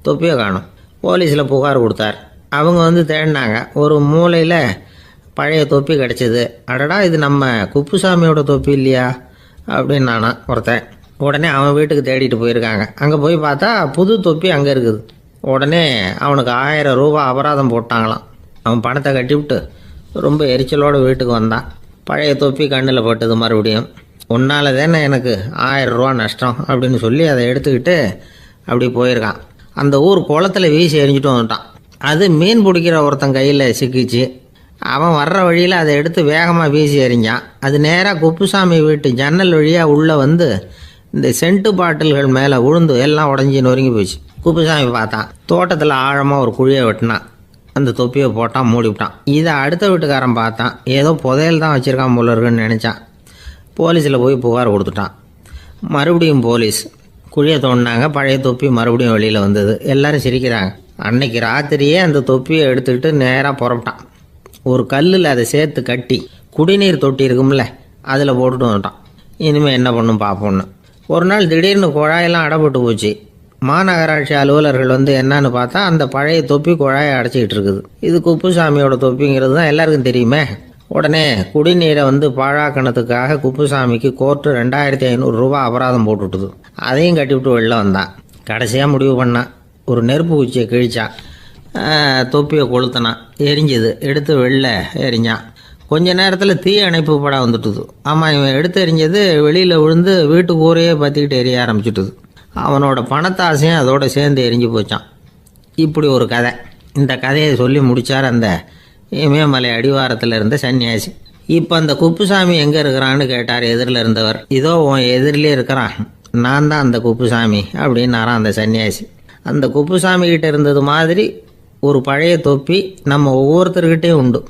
தொப்பியை காணும். போலீஸில் புகார் கொடுத்தார். அவங்க வந்து தேடினாங்க. ஒரு மூலையில் பழைய தொப்பி கிடச்சிது. அடடா, இது நம்ம குப்புசாமியோட தொப்பி இல்லையா அப்படின்னு நானா ஒருத்தன். உடனே அவன் வீட்டுக்கு தேடிட்டு போயிருக்காங்க. அங்கே போய் பார்த்தா புது தொப்பி அங்கே இருக்குது. உடனே அவனுக்கு 1000 ரூபா அபராதம் போட்டாங்களாம். அவன் பணத்தை கட்டிவிட்டு ரொம்ப எரிச்சலோடு வீட்டுக்கு வந்தான். பழைய தொப்பி கண்ணில் பட்டது. மறுபடியும் உன்னால தானே எனக்கு 1000 ரூபா நஷ்டம் அப்படின்னு சொல்லி அதை எடுத்துக்கிட்டு அப்படி போயிருக்கான். அந்த ஊர் குளத்தில் வீசி எரிஞ்சிட்டு வந்துட்டான். அது மீன் பிடிக்கிற ஒருத்தன் கையில் சிக்கிச்சு. அவன் வர்ற வழியில் அதை எடுத்து வேகமாக வீசி எறிஞ்சான். அது நேராக குப்புசாமி வீட்டு ஜன்னல் வழியாக உள்ளே வந்து இந்த சென்ட்டு பாட்டில்கள் மேலே விழுந்து எல்லாம் உடஞ்சி நொறுங்கி போச்சு. குப்புசாமி பார்த்தான். தோட்டத்தில் ஆழமாக ஒரு குழியை வெட்டினான். அந்த தொப்பியை போட்டான், மூடிவிட்டான். இதை அடுத்த வீட்டுக்காரன் பார்த்தான். ஏதோ புதையல் தான் வச்சுருக்கான் போல இருக்குன்னு நினச்சான். போலீஸில் போய் புகார் கொடுத்துட்டான். மறுபடியும் போலீஸ் குழியை தோண்டினாங்க. பழைய தொப்பி மறுபடியும் வெளியில் வந்தது. எல்லோரும் சிரிக்கிறாங்க. அன்னைக்கு ராத்திரியே அந்த தொப்பியை எடுத்துக்கிட்டு நேராக புறப்பட்டான். ஒரு கல்லில் அதை சேர்த்து கட்டி குடிநீர் தொட்டி இருக்கும்ல, அதில் போட்டுட்டு வந்துட்டான். இனிமேல் என்ன பண்ணும் பார்ப்போன்னு. ஒரு நாள் திடீர்னு குழாயெல்லாம் அடைப்பட்டு போச்சு. மாநகராட்சி அலுவலர்கள் வந்து என்னன்னு பார்த்தா அந்த பழைய தொப்பி குழாயை அடைச்சிக்கிட்டு இருக்குது. இது குப்புசாமியோட தொப்பிங்கிறது தான் எல்லாருக்கும் தெரியுமே. உடனே குடிநீரை வந்து பாழாக்கணத்துக்காக குப்புசாமிக்கு கோர்ட்டு 2500 ரூபா அபராதம் போட்டுவிட்டுது. அதையும் கட்டிவிட்டு வெளில வந்தான். கடைசியாக முடிவு பண்ணான். ஒரு நெருப்பு குச்சியை கிழிச்சான். தொப்பியை கொளுத்தினான். எரிஞ்சுது. எடுத்து வெளில எரிஞ்சான். கொஞ்ச நேரத்தில் தீ அணைப்பு படம் வந்துட்டுது. ஆமாம், இவன் எடுத்து எரிஞ்சது வெளியில் விழுந்து வீட்டு கூரையே பற்றிக்கிட்டு எரிய ஆரம்பிச்சுட்டுது. அவனோட பணத்தாசையும் அதோடு சேர்ந்து எரிஞ்சு போச்சான். இப்படி ஒரு கதை. இந்த கதையை சொல்லி முடித்தார் அந்த இமயமலை அடிவாரத்தில் இருந்த சன்னியாசி. இப்போ அந்த குப்புசாமி எங்கே இருக்கிறான்னு கேட்டார் எதிரில் இருந்தவர். இதோ உன் எதிரிலே இருக்கிறான், நான் தான் அந்த குப்புசாமி அப்படின்னாரான் அந்த சன்னியாசி. அந்த குப்புசாமி கிட்ட இருந்தது மாதிரி ஒரு பழைய தொப்பி நம்ம ஒவ்வொருத்தர்கிட்டையும் உண்டு.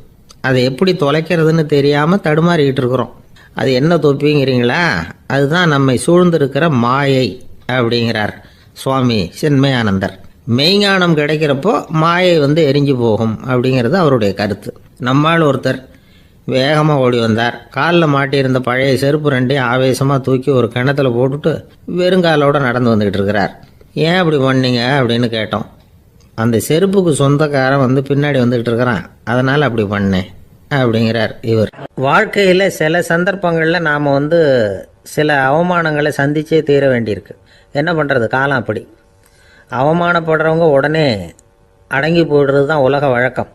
அதை எப்படி தொலைக்கிறதுன்னு தெரியாமல் தடுமாறிக்கிட்டு இருக்கிறோம். அது என்ன தொப்பிங்கிறீங்களா? அதுதான் நம்மை சூழ்ந்திருக்கிற மாயை அப்படிங்கிறார் சுவாமி சின்மயானந்தர். மெய்ஞானம் கிடைக்கிறப்போ மாயை வந்து எரிஞ்சு போகும் அப்படிங்கிறது அவருடைய கருத்து. நம்மால் ஒருத்தர் வேகமாக ஓடி வந்தார். காலில் மாட்டியிருந்த பழைய செருப்பு ரெண்டையும் ஆவேசமாக தூக்கி ஒரு கிணத்துல போட்டுட்டு வெறுங்காலோடு நடந்து வந்துக்கிட்டு இருக்கிறார். ஏன் அப்படி பண்ணீங்க அப்படின்னு கேட்டோம். அந்த செருப்புக்கு சொந்தக்காரன் வந்து பின்னாடி வந்துக்கிட்டு இருக்கிறான், அதனால் அப்படி பண்ணேன் அப்படிங்கிறார் இவர். வாழ்க்கையில் சில சந்தர்ப்பங்களில் நாம் வந்து சில அவமானங்களை சந்திச்சே தீர வேண்டியிருக்கு. என்ன பண்ணுறது, காலம் அப்படி. அவமானப்படுறவங்க உடனே அடங்கி போய்டுறது தான் உலக வழக்கம்.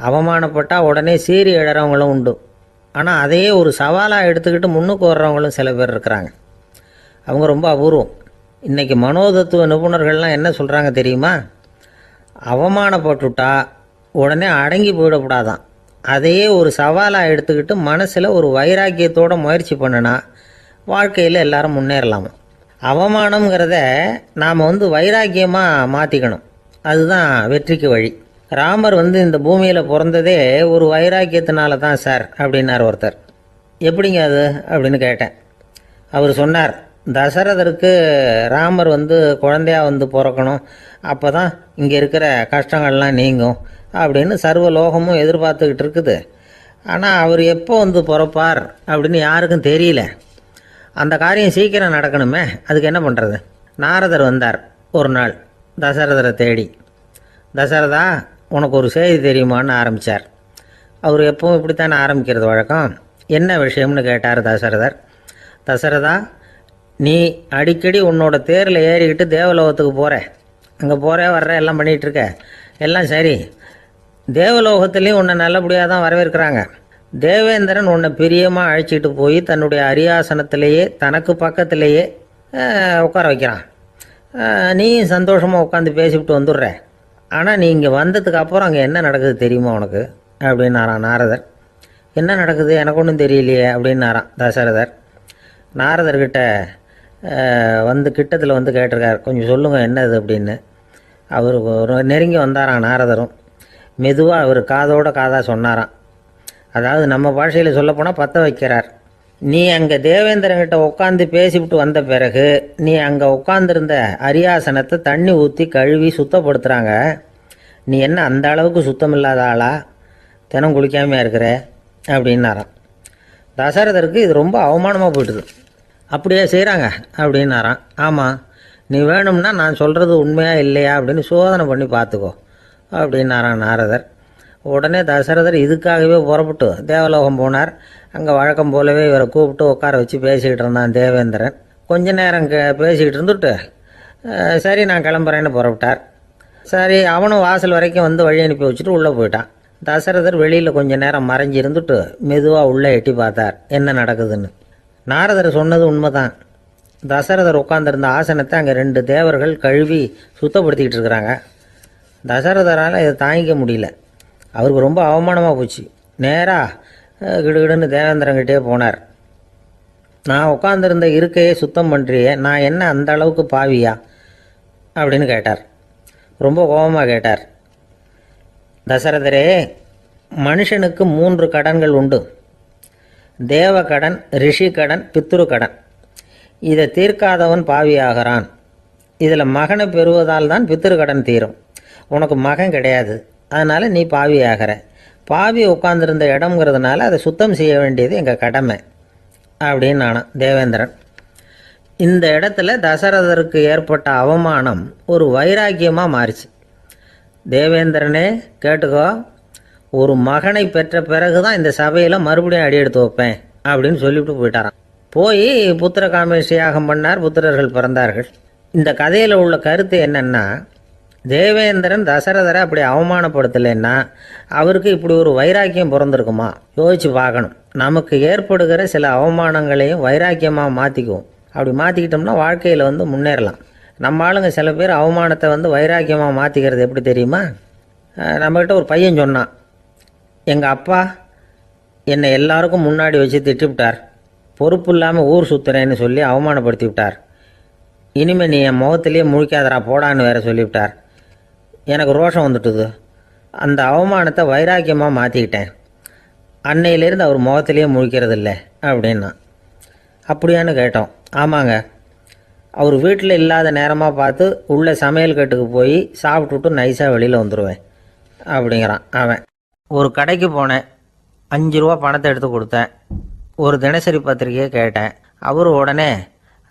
அவமானப்பட்டால் உடனே சீறி எழறவங்களும் உண்டு. ஆனால் அதையே ஒரு சவாலாக எடுத்துக்கிட்டு முன்னுக்கு வர்றவங்களும் சில பேர் இருக்கிறாங்க. அவங்க ரொம்ப அபூர்வம். இன்றைக்கி மனோதத்துவ நிபுணர்கள்லாம் என்ன சொல்கிறாங்க தெரியுமா? அவமானப்பட்டுட்டா உடனே அடங்கி போயிடக்கூடாதான். அதையே ஒரு சவாலாக எடுத்துக்கிட்டு மனசில் ஒரு வைராக்கியத்தோடு முயற்சி பண்ணினா வாழ்க்கையில் எல்லாரும் முன்னேறலாமா. அவமானங்கிறத நாம் வந்து வைராக்கியமாக மாற்றிக்கணும். அதுதான் வெற்றிக்கு வழி. ராமர் வந்து இந்த பூமியில் பிறந்ததே ஒரு வைராக்கியத்தினால தான் சார் அப்படின்னார் ஒருத்தர். எப்படிங்க அது அப்படின்னு கேட்டேன். அவர் சொன்னார், தசரதருக்கு ராமர் வந்து குழந்தையாக வந்து பிறக்கணும், அப்போ தான் இங்கே இருக்கிற கஷ்டங்கள்லாம் நீங்கும் அப்படின்னு சர்வ லோகமும் எதிர்பார்த்துக்கிட்டு இருக்குது. ஆனால் அவர் எப்போ வந்து பிறப்பார் அப்படின்னு யாருக்கும் தெரியல. அந்த காரியம் சீக்கிரம் நடக்கணுமே, அதுக்கு என்ன பண்ணுறது? நாரதர் வந்தார் ஒரு நாள் தசரதரை தேடி. தசரதா, உனக்கு ஒரு செய்தி தெரியுமான்னு ஆரம்பித்தார். அவர் எப்பவும் இப்படித்தானே ஆரம்பிக்கிறது வழக்கம். என்ன விஷயம்னு கேட்டார் தசரதர். தசரதா, நீ அடிக்கடி உன்னோட தேரில் ஏறிக்கிட்டு தேவலோகத்துக்கு போகிற, அங்கே போகிற வர்ற எல்லாம் பண்ணிகிட்ருக்க, எல்லாம் சரி. தேவலோகத்துலேயும் உன்னை நல்லபடியாக தான் வரவேற்கிறாங்க. தேவேந்திரன் உன்னை பிரியமாக அழைச்சிட்டு போய் தன்னுடைய அரியாசனத்திலேயே தனக்கு பக்கத்திலேயே உட்கார வைக்கிறான். நீயும் சந்தோஷமாக உட்காந்து பேசிவிட்டு வந்துடுற. ஆனால் நீ இங்கே வந்ததுக்கு அப்புறம் அங்கே என்ன நடக்குது தெரியுமா உனக்கு அப்படின்னாரான் நாரதர். என்ன நடக்குது எனக்கு ஒன்றும் தெரியலையே அப்படின்னாரான் தசரதர். நாரதர்கிட்ட வந்து கிட்டத்தில் வந்து கேட்டிருக்கார், கொஞ்சம் சொல்லுங்கள் என்னது அப்படின்னு. அவர் நெருங்கி வந்தாரான் நாரதரும். மெதுவாக அவர் காதோட காதாக சொன்னாராம். அதாவது நம்ம பாஷையில் சொல்லப்போனால் பற்ற வைக்கிறார். நீ அங்கே தேவேந்திரங்கிட்ட உட்காந்து பேசிவிட்டு வந்த பிறகு நீ அங்கே உட்காந்துருந்த அரியாசனத்தை தண்ணி ஊற்றி கழுவி சுத்தப்படுத்துகிறாங்க. நீ என்ன அந்த அளவுக்கு சுத்தம் இல்லாத ஆளா, தினம் குளிக்காமையாக இருக்கிற அப்படின்னாராம். தசரதருக்கு இது ரொம்ப அவமானமாக போயிட்டுது. அப்படியே செய்கிறாங்க அப்படின்னாராம். ஆமாம், நீ வேணும்னா நான் சொல்கிறது உண்மையா இல்லையா அப்படின்னு சோதனை பண்ணி பார்த்துக்கோ அப்படின்னாரான் நாரதர். உடனே தசரதர் இதுக்காகவே புறப்பட்டு தேவலோகம் போனார். அங்கே வழக்கம் போலவே இவரை கூப்பிட்டு உட்கார வச்சு பேசிக்கிட்டு இருந்தான் தேவேந்திரன். கொஞ்ச நேரம் பேசிக்கிட்டு இருந்துட்டு சரி நான் கிளம்புறேன்னு புறப்பட்டார். சரி அவனும் வாசல் வரைக்கும் வந்து வழி அனுப்பி வச்சுட்டு உள்ளே போயிட்டான். தசரதர் வெளியில் கொஞ்ச நேரம் மறைஞ்சி இருந்துட்டு மெதுவாக உள்ளே எட்டி பார்த்தார் என்ன நடக்குதுன்னு. நாரதர் சொன்னது உண்மைதான். தசரதர் உட்காந்துருந்த ஆசனத்தை அங்கே 2 தேவர்கள் கழுவி சுத்தப்படுத்திக்கிட்டு இருக்கிறாங்க. தசரதரால் இதை தாங்கிக்க முடியல. அவருக்கு ரொம்ப அவமானமாக போச்சு. நேராக கிடுகிடுன்னு தேவேந்திரங்கிட்டே போனார். நான் உட்காந்துருந்த இருக்கையே சுத்தம் பண்ணுறியே, நான் என்ன அந்த அளவுக்கு பாவியா அப்படின்னு கேட்டார். ரொம்ப கோபமாக கேட்டார். தசரதரே, மனுஷனுக்கு 3 கடன்கள் உண்டு. தேவ கடன், ரிஷி கடன், பித்ரு கடன். இதை தீர்க்காதவன் பாவியாகிறான். இதில் மகனை பெறுவதால் தான் பித்ரு கடன் தீரும். உனக்கு மகன் கிடையாது, அதனால் நீ பாவியாகிற. பாவி உட்காந்துருந்த இடம்ங்கிறதுனால அதை சுத்தம் செய்ய வேண்டியது எங்கள் கடமை அப்படின்னு நானான் தேவேந்திரன். இந்த இடத்துல தசரதருக்கு ஏற்பட்ட அவமானம் ஒரு வைராக்கியமாக மாறிச்சு. தேவேந்திரனே கேட்டுக்கோ, ஒரு மகனை பெற்ற பிறகு தான் இந்த சபையில் மறுபடியும் அடி எடுத்து வைப்பேன் அப்படின்னு சொல்லிவிட்டு போயிட்டாரான். போய் புத்திர காமேஷ் யாகம் பண்ணார். புத்திரர்கள் பிறந்தார்கள். இந்த கதையில் உள்ள கருத்து என்னென்னா, தேவேந்திரன் தசரதரை அப்படி அவமானப்படுத்தலைன்னா அவருக்கு இப்படி ஒரு வைராக்கியம் பிறந்திருக்குமா யோசிச்சு பார்க்கணும். நமக்கு ஏற்படுகிற சில அவமானங்களையும் வைராக்கியமாக மாற்றிக்குவோம். அப்படி மாற்றிக்கிட்டோம்னா வாழ்க்கையில் வந்து முன்னேறலாம். நம்ம ஆளுங்க சில பேர் அவமானத்தை வந்து வைராக்கியமாக மாற்றிக்கிறது எப்படி தெரியுமா? நம்மக்கிட்ட ஒரு பையன் சொன்னான், எங்கள் அப்பா என்னை எல்லாருக்கும் முன்னாடி வச்சு திட்டிவிட்டார், பொறுப்பு இல்லாமல் ஊர் சுற்றுறேன்னு சொல்லி அவமானப்படுத்தி விட்டார். இனிமேல் நீ என் முகத்திலேயே முழிக்காதரா போடான்னு வேற சொல்லிவிட்டார். எனக்கு ரோஷம் வந்துட்டுது. அந்த அவமானத்தை வைராக்கியமாக மாற்றிக்கிட்டேன். அன்னையிலேருந்து அவர் முகத்திலேயே முழிக்கிறது இல்லை அப்படின்னா. அப்படியான்னு கேட்டோம். ஆமாங்க, அவர் வீட்டில் இல்லாத நேரமாக பார்த்து உள்ளே சமையல் கட்டுக்கு போய் சாப்பிட்டுட்டு நைஸாக வெளியில் வந்துடுவேன் அப்படிங்கிறான் அவன். ஒரு கடைக்கு போனேன், 5 ரூபா பணத்தை எடுத்து கொடுத்தேன். ஒரு தினசரி பத்திரிக்கையை கேட்டேன். அவர் உடனே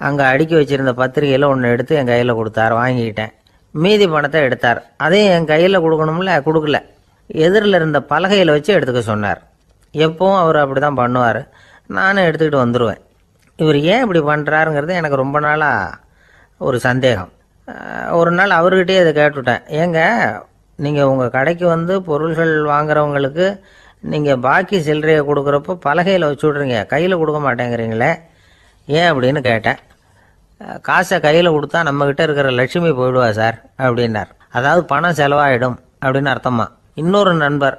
அங்கே அடுக்கி வச்சுருந்த பத்திரிக்கையில் ஒன்று எடுத்து என் கையில் கொடுத்தார். வாங்கிக்கிட்டேன். மீதி பணத்தை எடுத்தார். அதையும் என் கையில் கொடுக்கணும்ல, கொடுக்கல. எதிரில் இருந்த பலகையில் வச்சு எடுத்துக்க சொன்னார். எப்பவும் அவர் அப்படி தான் பண்ணுவார். நானும் எடுத்துக்கிட்டு வந்துடுவேன். இவர் ஏன் இப்படி பண்ணுறாருங்கிறது எனக்கு ரொம்ப நாளாக ஒரு சந்தேகம். ஒரு நாள் அவர்கிட்டயே இதை கேட்டுவிட்டேன். ஏங்க, நீங்கள் உங்கள் கடைக்கு வந்து பொருள்கள் வாங்குறவங்களுக்கு நீங்கள் பாக்கி சில்லறையை கொடுக்குறப்போ பலகையில் வச்சு விட்றீங்க, கையில் கொடுக்க மாட்டேங்கிறீங்களே, ஏன் அப்படின்னு கேட்டேன். காசை கையில் கொடுத்தா நம்மக்கிட்ட இருக்கிற லட்சுமி போயிடுவா சார் அப்படின்னார். அதாவது பணம் செலவாயிடும் அப்படின்னு அர்த்தமா. இன்னொரு நண்பர்,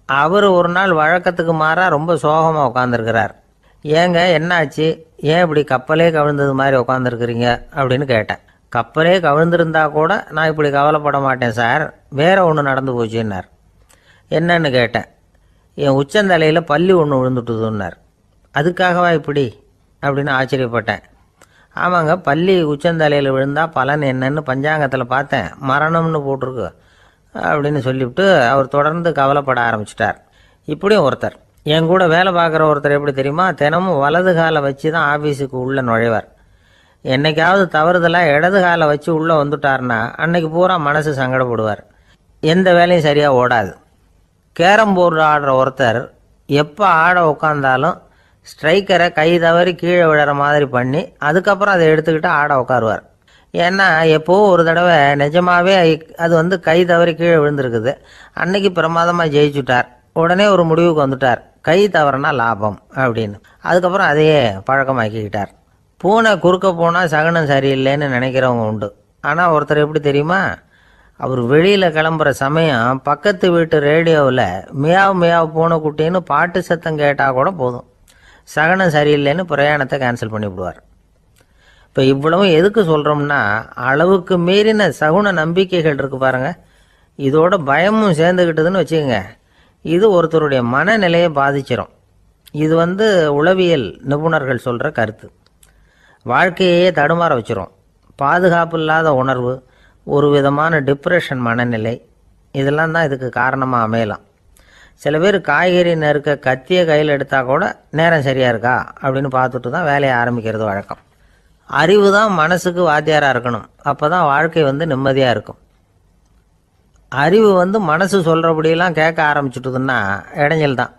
அவர் ஒரு நாள் வழக்கத்துக்கு மாறாக ரொம்ப சோகமாக உட்காந்துருக்கிறார். ஏங்க என்னாச்சு, ஏன் இப்படி கப்பலே கவிழ்ந்தது மாதிரி உட்காந்துருக்குறீங்க அப்படின்னு கேட்டேன். கப்பலே கவிழ்ந்திருந்தா கூட நான் இப்படி கவலைப்பட மாட்டேன் சார், வேற ஒன்று நடந்து போச்சுன்னார். என்னன்னு கேட்டேன். என் உச்சந்தலையில் பல்லி ஒன்று விழுந்துட்டுதுன்னார். அதுக்காகவா இப்படி அப்படின்னு ஆச்சரியப்பட்டேன். ஆமாங்க, பல்லி உச்சந்தலையில் விழுந்தால் பலன் என்னன்னு பஞ்சாங்கத்தில் பார்த்தேன், மரணம்னு போட்டிருக்கு அப்படின்னு சொல்லிவிட்டு அவர் தொடர்ந்து கவலைப்பட ஆரம்பிச்சிட்டார். இப்படியும் ஒருத்தர், என் கூட வேலை பார்க்குற ஒருத்தர் எப்படி தெரியுமா, தினமும் வலது காலை வச்சு தான் ஆஃபீஸுக்கு உள்ளே நுழைவார். என்னைக்காவது தவறுதலாக இடது காலை வச்சு உள்ளே வந்துட்டார்னா அன்னைக்கு பூரா மனசு சங்கடப்படுவார். எந்த வேலையும் சரியாக ஓடாது. கேரம் போர்டு ஆடுற ஒருத்தர் எப்போ ஆட உட்காந்தாலும் ஸ்ட்ரைக்கரை கை தவறி கீழே விழுற மாதிரி பண்ணி அதுக்கப்புறம் அதை எடுத்துக்கிட்டு ஆட உட்காருவார். ஏன்னா எப்போவோ ஒரு தடவை நிஜமாகவே அது வந்து கை தவறி கீழே விழுந்திருக்குது. அன்னைக்கு பிரமாதமாக ஜெயிச்சுட்டார். உடனே ஒரு முடிவுக்கு வந்துட்டார், கை தவறுனா லாபம் அப்படின்னு. அதுக்கப்புறம் அதையே பழக்கமாக்கிக்கிட்டார். பூனை குறுக்க போனால் சகுனம் சரியில்லைன்னு நினைக்கிறவங்க உண்டு. ஆனால் ஒருத்தர் எப்படி தெரியுமா, அவர் வெளியில் கிளம்புற சமயம் பக்கத்து வீட்டு ரேடியோவில் மியாவ் மியாவ் பூனை குட்டின்னு பாட்டு சத்தம் கேட்டால் கூட போதும், சகனம் சரியில்லைன்னு பிரயாணத்தை கேன்சல் பண்ணிவிடுவார். இப்போ இவ்வளவும் எதுக்கு சொல்கிறோம்னா, அளவுக்கு மீறின சகுன நம்பிக்கைகள் இருக்குது பாருங்கள், இதோட பயமும் சேர்ந்துக்கிட்டதுன்னு வச்சுக்கோங்க, இது ஒருத்தருடைய மனநிலையை பாதிச்சிடும். இது வந்து உளவியல் நிபுணர்கள் சொல்கிற கருத்து. வாழ்க்கையே தடுமாற வச்சிரும். பாதுகாப்பு இல்லாத உணர்வு, ஒரு விதமான டிப்ரெஷன் மனநிலை, இதெல்லாம் தான் இதுக்கு காரணமாக அமையலாம். சில பேர் காய்கறி நறுக்க கத்தியை கையில் எடுத்தால் கூட நேரம் சரியாக இருக்கா அப்படின்னு பார்த்துட்டு தான் வேலையை ஆரம்பிக்கிறது வழக்கம். அறிவு தான் மனசுக்கு வாத்தியாராக இருக்கணும். அப்போ தான் வாழ்க்கை நிம்மதியாக இருக்கும். அறிவு மனசு சொல்கிறபடியெல்லாம் கேட்க ஆரம்பிச்சுட்டுதுன்னா இடைஞ்சல் தான்.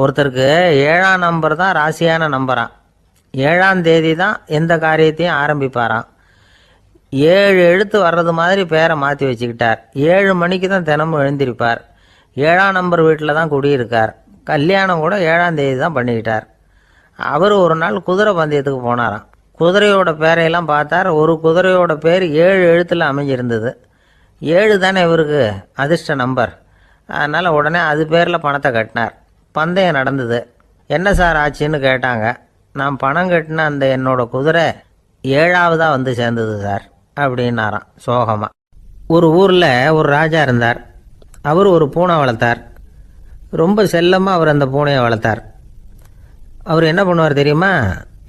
ஒருத்தருக்கு 7ஆம் நம்பர் தான் ராசியான நம்பராம். 7ஆம் தேதி தான் எந்த காரியத்தையும் ஆரம்பிப்பாராம். 7 எழுத்து வர்றது மாதிரி பேரை மாற்றி வச்சுக்கிட்டார். 7 மணிக்கு தான் தினமும் எழுந்திருப்பார். 7ஆம் நம்பர் வீட்டில் தான் குடியிருக்கார். கல்யாணம் கூட 7ஆம் தேதி தான் பண்ணிக்கிட்டார். அவர் ஒரு நாள் குதிரை பந்தயத்துக்கு போனாராம். குதிரையோட பேரையெல்லாம் பார்த்தார். ஒரு குதிரையோட பேர் 7 எழுத்தில் அமைஞ்சிருந்தது. 7 தானே இவருக்கு அதிர்ஷ்ட நம்பர். அதனால் உடனே அது பேரில் பணத்தை கட்டினார். பந்தயம் நடந்தது. என்ன சார் ஆச்சுன்னு கேட்டாங்க. நான் பணம் கட்டின அந்த என்னோட குதிரை 7ஆவதாக சேர்ந்தது சார் அப்படின்னாராம் சோகமாக. ஒரு ஊரில் ஒரு ராஜா இருந்தார். அவர் ஒரு பூனை வளர்த்தார். ரொம்ப செல்லமாக அவர் அந்த பூனையை வளர்த்தார். அவர் என்ன பண்ணுவார் தெரியுமா?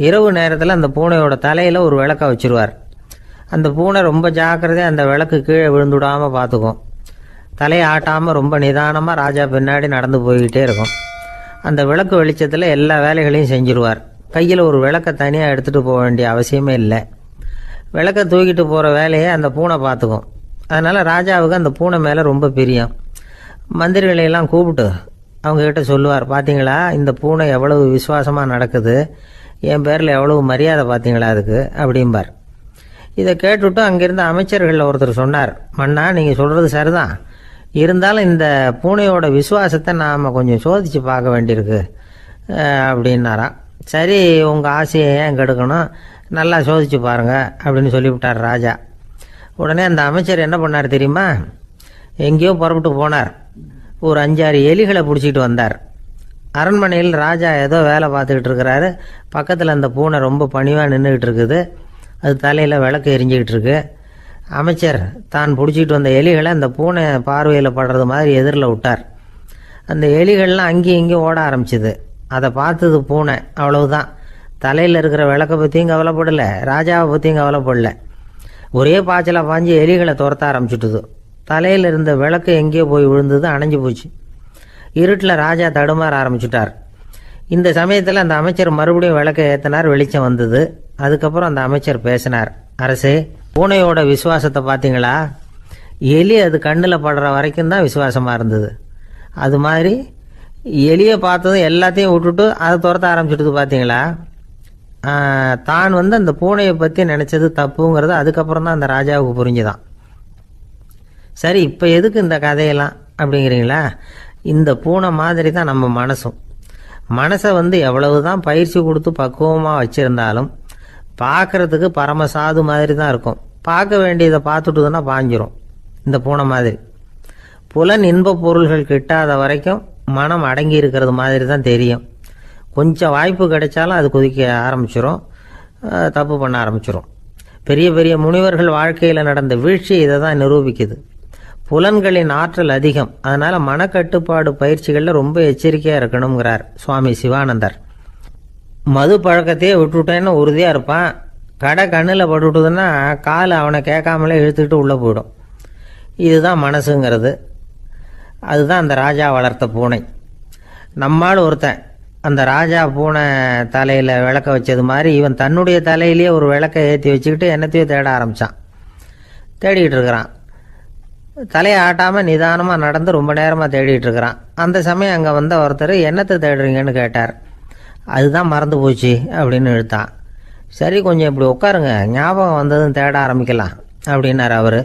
இரவு நேரத்தில் அந்த பூனையோட தலையில் ஒரு விளக்க வச்சுருவார். அந்த பூனை ரொம்ப ஜாக்கிரதையாக அந்த விளக்கு கீழே விழுந்துடாமல் பார்த்துக்கும். தலையை ஆட்டாமல் ரொம்ப நிதானமாக ராஜா பின்னாடி நடந்து போய்கிட்டே இருக்கும். அந்த விளக்கு வெளிச்சத்தில் எல்லா வேலைகளையும் செஞ்சுருவார். கையில் ஒரு விளக்கை தனியாக எடுத்துகிட்டு போக வேண்டிய அவசியமே இல்லை. விளக்கை தூக்கிட்டு போகிற வேலையை அந்த பூனை பார்த்துக்கும். அதனால் ராஜாவுக்கு அந்த பூனை மேலே ரொம்ப பிரியம். மந்திரிகளையெல்லாம் கூப்பிட்டு அவங்கக்கிட்ட சொல்லுவார், பார்த்தீங்களா இந்த பூனை எவ்வளவு விசுவாசமாக நடக்குது, என் பேரில் எவ்வளவு மரியாதை பார்த்தீங்களா அதுக்கு அப்படிம்பார். இதை கேட்டுவிட்டு அங்கேருந்து அமைச்சர்களில் ஒருத்தர் சொன்னார், மன்னா நீங்கள் சொல்கிறது சரிதான், இருந்தாலும் இந்த பூனையோட விசுவாசத்தை நாம் கொஞ்சம் சோதித்து பார்க்க வேண்டியிருக்கு அப்படின்னாராம். சரி, உங்கள் ஆசையை ஏன் கெடுக்கணும், நல்லா சோதித்து பாருங்கள் அப்படின்னு சொல்லிவிட்டார் ராஜா. உடனே அந்த அமைச்சர் என்ன பண்ணார் தெரியுமா? எங்கேயோ புறப்பட்டு போனார். ஒரு 5-6 எலிகளை பிடிச்சிட்டு வந்தார். அரண்மனையில் ராஜா ஏதோ வேலை பார்த்துக்கிட்டு இருக்கிறாரு. பக்கத்தில் அந்த பூனை ரொம்ப பணிவாக நின்றுக்கிட்டு இருக்குது. அது தலையில் விளக்கு எரிஞ்சிக்கிட்டு இருக்கு. அமைச்சர் தான் பிடிச்சிட்டு வந்த எலிகளை அந்த பூனை பார்வையில் படுறது மாதிரி எதிரில் விட்டார். அந்த எலிகள்லாம் அங்கேயும் இங்கேயும் ஓட ஆரம்பிச்சுது. அதை பார்த்தது பூனை. அவ்வளவுதான். தலையில் இருக்கிற விளக்கை பற்றியும் கவலைப்படலை, ராஜாவை பற்றியும் கவலைப்படலை. ஒரே பாய்ச்சலாக பாஞ்சு எலிகளை துரத்த ஆரம்பிச்சுட்டுது. தலையில் இருந்த விளக்கு எங்கேயோ போய் விழுந்தது, அணைஞ்சு போச்சு. இருட்டில் ராஜா தடுமாற ஆரம்பிச்சுட்டார். இந்த சமயத்தில் அந்த அமைச்சர் மறுபடியும் விளக்கை ஏற்றினார். வெளிச்சம் வந்தது. அதுக்கப்புறம் அந்த அமைச்சர் பேசினார், அரசே, பூனையோட விசுவாசத்தை பார்த்தீங்களா? எலி அது கண்ணில் படுற வரைக்கும் தான் விசுவாசமாக இருந்தது. அது மாதிரி எலியை பார்த்ததும் எல்லாத்தையும் விட்டுட்டு அதை துரத்த ஆரம்பிச்சுட்டு பார்த்தீங்களா? தான் அந்த பூனையை பற்றி நினச்சது தப்புங்கிறது அதுக்கப்புறம் தான் அந்த ராஜாவுக்கு புரிஞ்சுதான். சரி, இப்போ எதுக்கு இந்த கதையெல்லாம் அப்படிங்கிறீங்களா? இந்த பூனை மாதிரி தான் நம்ம மனசும். மனசை எவ்வளவு தான் பயிற்சி கொடுத்து பக்குவமாக வச்சுருந்தாலும் பார்க்குறதுக்கு பரமசாது மாதிரி தான் இருக்கும். பார்க்க வேண்டியதை பார்த்துட்டுதுன்னா பாஞ்சிரும். இந்த பூனை மாதிரி புலன் இன்ப பொருள்கள் கிட்டாத வரைக்கும் மனம் அடங்கி இருக்கிறது மாதிரி தான் தெரியும். கொஞ்சம் வாய்ப்பு கிடைச்சாலும் அது குதிக்க ஆரம்பிச்சிரும், தப்பு பண்ண ஆரம்பிச்சிரும். பெரிய பெரிய முனிவர்கள் வாழ்க்கையில் நடந்த வீழ்ச்சி இதை தான் நிரூபிக்குது. புலன்களின் ஆற்றல் அதிகம். அதனால் மனக்கட்டுப்பாடு பயிற்சிகளில் ரொம்ப எச்சரிக்கையாக இருக்கணுங்கிறார் சுவாமி சிவானந்தர். மது பழக்கத்தையே விட்டுவிட்டேன்னு உறுதியாக இருப்பான். கடை கண்ணில் பட்டுவிட்டதுன்னா கால் அவனை கேட்காமலே இழுத்துக்கிட்டு உள்ளே போயிடும். இதுதான் மனசுங்கிறது. அதுதான் அந்த ராஜா வளர்த்த பூனை. நம்மால் ஒருத்தன் அந்த ராஜா பூனை தலையில் விளக்க வச்சது மாதிரி இவன் தன்னுடைய தலையிலேயே ஒரு விளக்கை ஏற்றி வச்சுக்கிட்டு என்னத்தையோ தேட ஆரம்பித்தான். தேடிக்கிட்டு இருக்கிறான். தலையை ஆட்டாமல் நிதானமாக நடந்து ரொம்ப நேரமாக தேடிட்டு இருக்கிறான். அந்த சமயம் அங்கே வந்த ஒருத்தர், என்னத்தை தேடுறீங்கன்னு கேட்டார். அதுதான் மறந்து போச்சு அப்படின்னு இழுத்தான். சரி, கொஞ்சம் இப்படி உட்காருங்க, ஞாபகம் வந்ததும் தேட ஆரம்பிக்கலாம் அப்படின்னார் அவர்.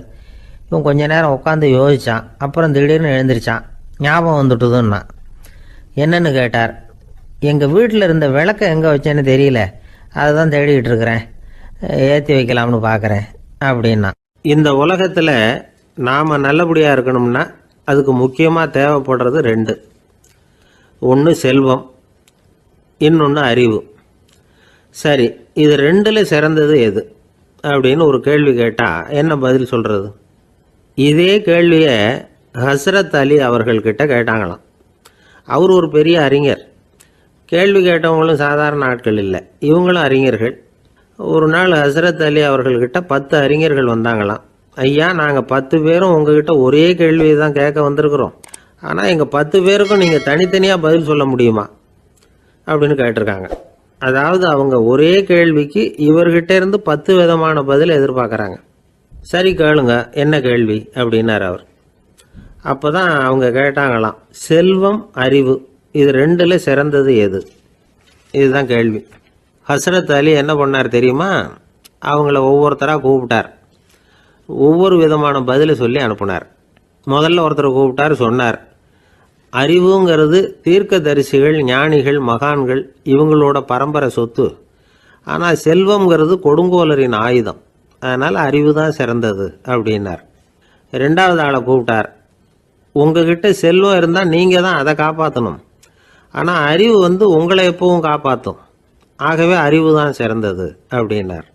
இவன் கொஞ்ச நேரம் உட்காந்து யோசித்தான். அப்புறம் திடீர்னு எழுந்திரிச்சான். ஞாபகம் வந்துட்டுதுன்னா. என்னன்னு கேட்டார். எங்கள் வீட்டில் இருந்த விளக்கை எங்கே வச்சேன்னு தெரியல, அதை தான் தேடிக்கிட்டு இருக்கிறேன், ஏற்றி வைக்கலாம்னு பார்க்குறேன் அப்படின்னா. இந்த உலகத்தில் நாம் நல்லபடியாக இருக்கணும்னா அதுக்கு முக்கியமாக தேவைப்படுறது 2. ஒன்று செல்வம், இன்னொன்று அறிவு. சரி, இது 2ல் சிறந்தது எது அப்படின்னு ஒரு கேள்வி கேட்டால் என்ன பதில் சொல்கிறது? இதே கேள்வியை ஹஸ்ரத் அலி அவர்கள்கிட்ட கேட்டாங்களாம். அவர் ஒரு பெரிய அறிஞர். கேள்வி கேட்டவங்களும் சாதாரண ஆட்கள் இல்லை, இவங்களும் அறிஞர்கள். ஒரு நாள் ஹஸ்ரத் அலி அவர்கள்கிட்ட 10 அறிஞர்கள் வந்தாங்களாம். ஐயா, நாங்கள் 10 பேரும் உங்ககிட்ட ஒரே கேள்வியை தான் கேட்க வந்திருக்கிறோம், ஆனால் எங்கள் 10 பேருக்கும் நீங்கள் தனித்தனியாக பதில் சொல்ல முடியுமா அப்படின்னு கேட்டிருக்காங்க. அதாவது அவங்க ஒரே கேள்விக்கு இவர்கிட்ட இருந்து 10 விதமான பதில் எதிர்பார்க்குறாங்க. சரி கேளுங்க, என்ன கேள்வி அப்படின்னார் அவர். அப்போ தான் அவங்க கேட்டாங்களாம், செல்வம் அறிவு இது ரெண்டுல சிறந்தது எது? இதுதான் கேள்வி. ஹஸ்ரத் அலி என்ன பண்ணார் தெரியுமா? அவங்கள ஒவ்வொருத்தராக கூப்பிட்டார். ஒவ்வொரு விதமான பதிலை சொல்லி அனுப்புனார். முதல்ல ஒருத்தரை கூப்பிட்டார், சொன்னார், அறிவுங்கிறது தீர்க்கதரிசிகள், ஞானிகள், மகான்கள் இவங்களோட பரம்பரை சொத்து. ஆனால் செல்வம்ங்கிறது கொடுங்கோலரின் ஆயுதம். அதனால் அறிவு தான் சிறந்தது அப்படின்னார். ரெண்டாவது ஆளை கூப்பிட்டார். உங்ககிட்ட செல்வம் இருந்தால் நீங்கள் தான் அதை காப்பாற்றணும். ஆனால் அறிவு உங்களை எப்பவும் காப்பாற்றும். ஆகவே அறிவு தான் சிறந்தது அப்படின்னார்.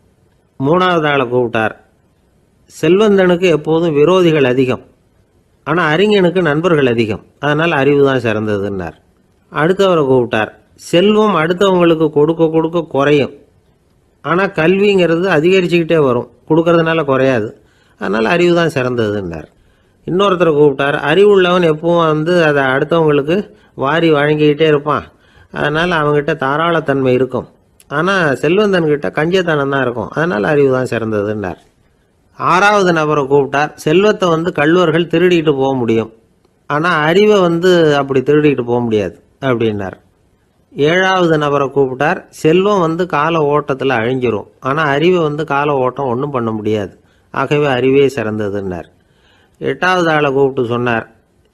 மூணாவது ஆளை கூப்பிட்டார். செல்வந்தனுக்கு எப்போதும் விரோதிகள் அதிகம், ஆனால் அறிஞனுக்கு நண்பர்கள் அதிகம். அதனால் அறிவு தான் சிறந்ததுன்னார். அடுத்தவரை கூப்பிட்டார். செல்வம் அடுத்தவங்களுக்கு கொடுக்க கொடுக்க குறையும், ஆனால் கல்விங்கிறது அதிகரிச்சுக்கிட்டே வரும், கொடுக்கறதுனால குறையாது. அதனால் அறிவு தான் சிறந்ததுன்னார். இன்னொருத்தரை கூப்பிட்டார். அறிவுள்ளவன் எப்பவும் அதை அடுத்தவங்களுக்கு வாரி வழங்கிக்கிட்டே இருப்பான். அதனால் அவங்ககிட்ட தாராளத்தன்மை இருக்கும். ஆனால் செல்வந்தன்கிட்ட கஞ்சத்தனம் தான் இருக்கும். அதனால் அறிவு தான் சிறந்ததுன்னார். ஆறாவது நபரை கூப்பிட்டார். செல்வத்தை கள்வர்கள் திருடிட்டு போக முடியும், ஆனால் அறிவை அப்படி திருடிட்டு போக முடியாது அப்படின்னார். ஏழாவது நபரை கூப்பிட்டார். செல்வம் கால ஓட்டத்தில் அழிஞ்சிரும், ஆனால் அறிவை கால ஓட்டம் ஒன்றும் பண்ண முடியாது. ஆகவே அறிவே சிறந்ததுன்னார். எட்டாவது ஆளை கூப்பிட்டு சொன்னார்,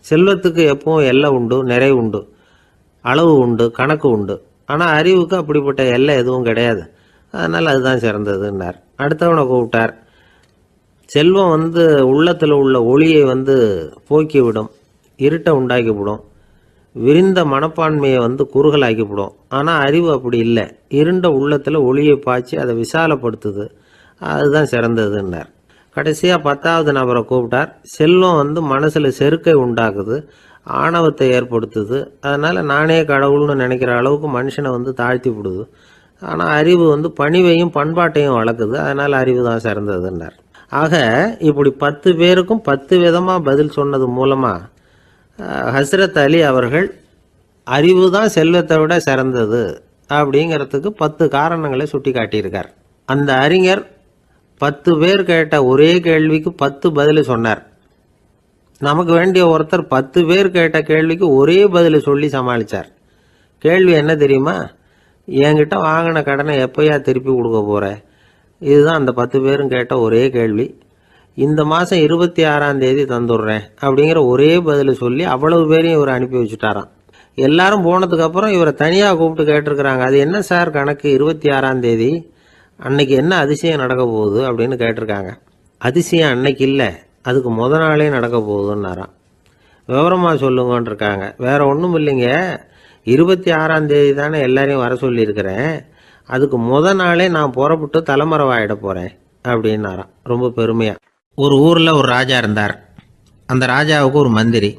செல்வத்துக்கு எப்பவும் எல்லை உண்டு, நிறைவு உண்டு, அளவு உண்டு, கணக்கு உண்டு. ஆனால் அறிவுக்கு அப்படிப்பட்ட எல்லை எதுவும் கிடையாது. அதனால் அதுதான் சிறந்ததுன்னார். அடுத்தவனை கூப்பிட்டார். செல்வம் உள்ளத்தில் உள்ள ஒளியை போக்கிவிடும், இருட்டை உண்டாக்கிவிடும், விரிந்த மனப்பான்மையை குறுகலாக்கிவிடும். ஆனால் அறிவு அப்படி இல்லை, இருண்ட உள்ளத்தில் ஒளியை பாய்ச்சி அதை விசாலப்படுத்துது. அதுதான் சிறந்ததுன்னார். கடைசியாக 10வது நபரை கூப்பிட்டார். செல்வம் மனசில் செருக்கை உண்டாக்குது, ஆணவத்தை ஏற்படுத்துது. அதனால் நானே கடவுள்னு நினைக்கிற அளவுக்கு மனுஷனை தாழ்த்தி விடுது. ஆனால் அறிவு பணிவையும் பண்பாட்டையும் வளர்க்குது. அதனால் அறிவு தான் சிறந்ததுன்னார். ஆக இப்படி 10 பேருக்கும் 10 விதமாக பதில் சொன்னது மூலமாக ஹஸ்ரத் அலி அவர்கள் அறிவு தான் செல்வத்தை விட சிறந்தது அப்படிங்கிறதுக்கு 10 காரணங்களை சுட்டி காட்டியிருக்கார். அந்த அறிஞர் 10 பேர் கேட்ட ஒரே கேள்விக்கு 10 பதில் சொன்னார். நமக்கு வேண்டிய ஒருத்தர் 10 பேர் கேட்ட கேள்விக்கு ஒரே பதில் சொல்லி சமாளித்தார். கேள்வி என்ன தெரியுமா? என்கிட்ட வாங்கின கடனை எப்போயா திருப்பி கொடுக்க போகிற? இதுதான் அந்த 10 பேரும் கேட்ட ஒரே கேள்வி. இந்த மாதம் 26ஆம் தேதி தந்துடுறேன் அப்படிங்கிற ஒரே பதில் சொல்லி அவ்வளவு பேரையும் இவர் அனுப்பி வச்சுட்டாராம். எல்லாரும் போனதுக்கப்புறம் இவரை தனியாக கூப்பிட்டு கேட்டிருக்கிறாங்க. அது என்ன சார் கணக்கு, 26ஆம் தேதி அன்னைக்கு என்ன அதிசயம் நடக்க போகுது அப்படின்னு கேட்டிருக்காங்க. அதிசயம் அன்னைக்கு இல்லை, அதுக்கு முத நாளே நடக்க போகுதுன்னாராம். விவரமாக சொல்லுங்கன்னு இருக்காங்க. வேற ஒன்றும் இல்லைங்க, 26ஆம் தேதி தானே எல்லாரையும் வர சொல்லியிருக்கிறேன், அதுக்கு முத நாளே நான் புறப்பட்டு தலைமறைவாயிட போகிறேன் அப்படின்னாராம் ரொம்ப பெருமையாக. ஒரு ஊரில் ஒரு ராஜா இருந்தார். அந்த ராஜாவுக்கு ஒரு மந்திரி.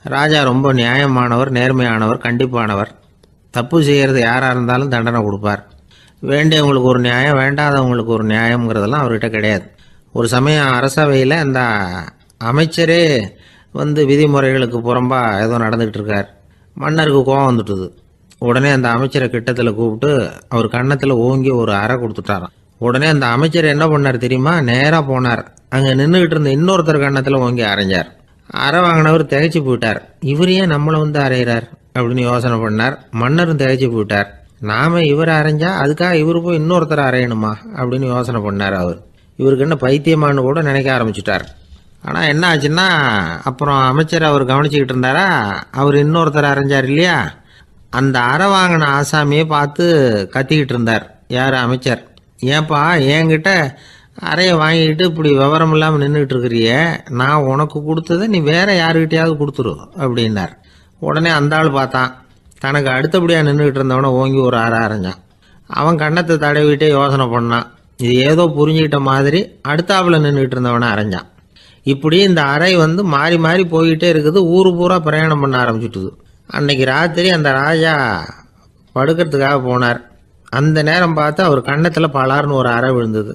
ராஜா ரொம்ப நியாயமானவர், நேர்மையானவர், கண்டிப்பானவர். தப்பு செய்கிறது யாராக இருந்தாலும் தண்டனை கொடுப்பார். வேண்டியவங்களுக்கு ஒரு நியாயம், வேண்டாதவங்களுக்கு ஒரு நியாயங்கிறதெல்லாம் அவர்கிட்ட கிடையாது. ஒரு சமயம் அரசவையில் அந்த அமைச்சரே விதிமுறைகளுக்கு புறம்பா ஏதோ நடந்துகிட்டு இருக்கார். மன்னருக்கு கோபம் வந்துட்டுது. உடனே அந்த அமைச்சரை கிட்டத்தில் கூப்பிட்டு அவர் கன்னத்தில் ஓங்கி ஒரு அறை கொடுத்துட்டாராம். உடனே அந்த அமைச்சர் என்ன பண்ணார் தெரியுமா? நேராக போனார், அங்கே நின்றுக்கிட்டு இருந்த இன்னொருத்தர் கன்னத்தில் ஓங்கி அரைஞ்சார். அறை வாங்கினவர் திகைச்சு போயிட்டார். இவர் ஏன் நம்மளை அரைகிறார் அப்படின்னு யோசனை பண்ணார். மன்னரும் திகைச்சு போயிட்டார். நாம இவரை அரைஞ்சா அதுக்காக இவர் போய் இன்னொருத்தரை அரையணுமா அப்படின்னு யோசனை பண்ணார். இவருக்கு என்ன பைத்தியமானு கூட நினைக்க ஆரம்பிச்சுட்டார். ஆனால் என்ன ஆச்சுன்னா, அப்புறம் அமைச்சர் அவர் கவனிச்சுக்கிட்டு இருந்தாரா, அவர் இன்னொருத்தரை அரைஞ்சார் இல்லையா, அந்த அறை வாங்கின ஆசாமியை பார்த்து கத்திக்கிட்டு இருந்தார். யார்? அமைச்சர். ஏன்பா என்கிட்ட அறையை வாங்கிக்கிட்டு இப்படி விவரம் இல்லாமல் நின்றுக்கிட்டு இருக்கிறிய, நான் உனக்கு கொடுத்ததை நீ வேற யாருக்கிட்டையாவது கொடுத்துரு அப்படின்னார். உடனே அந்த ஆள் பார்த்தான், தனக்கு அடுத்தபடியாக நின்றுக்கிட்டு இருந்தவனை ஓங்கி ஒரு அறை அரைஞ்சான். அவன் கன்னத்தை தடவிட்டே யோசனை பண்ணான். இது ஏதோ புரிஞ்சுக்கிட்ட மாதிரி அடுத்தாப்புல நின்றுக்கிட்டு இருந்தவனை அரைஞ்சான். இப்படி இந்த அறை மாறி மாறி போய்கிட்டே இருக்குது. ஊரு பூரா பிரயாணம் பண்ண ஆரம்பிச்சுட்டுது. அன்னைக்கு ராத்திரி அந்த ராஜா படுக்கிறதுக்காக போனார். அந்த நேரம் பார்த்து அவர் கன்னத்தில் பலார்னு ஒரு அறை விழுந்தது.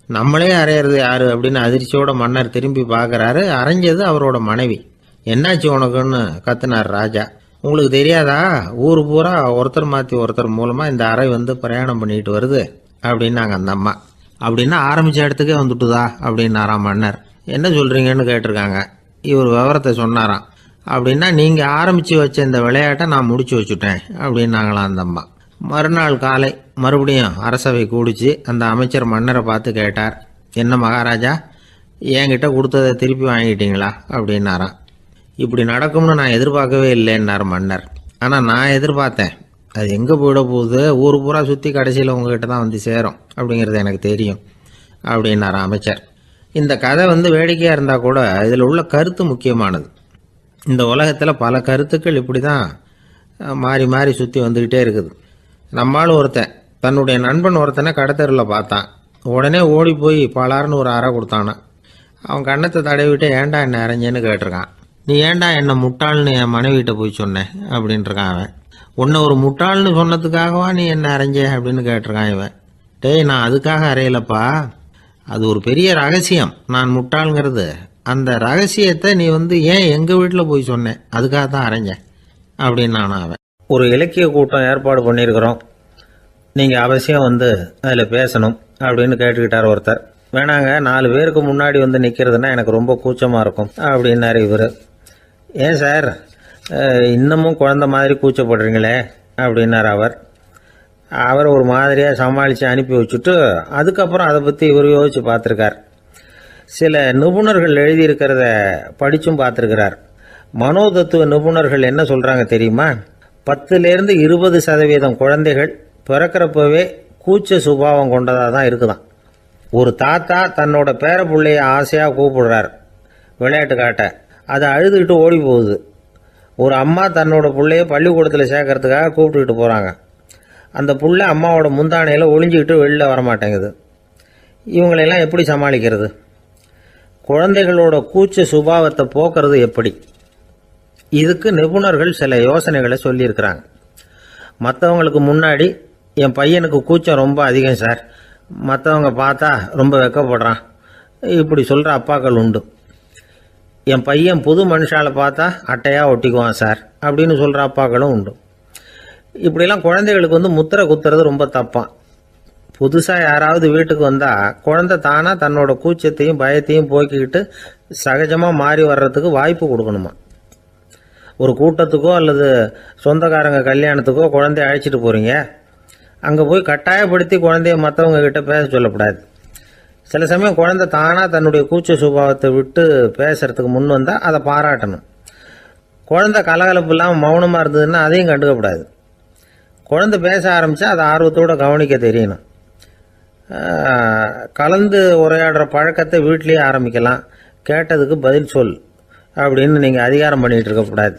நம்மளே அரையிறது யாரு அப்படின்னு அதிர்ச்சியோட மன்னர் திரும்பி பார்க்குறாரு. அரைஞ்சது அவரோட மனைவி. என்னாச்சு உனக்குன்னு கத்துனார் ராஜா. உங்களுக்கு தெரியாதா, ஊர் பூரா ஒருத்தர் மாற்றி ஒருத்தர் மூலமாக இந்த அறை வந்து பிரயாணம் பண்ணிட்டு வருது அப்படின்னாங்க அந்த அம்மா. அப்படின்னா ஆரம்பித்த இடத்துக்கே வந்துட்டுதா அப்படின்னாராம் மன்னர். என்ன சொல்கிறீங்கன்னு கேட்டிருக்காங்க. இவர் விவரத்தை சொன்னாராம். அப்படின்னா நீங்கள் ஆரம்பித்து வச்ச இந்த விளையாட்டை நான் முடிச்சு வச்சுட்டேன் அப்படின்னாங்களாம் அந்த அம்மா. மறுநாள் காலை மறுபடியும் அரசவை கூடிச்சு அந்த அமைச்சர் மன்னரை பார்த்து கேட்டார், என்ன மகாராஜா, என்கிட்ட கொடுத்ததை திருப்பி வாங்கிட்டீங்களா அப்படின்னாராம். இப்படி நடக்கும்னு நான் எதிர்பார்க்கவே இல்லைன்னார் மன்னர். ஆனால் நான் எதிர்பார்த்தேன். அது எங்கே போயிட போகுது, ஊர் பூரா சுற்றி கடைசியில் உங்ககிட்ட தான் வந்து சேரும் அப்படிங்கிறது எனக்கு தெரியும் அப்படின்னார் அமைச்சர். இந்த கதை வந்து வேடிக்கையாக இருந்தால் கூட இதில் உள்ள கருத்து முக்கியமானது. இந்த உலகத்தில் பல கருத்துக்கள் இப்படி தான் மாறி மாறி சுற்றி வந்துக்கிட்டே இருக்குது. நம்மால் ஒருத்தன் தன்னுடைய நண்பன் ஒருத்தனை கடத்தெருவில் பார்த்தான். உடனே ஓடி போய் பலார்னு ஒரு அறை கொடுத்தானான். அவன் கண்ணத்தை தடவிட்டு ஏன்டா என்ன அரைஞ்சேன்னு கேட்டிருக்கான். நீ ஏன்டா என்ன முட்டாள்னு என் மனைவிட்ட போய் சொன்னேன் அப்படின்ட்டுருக்கான் அவன். உன்னை ஒரு முட்டாள்னு சொன்னதுக்காகவா நீ என்ன அரைஞ்ச அப்படின்னு கேட்டிருக்கான் இவன். டேய், நான் அதுக்காக அறையலப்பா, அது ஒரு பெரிய ரகசியம் நான் முட்டாளுங்கிறது. அந்த ரகசியத்தை நீ வந்து ஏன் எங்கள் வீட்டில் போய் சொன்னேன், அதுக்காக தான் அரைஞ்சேன் அப்படின்னு நான் அவன். ஒரு இலக்கிய கூட்டம் ஏற்பாடு பண்ணியிருக்கிறோம், நீங்கள் அவசியம் வந்து அதில் பேசணும் அப்படின்னு கேட்டுக்கிட்டார் ஒருத்தர். வேணாங்க, 4 பேருக்கு முன்னாடி வந்து நிற்கிறதுனா எனக்கு ரொம்ப கூச்சமாக இருக்கும் அப்படின்னாரு இவர். ஏன் சார் இன்னமும் குழந்த மாதிரி கூச்சப்படுறீங்களே அப்படின்னார் அவர் ஒரு மாதிரியாக சமாளித்து அனுப்பி வச்சுட்டு அதுக்கப்புறம் அதை பற்றி இவர் யோசித்து பார்த்துருக்கார். சில நிபுணர்கள் எழுதியிருக்கிறத படித்தும் பார்த்துருக்கிறார். மனோதத்துவ நிபுணர்கள் என்ன சொல்கிறாங்க தெரியுமா? 10லேருந்து 20% குழந்தைகள் பிறக்கிறப்பவே கூச்ச சுபாவம் கொண்டதாக தான் இருக்குதான். ஒரு தாத்தா தன்னோட பேர பிள்ளைய ஆசையாக கூப்பிடுறார் விளையாட்டு காட்ட, அதை அழுதுகிட்டு ஓடி போகுது. ஒரு அம்மா தன்னோட பிள்ளைய பள்ளிக்கூடத்தில் சேர்க்கறதுக்காக கூப்பிட்டுக்கிட்டு போகிறாங்க. அந்த புள்ள அம்மாவோட முந்தானையில் ஒளிஞ்சிக்கிட்டு வெளில வரமாட்டேங்குது. இவங்களெல்லாம் எப்படி சமாளிக்கிறது? குழந்தைகளோட கூச்ச சுபாவத்தை போக்குறது எப்படி? இதுக்கு நிபுணர்கள் சில யோசனைகளை சொல்லியிருக்கிறாங்க. மற்றவங்களுக்கு முன்னாடி என் பையனுக்கு கூச்சம் ரொம்ப அதிகம் சார், மற்றவங்க பார்த்தா ரொம்ப வெக்கப்படுறான், இப்படி சொல்கிற அப்பாக்கள் உண்டு. என் பையன் புது மனுஷாலை பார்த்தா அட்டையாக ஒட்டிக்குவான் சார் அப்படின்னு சொல்கிற அப்பாக்களும் உண்டு. இப்படிலாம் குழந்தைகளுக்கு வந்து முத்திரை குத்துறது ரொம்ப தப்பான். புதுசாக யாராவது வீட்டுக்கு வந்தால் குழந்தை தானாக தன்னோட கூச்சத்தையும் பயத்தையும் போக்கிக்கிட்டு சகஜமாக மாறி வர்றதுக்கு வாய்ப்பு கொடுக்கணுமா. ஒரு கூட்டத்துக்கோ அல்லது சொந்தக்காரங்க கல்யாணத்துக்கோ குழந்தைய அழைச்சிட்டு போகிறீங்க, அங்கே போய் கட்டாயப்படுத்தி குழந்தைய மற்றவங்க கிட்ட பேச சொல்லக்கூடாது. சில சமயம் குழந்தை தானாக தன்னுடைய கூச்ச சுபாவத்தை விட்டு பேசுறதுக்கு முன் வந்தால் அதை பாராட்டணும். குழந்தை கலகலப்பு இல்லாமல் மௌனமாக இருந்ததுன்னா அதையும் கண்டுக்கக்கூடாது. குழந்தை பேச ஆரம்பித்தா அதை ஆர்வத்தோடு கவனிக்க தெரியணும். கலந்து உரையாடுற பழக்கத்தை வீட்லேயே ஆரம்பிக்கலாம். கேட்டதுக்கு பதில் சொல் அப்படின்னு நீங்கள் அதிகாரம் பண்ணிகிட்டு இருக்கக்கூடாது.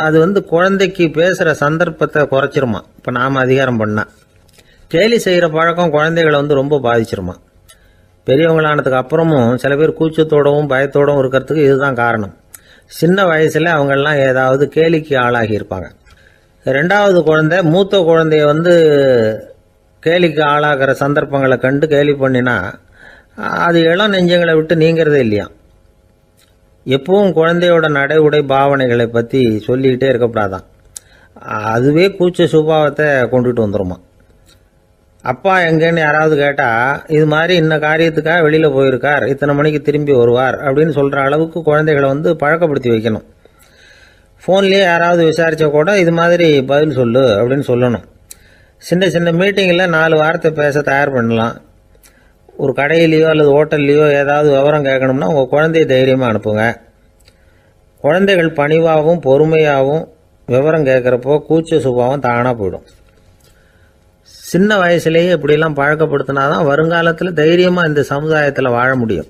அது வந்து குழந்தைக்கு பேசுகிற சந்தர்ப்பத்தை குறைச்சிருமா. இப்போ நாம் அதிகாரம் பண்ணால் கேலி செய்கிற பழக்கம் குழந்தைகளை வந்து ரொம்ப பாதிச்சிருமா. பெரியவங்களானதுக்கு அப்புறமும் சில பேர் கூச்சத்தோடவும் பயத்தோடவும் இருக்கிறதுக்கு இதுதான் காரணம். சின்ன வயசில் அவங்கெல்லாம் ஏதாவது கேலிக்கு ஆளாகி இருப்பாங்க. 2வது குழந்தை மூத்த குழந்தைய வந்து கேலிக்கு ஆளாகிற சந்தர்ப்பங்களை கண்டு கேலி பண்ணினா அது இளம் நெஞ்சங்களை விட்டு நீங்கிறதே இல்லையா. எப்பவும் குழந்தையோட நடை உடை பாவனைகளை பற்றி சொல்லிக்கிட்டே இருக்கக்கூடாதான். அதுவே கூச்ச சுபாவத்தை கொண்டுட்டு வந்துருமா. அப்பா எங்கேன்னு யாராவது கேட்டால் இது மாதிரி இன்ன காரியத்துக்காக வெளியில் போயிருக்கார், இத்தனை மணிக்கு திரும்பி வருவார் அப்படின்னு சொல்கிற அளவுக்கு குழந்தைகளை வந்து பழக்கப்படுத்தி வைக்கணும். ஃபோன்லேயே யாராவது விசாரித்தா கூட இது மாதிரி பதில் சொல்லு அப்படின்னு சொல்லணும். சின்ன சின்ன மீட்டிங்கில் 4 வார்த்தை பேச தயார் பண்ணலாம். ஒரு கடையிலையோ அல்லது ஹோட்டல்லையோ ஏதாவது விவரம் கேட்கணும்னா உங்கள் குழந்தைய தைரியமாக அனுப்புங்க. குழந்தைகள் பணிவாகவும் பொறுமையாகவும் விவரம் கேட்குறப்போ கூச்ச சுபாவம் தானாக போயிடும். சின்ன வயசுலேயே இப்படிலாம் பழக்கப்படுத்தினா தான் வருங்காலத்தில் தைரியமாக இந்த சமுதாயத்தில் வாழ முடியும்.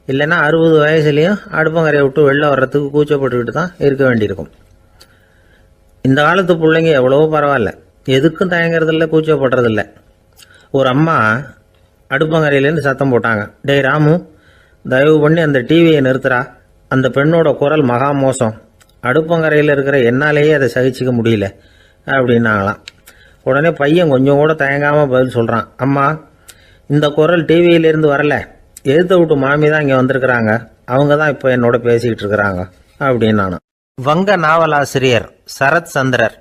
இல்லைன்னா 60 வயசுலேயும் அடுப்பங்கரையை விட்டு வெளில வர்றதுக்கு கூச்சப்பட்டுக்கிட்டு தான் இருக்க வேண்டியிருக்கும். இந்த காலத்து பிள்ளைங்க எவ்வளவோ பரவாயில்ல, எதுக்கும் தயங்குறதில்ல, கூச்சப்படுறதில்ல. ஒரு அம்மா அடுப்பங்கரையிலேருந்து சத்தம் போட்டாங்க, டேய் ராமு, தயவு பண்ணி அந்த டிவியை நிறுத்துறா, அந்த பெண்ணோட குரல் மகா மோசம், அடுப்பங்கரையில் இருக்கிற என்னாலேயே அதை சகிச்சிக்க முடியல அப்படின்னாங்களாம். உடனே பையன் கொஞ்சம் கூட தயங்காமல் பதில் சொல்கிறான், அம்மா இந்த குரல் டிவியிலேருந்து வரல, எதிர்த்த விட்டு மாமி தான் இங்கே வந்திருக்கிறாங்க, அவங்க தான் இப்போ என்னோட பேசிக்கிட்டு இருக்கிறாங்க அப்படின்னு. வங்க நாவலாசிரியர் சரத் சந்திரர்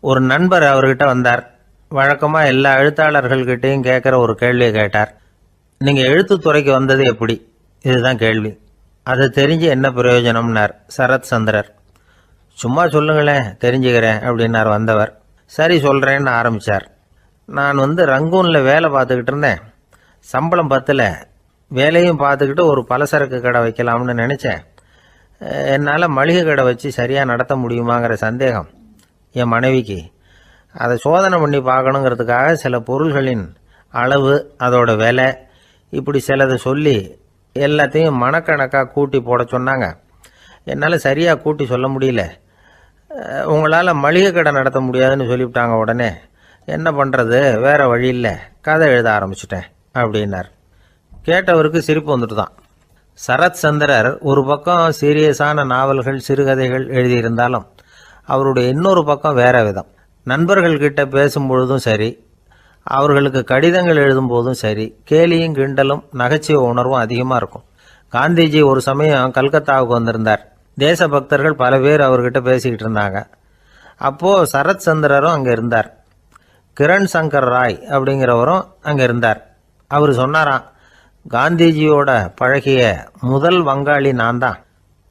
ஒரு நண்பர் அவர்கிட்ட வந்தார். வழக்கமாக எல்லா எழுத்தாளர்கள்கிட்டையும் கேட்குற ஒரு கேள்வியை கேட்டார். நீங்கள் எழுத்துத்துறைக்கு வந்தது எப்படி? இதுதான் கேள்வி. அதை தெரிஞ்சு என்ன பிரயோஜனம்னார் சரத் சந்திரர். சும்மா சொல்லுங்களேன், தெரிஞ்சுக்கிறேன் அப்படின்னார் வந்தவர். சரி சொல்கிறேன்னு ஆரம்பித்தார். நான் ரங்கூனில் வேலை பார்த்துக்கிட்டு இருந்தேன். சம்பளம் பத்தல. வேலையும் பார்த்துக்கிட்டு ஒரு பலசரக்கு கடை வைக்கலாம்னு நினச்சேன். என்னால் மளிகை கடை வச்சு சரியாக நடத்த முடியுமாங்கிற சந்தேகம் என் மனைவிக்கு. அதை சோதனை பண்ணி பார்க்கணுங்கிறதுக்காக சில பொருள்களின் அளவு, அதோட விலை, இப்படி சிலதை சொல்லி எல்லாத்தையும் மனக்கணக்காக கூட்டி போட சொன்னாங்க. என்னால் சரியாக கூட்டி சொல்ல முடியல. உங்களால் மளிகை கடை நடத்த முடியாதுன்னு சொல்லிவிட்டாங்க. உடனே என்ன பண்ணுறது, வேறு வழி இல்லை, கதை எழுத ஆரம்பிச்சிட்டேன் அப்படின்னார். கேட்டவருக்கு சிரிப்பு வந்துட்டு தான். சரத் சந்திரர் ஒரு பக்கம் சீரியஸான நாவல்கள், சிறுகதைகள் எழுதியிருந்தாலும் அவருடைய இன்னொரு பக்கம் வேற விதம். நண்பர்கள்கிட்ட பேசும்பொழுதும் சரி, அவர்களுக்கு கடிதங்கள் எழுதும்போதும் சரி, கேலியும் கிண்டலும் நகைச்சுவை உணர்வும் அதிகமாக இருக்கும். காந்திஜி ஒரு சமயம் கல்கத்தாவுக்கு வந்திருந்தார். தேசபக்தர்கள் பல பேர் அவர்கிட்ட பேசிக்கிட்டு இருந்தாங்க. அப்போது சரத் சந்திரரும் அங்கே இருந்தார். கிரண் சங்கர் ராய் அப்படிங்கிறவரும் அங்கே இருந்தார். அவர் சொன்னாராம், காந்திஜியோட பழகிய முதல் வங்காளி நான் தான்.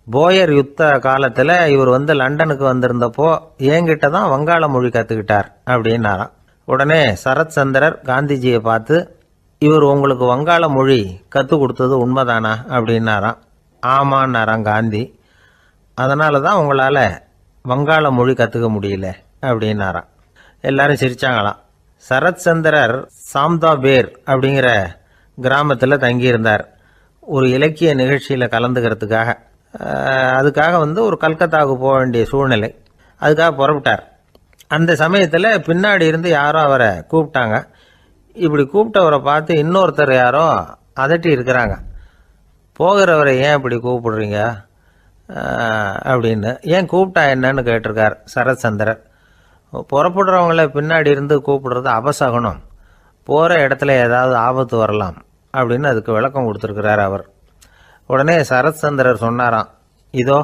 போயர் யுத்த காலத்தில் இவர் லண்டனுக்கு வந்திருந்தப்போ என்கிட்ட தான் வங்காள மொழி கற்றுக்கிட்டார் அப்படின்னாராம். உடனே சரத் சந்திரர் காந்திஜியை பார்த்து, இவர் உங்களுக்கு வங்காள மொழி கற்றுக் கொடுத்தது உண்மைதானா அப்படின்னாராம். ஆமான்னாராம் காந்தி. அதனால தான் உங்களால் வங்காள மொழி கற்றுக்க முடியல அப்படின்னாராம். எல்லாரும் சிரிச்சாங்களாம். சரத் சந்திரர் சாம்தாபேர் அப்படிங்கிற கிராமத்தில் தங்கியிருந்தார். ஒரு இலக்கிய நிகழ்ச்சியில் கலந்துக்கிறதுக்காக. அதுக்காக ஒரு கல்கத்தாவுக்கு போக வேண்டிய சூழ்நிலை. அதுக்காக புறப்பட்டார். அந்த சமயத்தில் பின்னாடி இருந்து யாரோ அவரை கூப்பிட்டாங்க. இப்படி கூப்பிட்டவரை பார்த்து இன்னொருத்தர் யாரோ அதட்டி இருக்கிறாங்க. போகிறவரை ஏன் இப்படி கூப்பிடுறீங்க அப்படின்னு. ஏன் கூப்பிட்டா என்னன்னு கேட்டிருக்கார் சரத் சந்திரர். புறப்படுறவங்கள பின்னாடி இருந்து கூப்பிடுறது அபசகுனம், போகிற இடத்துல ஏதாவது ஆபத்து வரலாம் அப்படின்னு அதுக்கு விளக்கம் கொடுத்துருக்கிறார் அவர். உடனே சரத் சந்திரர் சொன்னாராம், இதோ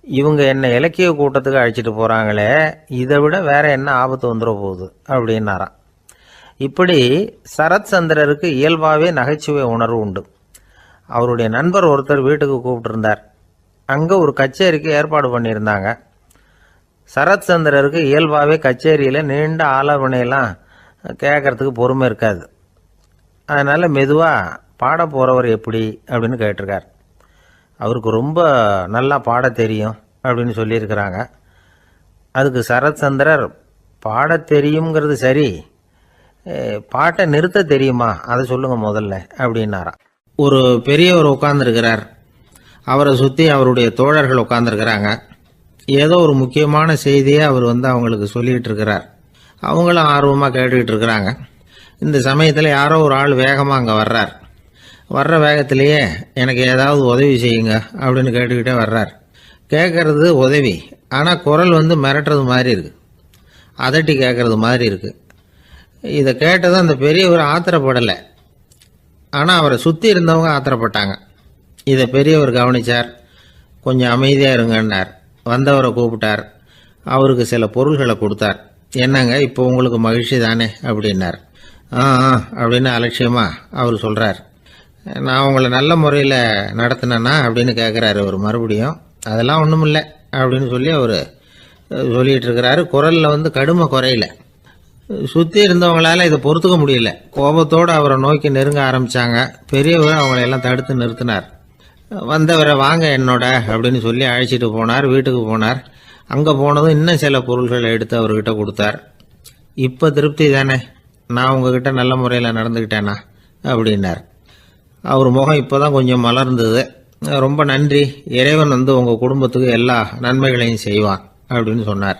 இவங்க என்னை இலக்கிய கூட்டத்துக்கு அழைச்சிட்டு போகிறாங்களே, இதை விட வேற என்ன ஆபத்து வந்துட போகுது அப்படின்னாராம். இப்படி சரத் சந்திரருக்கு இயல்பாகவே நகைச்சுவை உணர்வு உண்டு. அவருடைய நண்பர் ஒருத்தர் வீட்டுக்கு கூப்பிட்டுருந்தார். அங்கே ஒரு கச்சேரிக்கு ஏற்பாடு பண்ணியிருந்தாங்க. சரத் சந்திரருக்கு இயல்பாகவே கச்சேரியில் நீண்ட ஆலோசனையெல்லாம் கேட்கறதுக்கு பொறுமை இருக்காது. அதனால் மெதுவாக பாட போகிறவர் எப்படி அப்படின்னு கேட்டிருக்கார். அவருக்கு ரொம்ப நல்லா பாட தெரியும் அப்படின்னு சொல்லியிருக்கிறாங்க. அதுக்கு சரத் சந்திரர், பாட தெரியுங்கிறது சரி, பாட்டை நிறுத்த தெரியுமா அதை சொல்லுங்கள் முதல்ல அப்படின்னாராம். ஒரு பெரியவர் உட்கார்ந்துருக்கிறார். அவரை சுற்றி அவருடைய தோழர்கள் உட்காந்துருக்கிறாங்க. ஏதோ ஒரு முக்கியமான செய்தியை அவர் அவங்களுக்கு சொல்லிகிட்டு இருக்கிறார். அவங்களும் ஆர்வமாக கேட்டுக்கிட்டு இருக்கிறாங்க. இந்த சமயத்தில் யாரோ ஒரு ஆள் வேகமாக அங்கே வர்றார். வர்ற வேகத்திலேயே எனக்கு ஏதாவது உதவி செய்யுங்க அப்படின்னு கேட்டுக்கிட்டே வர்றார். கேட்கறது உதவி, ஆனால் குரல் மிரட்டுறது மாதிரி இருக்குது, அதட்டி கேட்கறது மாதிரி இருக்குது. இதை கேட்டதும் அந்த பெரியவர் ஆத்திரப்படலை, ஆனால் அவரை சுற்றி இருந்தவங்க ஆத்திரப்பட்டாங்க. இதை பெரியவர் கவனித்தார். கொஞ்சம் அமைதியாக இருங்கன்னார். வந்தவரை கூப்பிட்டார். அவருக்கு சில பொருள்களை கொடுத்தார். என்னங்க இப்போ உங்களுக்கு மகிழ்ச்சி தானே அப்படின்னார். ஆ அப்படின்னு அலட்சியமாக அவர் சொல்கிறார். நான் உங்களை நல்ல முறையில் நடத்தினேன்னா அப்படின்னு கேட்குறாரு அவர் மறுபடியும். அதெல்லாம் ஒன்றும் இல்லை அப்படின்னு சொல்லி அவர் சொல்லிகிட்டு இருக்கிறாரு. குரலில் கடுமை குறையில. சுற்றி இருந்தவங்களால இதை பொறுத்துக்க முடியல. கோபத்தோடு அவரை நோக்கி நெருங்க ஆரம்பித்தாங்க. பெரியவர் அவங்களையெல்லாம் தடுத்து நிறுத்தினார். வந்தவரை வாங்க என்னோட அப்படின்னு சொல்லி அழைச்சிட்டு போனார். வீட்டுக்கு போனார். அங்கே போனதும் இன்னும் சில பொருள்களை எடுத்து அவர்கிட்ட கொடுத்தார். இப்போ திருப்தி தானே, நான் உங்ககிட்ட நல்ல முறையில் நடந்துக்கிட்டேனா அப்படின்னார். அவர் முகம் இப்போ தான் கொஞ்சம் மலர்ந்தது. ரொம்ப நன்றி, இறைவன் உங்கள் குடும்பத்துக்கு எல்லா நன்மைகளையும் செய்வான் அப்படின்னு சொன்னார்.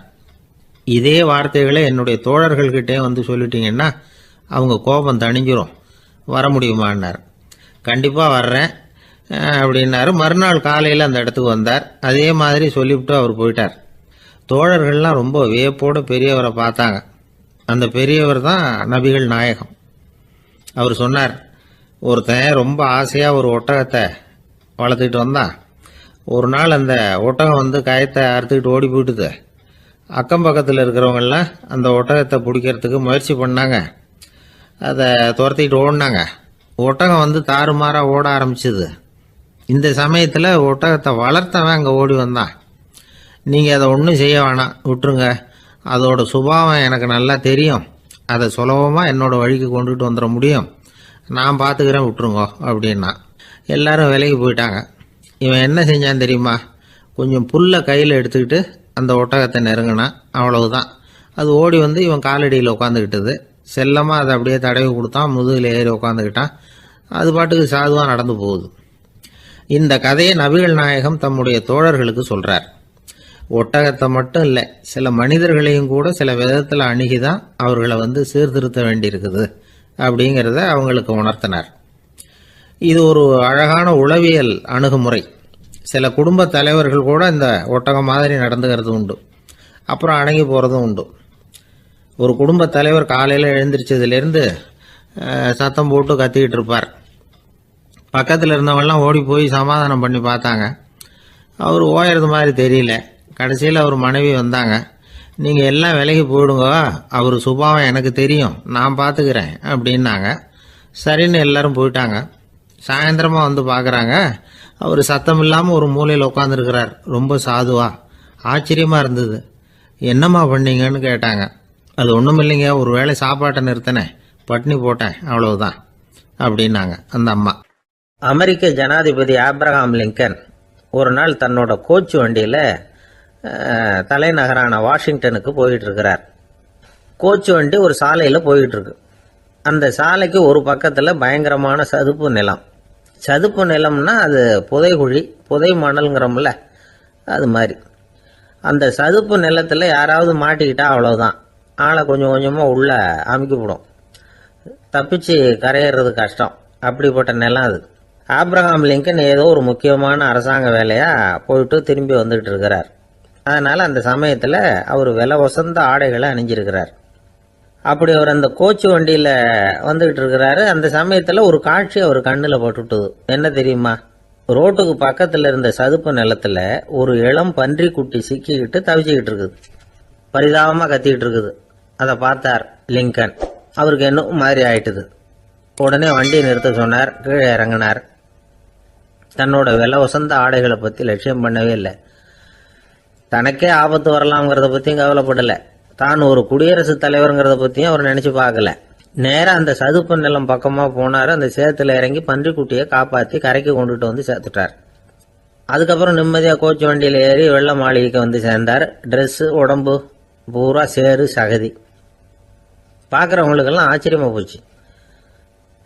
இதே வார்த்தைகளை என்னுடைய தோழர்கள்கிட்டே சொல்லிட்டீங்கன்னா அவங்க கோபம் தணிஞ்சிரும், வர முடியுமான்னார். கண்டிப்பாக வர்றேன் அப்படின்னாரு. மறுநாள் காலையில் அந்த இடத்துக்கு வந்தார். அதே மாதிரி சொல்லிவிட்டு அவர் போயிட்டார். தோழர்கள்லாம் ரொம்ப வியப்போடு பெரியவரை பார்த்தாங்க. அந்த பெரியவர் தான் நபிகள் நாயகம். அவர் சொன்னார், ஒருத்தன் ரொம்ப ஆசையாக ஒரு ஒட்டகத்தை வளர்த்துக்கிட்டு வந்தான். ஒரு நாள் அந்த ஒட்டகம் வந்து கயத்தை அறுத்துக்கிட்டு ஓடி போயிட்டுது. அக்கம் பக்கத்தில் இருக்கிறவங்கெல்லாம் அந்த ஒட்டகத்தை பிடிக்கிறதுக்கு முயற்சி பண்ணாங்க. அதை துரத்திக்கிட்டு ஓடினாங்க. ஒட்டகம் வந்து தாறுமாறாக ஓட ஆரம்பிச்சுது. இந்த சமயத்தில் ஒட்டகத்தை வளர்த்தவன் அங்கே ஓடி வந்தான். நீங்கள் அதை ஒன்றும் செய்ய வேணாம், விட்டுருங்க. அதோட சுபாவம் எனக்கு நல்லா தெரியும். அதை சுலபமாக என்னோடய வழிக்கு கொண்டுகிட்டு வந்துட முடியும். நான் பார்த்துக்கிறேன், விட்டுருங்கோ அப்படின்னா. எல்லாரும் விலைக்கு போயிட்டாங்க. இவன் என்ன செஞ்சான் தெரியுமா? கொஞ்சம் புல்லை கையில் எடுத்துக்கிட்டு அந்த ஒட்டகத்தை நெருங்கினான். அவ்வளவுதான். அது ஓடி வந்து இவன் காலடியில் உட்காந்துக்கிட்டது. செல்லமாக அதை அப்படியே தடவி கொடுத்தான். முதுகில் ஏறி உட்காந்துக்கிட்டான். அது பாட்டுக்கு சாதுவாக நடந்து போகுது. இந்த கதையை நபிகள் நாயகம் தம்முடைய தோழர்களுக்கு சொல்கிறார். ஒட்டகத்தை மட்டும் இல்லை, சில மனிதர்களையும் கூட சில விதத்தில் அணுகி தான் அவர்களை வந்து சீர்திருத்த வேண்டியிருக்குது அப்படிங்கிறத அவங்களுக்கு உணர்த்தினார். இது ஒரு அழகான உளவியல் அணுகுமுறை. சில குடும்ப தலைவர்கள் கூட இந்த ஒட்டகம் மாதிரி நடந்துக்கிறது உண்டு. அப்புறம் அடங்கி போகிறதும் உண்டு. ஒரு குடும்ப தலைவர் காலையில் எழுந்திரிச்சதுலேருந்து சத்தம் போட்டு கத்திக்கிட்டு இருப்பார். பக்கத்தில் இருந்தவங்கலாம் ஓடி போய் சமாதானம் பண்ணி பார்த்தாங்க. அவர் ஓயறது மாதிரி தெரியல. கடைசியில் அவர் மனைவி வந்தாங்க. நீங்கள் எல்லாம் விலைக்கு போயிடுங்க, அவர் சுபாவம் எனக்கு தெரியும், நான் பார்த்துக்கிறேன் அப்படின்னாங்க. சரின்னு எல்லாரும் போயிட்டாங்க. சாயந்தரமாக வந்து பார்க்குறாங்க, அவர் சத்தம் இல்லாமல் ஒரு மூலையில் உட்காந்துருக்கிறார். ரொம்ப சாதுவா. ஆச்சரியமாக இருந்தது. என்னம்மா பண்ணீங்கன்னு கேட்டாங்க. அது ஒன்றும் இல்லைங்க, ஒரு வேளை சாப்பாட்டை நிறுத்தினேன், பட்னி போட்டேன், அவ்வளவுதான் அப்படின்னாங்க அந்த அம்மா. அமெரிக்க ஜனாதிபதி ஆப்ரஹாம் லிங்கன் ஒரு நாள் தன்னோட கோச்சு வண்டியில் தலைநகரான வாஷிங்டனுக்கு போயிட்டு இருக்கிறார். கோச்சு வண்டி ஒரு சாலையில் போயிட்டு இருக்கு. அந்த சாலைக்கு ஒரு பக்கத்தில் பயங்கரமான சதுப்பு நிலம். சதுப்பு நிலம்னா அது புதைகுழி, புதை மணல்ங்கிறோம்ல, அது மாதிரி. அந்த சதுப்பு நிலத்தில் யாராவது மாட்டிக்கிட்டா அவ்வளோதான், ஆளை கொஞ்சம் கொஞ்சமாக உள்ள அமுக்கிவிடும். தப்பிச்சு கரையேறது கஷ்டம். அப்படிப்பட்ட நிலம் அது. ஆப்ரஹாம் லிங்கன் ஏதோ ஒரு முக்கியமான அரசாங்க வேலையாக போயிட்டு திரும்பி வந்துக்கிட்டு இருக்கிறார். அதனால் அந்த சமயத்தில் அவர் விலை வசந்த ஆடைகளை அணிஞ்சிருக்கிறார். அப்படி அவர் அந்த கோச்சு வண்டியில் வந்துக்கிட்டு இருக்கிறாரு. அந்த சமயத்தில் ஒரு காட்சி அவர் கண்ணில் பட்டுட்டுது. என்ன தெரியுமா? ரோட்டுக்கு பக்கத்தில் இருந்த சதுப்பு நிலத்தில் ஒரு இளம் பன்றி குட்டி சிக்கிக்கிட்டு தவிச்சிக்கிட்டு இருக்குது. பரிதாபமாக கத்திக்கிட்டு இருக்குது. அதை பார்த்தார் லிங்கன். அவருக்கு என்ன மாதிரி ஆயிட்டுது. உடனே வண்டியை நிறுத்த சொன்னார். கீழே இறங்கினார். தன்னோட விலை வசந்த ஆடைகளை பற்றி லட்சியம் பண்ணவே இல்லை. தனக்கே ஆபத்து வரலாம்ங்கிறத பற்றியும் கவலைப்படலை. தான் ஒரு குடியரசுத் தலைவருங்கிறத பற்றியும் அவர் நினச்சி பார்க்கல. நேராக அந்த சதுப்பு நிலம் பக்கமாக போனார். அந்த சேத்துல இறங்கி பன்றிக்குட்டியை காப்பாற்றி கரைக்கு கொண்டுட்டு வந்து சேர்த்துட்டார். அதுக்கப்புறம் நிம்மதியாக கோச்சு வண்டியில் ஏறி வெள்ள மாளிகைக்கு வந்து சேர்ந்தார். ட்ரெஸ்ஸு, உடம்பு பூரா சேறு சகதி. பார்க்குறவங்களுக்கெல்லாம் ஆச்சரியமாக போச்சு.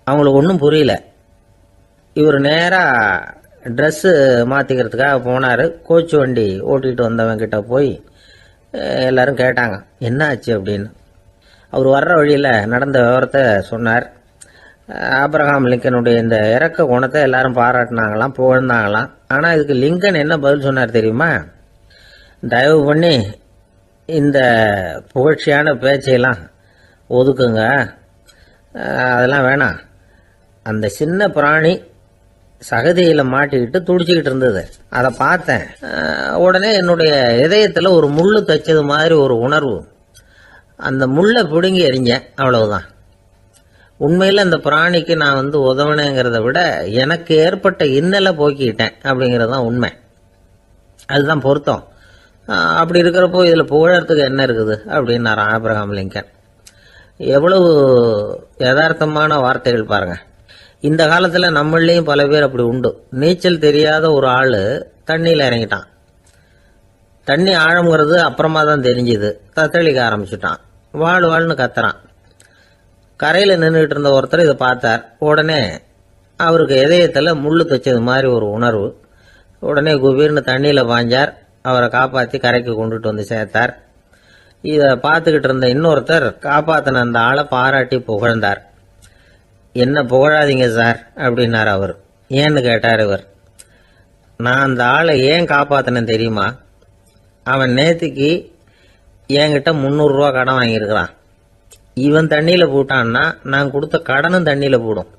அவங்களுக்கு ஒன்றும் புரியல. இவர் நேராக ட்ரெஸ்ஸு மாற்றிக்கிறதுக்காக போனார். கோச்சு வண்டி ஓட்டிகிட்டு வந்தவங்கிட்ட போய் எல்லாரும் கேட்டாங்க, என்ன ஆச்சு அப்படின்னு. அவர் வர்ற வழியில் நடந்த விவரத்தை சொன்னார். ஆப்ரஹாம் லிங்கனுடைய இந்த இறக்க குணத்தை எல்லாரும் பாராட்டினாங்களாம், புகழ்ந்தாங்களாம். ஆனால் இதுக்கு லிங்கன் என்ன பதில் சொன்னார் தெரியுமா? தயவு பண்ணி இந்த புகழ்ச்சியான பேச்சையெல்லாம் ஒதுக்குங்க, அதெல்லாம் வேணாம். அந்த சின்ன பிராணி சகதியில் மாட்டிக்கிட்டு துடிச்சிக்கிட்டு இருந்தது, அதை பார்த்தேன். உடனே என்னுடைய இதயத்தில் ஒரு முள்ளு தைச்சது மாதிரி ஒரு உணர்வு. அந்த முள்ளை பிடுங்கி எறிஞ்சேன், அவ்வளவுதான். உண்மையில் அந்த பிராணிக்கு நான் வந்து உதவினேங்கிறத விட எனக்கு ஏற்பட்ட இன்னலை போக்கிக்கிட்டேன் அப்படிங்கிறது தான் உண்மை. அதுதான் பொருத்தம். அப்படி இருக்கிறப்போ இதில் புகழறதுக்கு என்ன இருக்குது அப்படின்னாரு ஆப்ரஹாம் லிங்கன். எவ்வளவு யதார்த்தமான வார்த்தைகள் பாருங்க. இந்த காலத்தில் நம்மளையும் பல பேர் அப்படி உண்டு. நீச்சல் தெரியாத ஒரு ஆள் தண்ணியில் இறங்கிட்டான். தண்ணி ஆழம்ங்கிறது அப்புறமா தான் தெரிஞ்சுது. தத்தளிக்க ஆரம்பிச்சுட்டான். வாழ்னு கத்துறான். கரையில் நின்றுட்டு இருந்த ஒருத்தர் இதை பார்த்தார். உடனே அவருக்கு இதயத்தில் முள்ளு தைச்சது மாதிரி ஒரு உணர்வு. உடனே குபீர்னு தண்ணியில் பாஞ்சார். அவரை காப்பாற்றி கரைக்கு கொண்டுட்டு வந்து சேர்த்தார். இதை பார்த்துக்கிட்டு இருந்த இன்னொருத்தர் காப்பாற்றின அந்த ஆளை பாராட்டி புகழ்ந்தார். என்ன புகழாதீங்க சார் அப்படின்னார் அவர். ஏன்னு கேட்டார் இவர். நான் அந்த ஆளை ஏன் காப்பாற்றினேன் தெரியுமா? அவன் நேற்றுக்கு என்கிட்ட 300 ரூபா கடன் வாங்கியிருக்கிறான். இவன் தண்ணியில் போட்டான்னா நான் கொடுத்த கடனும் தண்ணியில் போடும்.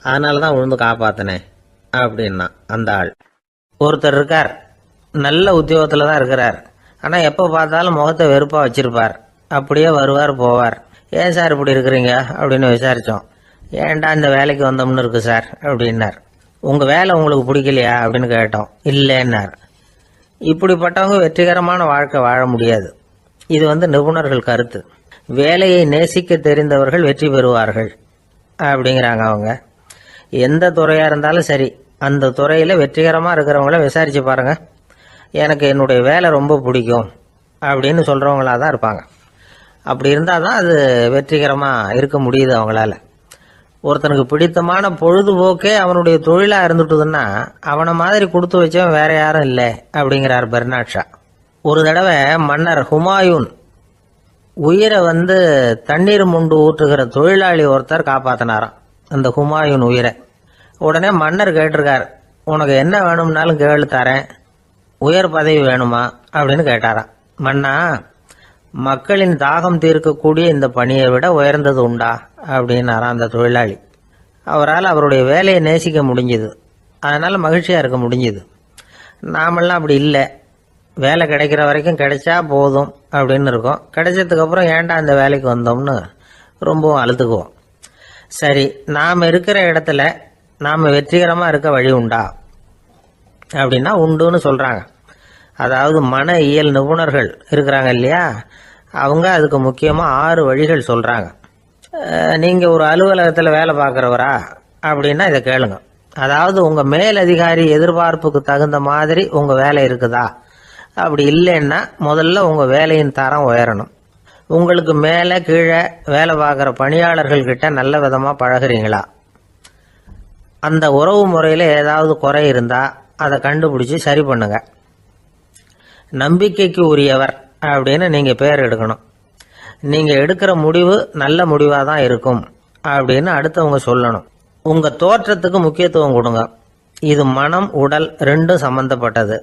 அதனால தான் விழுந்து காப்பாற்றினேன் அப்படின்னா அந்த ஆள். ஒருத்தர் இருக்கார், நல்ல உத்தியோகத்தில் தான் இருக்கிறார். ஆனால் எப்போ பார்த்தாலும் முகத்தை வெறுப்பாக வச்சிருப்பார். அப்படியே வருவார் போவார். ஏன் சார் இப்படி இருக்கிறீங்க அப்படின்னு விசாரித்தோம். ஏன்டா இந்த வேலைக்கு வந்தோம்னு இருக்கு சார் அப்படின்னார். உங்கள் வேலை உங்களுக்கு பிடிக்கலையா அப்படின்னு கேட்டோம். இல்லைன்னார். இப்படிப்பட்டவங்க வெற்றிகரமான வாழ்க்கை வாழ முடியாது. இது நிபுணர்கள் கருத்து. வேலையை நேசிக்க தெரிந்தவர்கள் வெற்றி பெறுவார்கள் அப்படிங்கிறாங்க அவங்க. எந்த துறையாக இருந்தாலும் சரி, அந்த துறையில் வெற்றிகரமாக இருக்கிறவங்கள விசாரித்து பாருங்கள். எனக்கு என்னுடைய வேலை ரொம்ப பிடிக்கும் அப்படின்னு சொல்கிறவங்களாக தான் இருப்பாங்க. அப்படி இருந்தால் தான் அது வெற்றிகரமாக இருக்க முடியுது அவங்களால. ஒருத்தனுக்கு பிடித்தமான பொழுதுபோக்கே அவனுடைய தொழிலாக இருந்துட்டுதுன்னா அவனை மாதிரி கொடுத்து வச்சவன் வேற யாரும் இல்லை அப்படிங்கிறார் பெர்னாட் ஷா. ஒரு தடவை மன்னர் ஹுமாயூன் உயிரை தண்ணீர் முண்டு ஊற்றுகிற தொழிலாளி ஒருத்தர் காப்பாற்றினாராம் அந்த ஹுமாயூன் உயிரை. உடனே மன்னர் கேட்டிருக்கார், உனக்கு என்ன வேணும்னாலும் கேளு தரேன், உயர் பதவி வேணுமா அப்படின்னு கேட்டாராம். மன்னா, மக்களின் தாகம் தீர்க்கக்கூடிய இந்த பணியை விட உயர்ந்தது உண்டா அப்படின்னாராம் அந்த தொழிலாளி. அவரால் அவருடைய வேலையை நேசிக்க முடிஞ்சுது, அதனால் மகிழ்ச்சியாக இருக்க முடிஞ்சுது. நாமெல்லாம் அப்படி இல்லை. வேலை கிடைக்கிற வரைக்கும் கிடைச்சா போதும் அப்படின்னு இருக்கோம். கிடைச்சதுக்கப்புறம் ஏன்டா அந்த வேலைக்கு வந்தோம்னு ரொம்பவும் அழுத்துக்குவோம். சரி, நாம் இருக்கிற இடத்துல நாம் வெற்றிகரமாக இருக்க வழி உண்டா அப்படின்னா உண்டுன்னு சொல்கிறாங்க. அதாவது மன இயல் நிபுணர்கள் இருக்கிறாங்க இல்லையா, அவங்க அதுக்கு முக்கியமாக 6 வழிகள் சொல்கிறாங்க. நீங்கள் ஒரு அலுவலகத்தில் வேலை பார்க்குறவரா அப்படின்னா இதை கேளுங்க. அதாவது உங்கள் மேலதிகாரி எதிர்பார்ப்புக்கு தகுந்த மாதிரி உங்கள் வேலை இருக்குதா? அப்படி இல்லைன்னா முதல்ல உங்கள் வேலையின் தரம் உயரணும். உங்களுக்கு மேலே கீழே வேலை பார்க்குற பணியாளர்கள்கிட்ட நல்ல விதமாக பழகுறீங்களா? அந்த உறவு முறையில் ஏதாவது குறை இருந்தால் அதை கண்டுபிடிச்சி சரி பண்ணுங்க. நம்பிக்கைக்கு உரியவர் அப்படின்னு நீங்கள் பேர் எடுக்கணும். நீங்கள் எடுக்கிற முடிவு நல்ல முடிவாக தான் இருக்கும் அப்படின்னு அடுத்தவங்க சொல்லணும். உங்கள் தோற்றத்துக்கு முக்கியத்துவம் கொடுங்க. இது மனம் உடல் ரெண்டும் சம்பந்தப்பட்டது.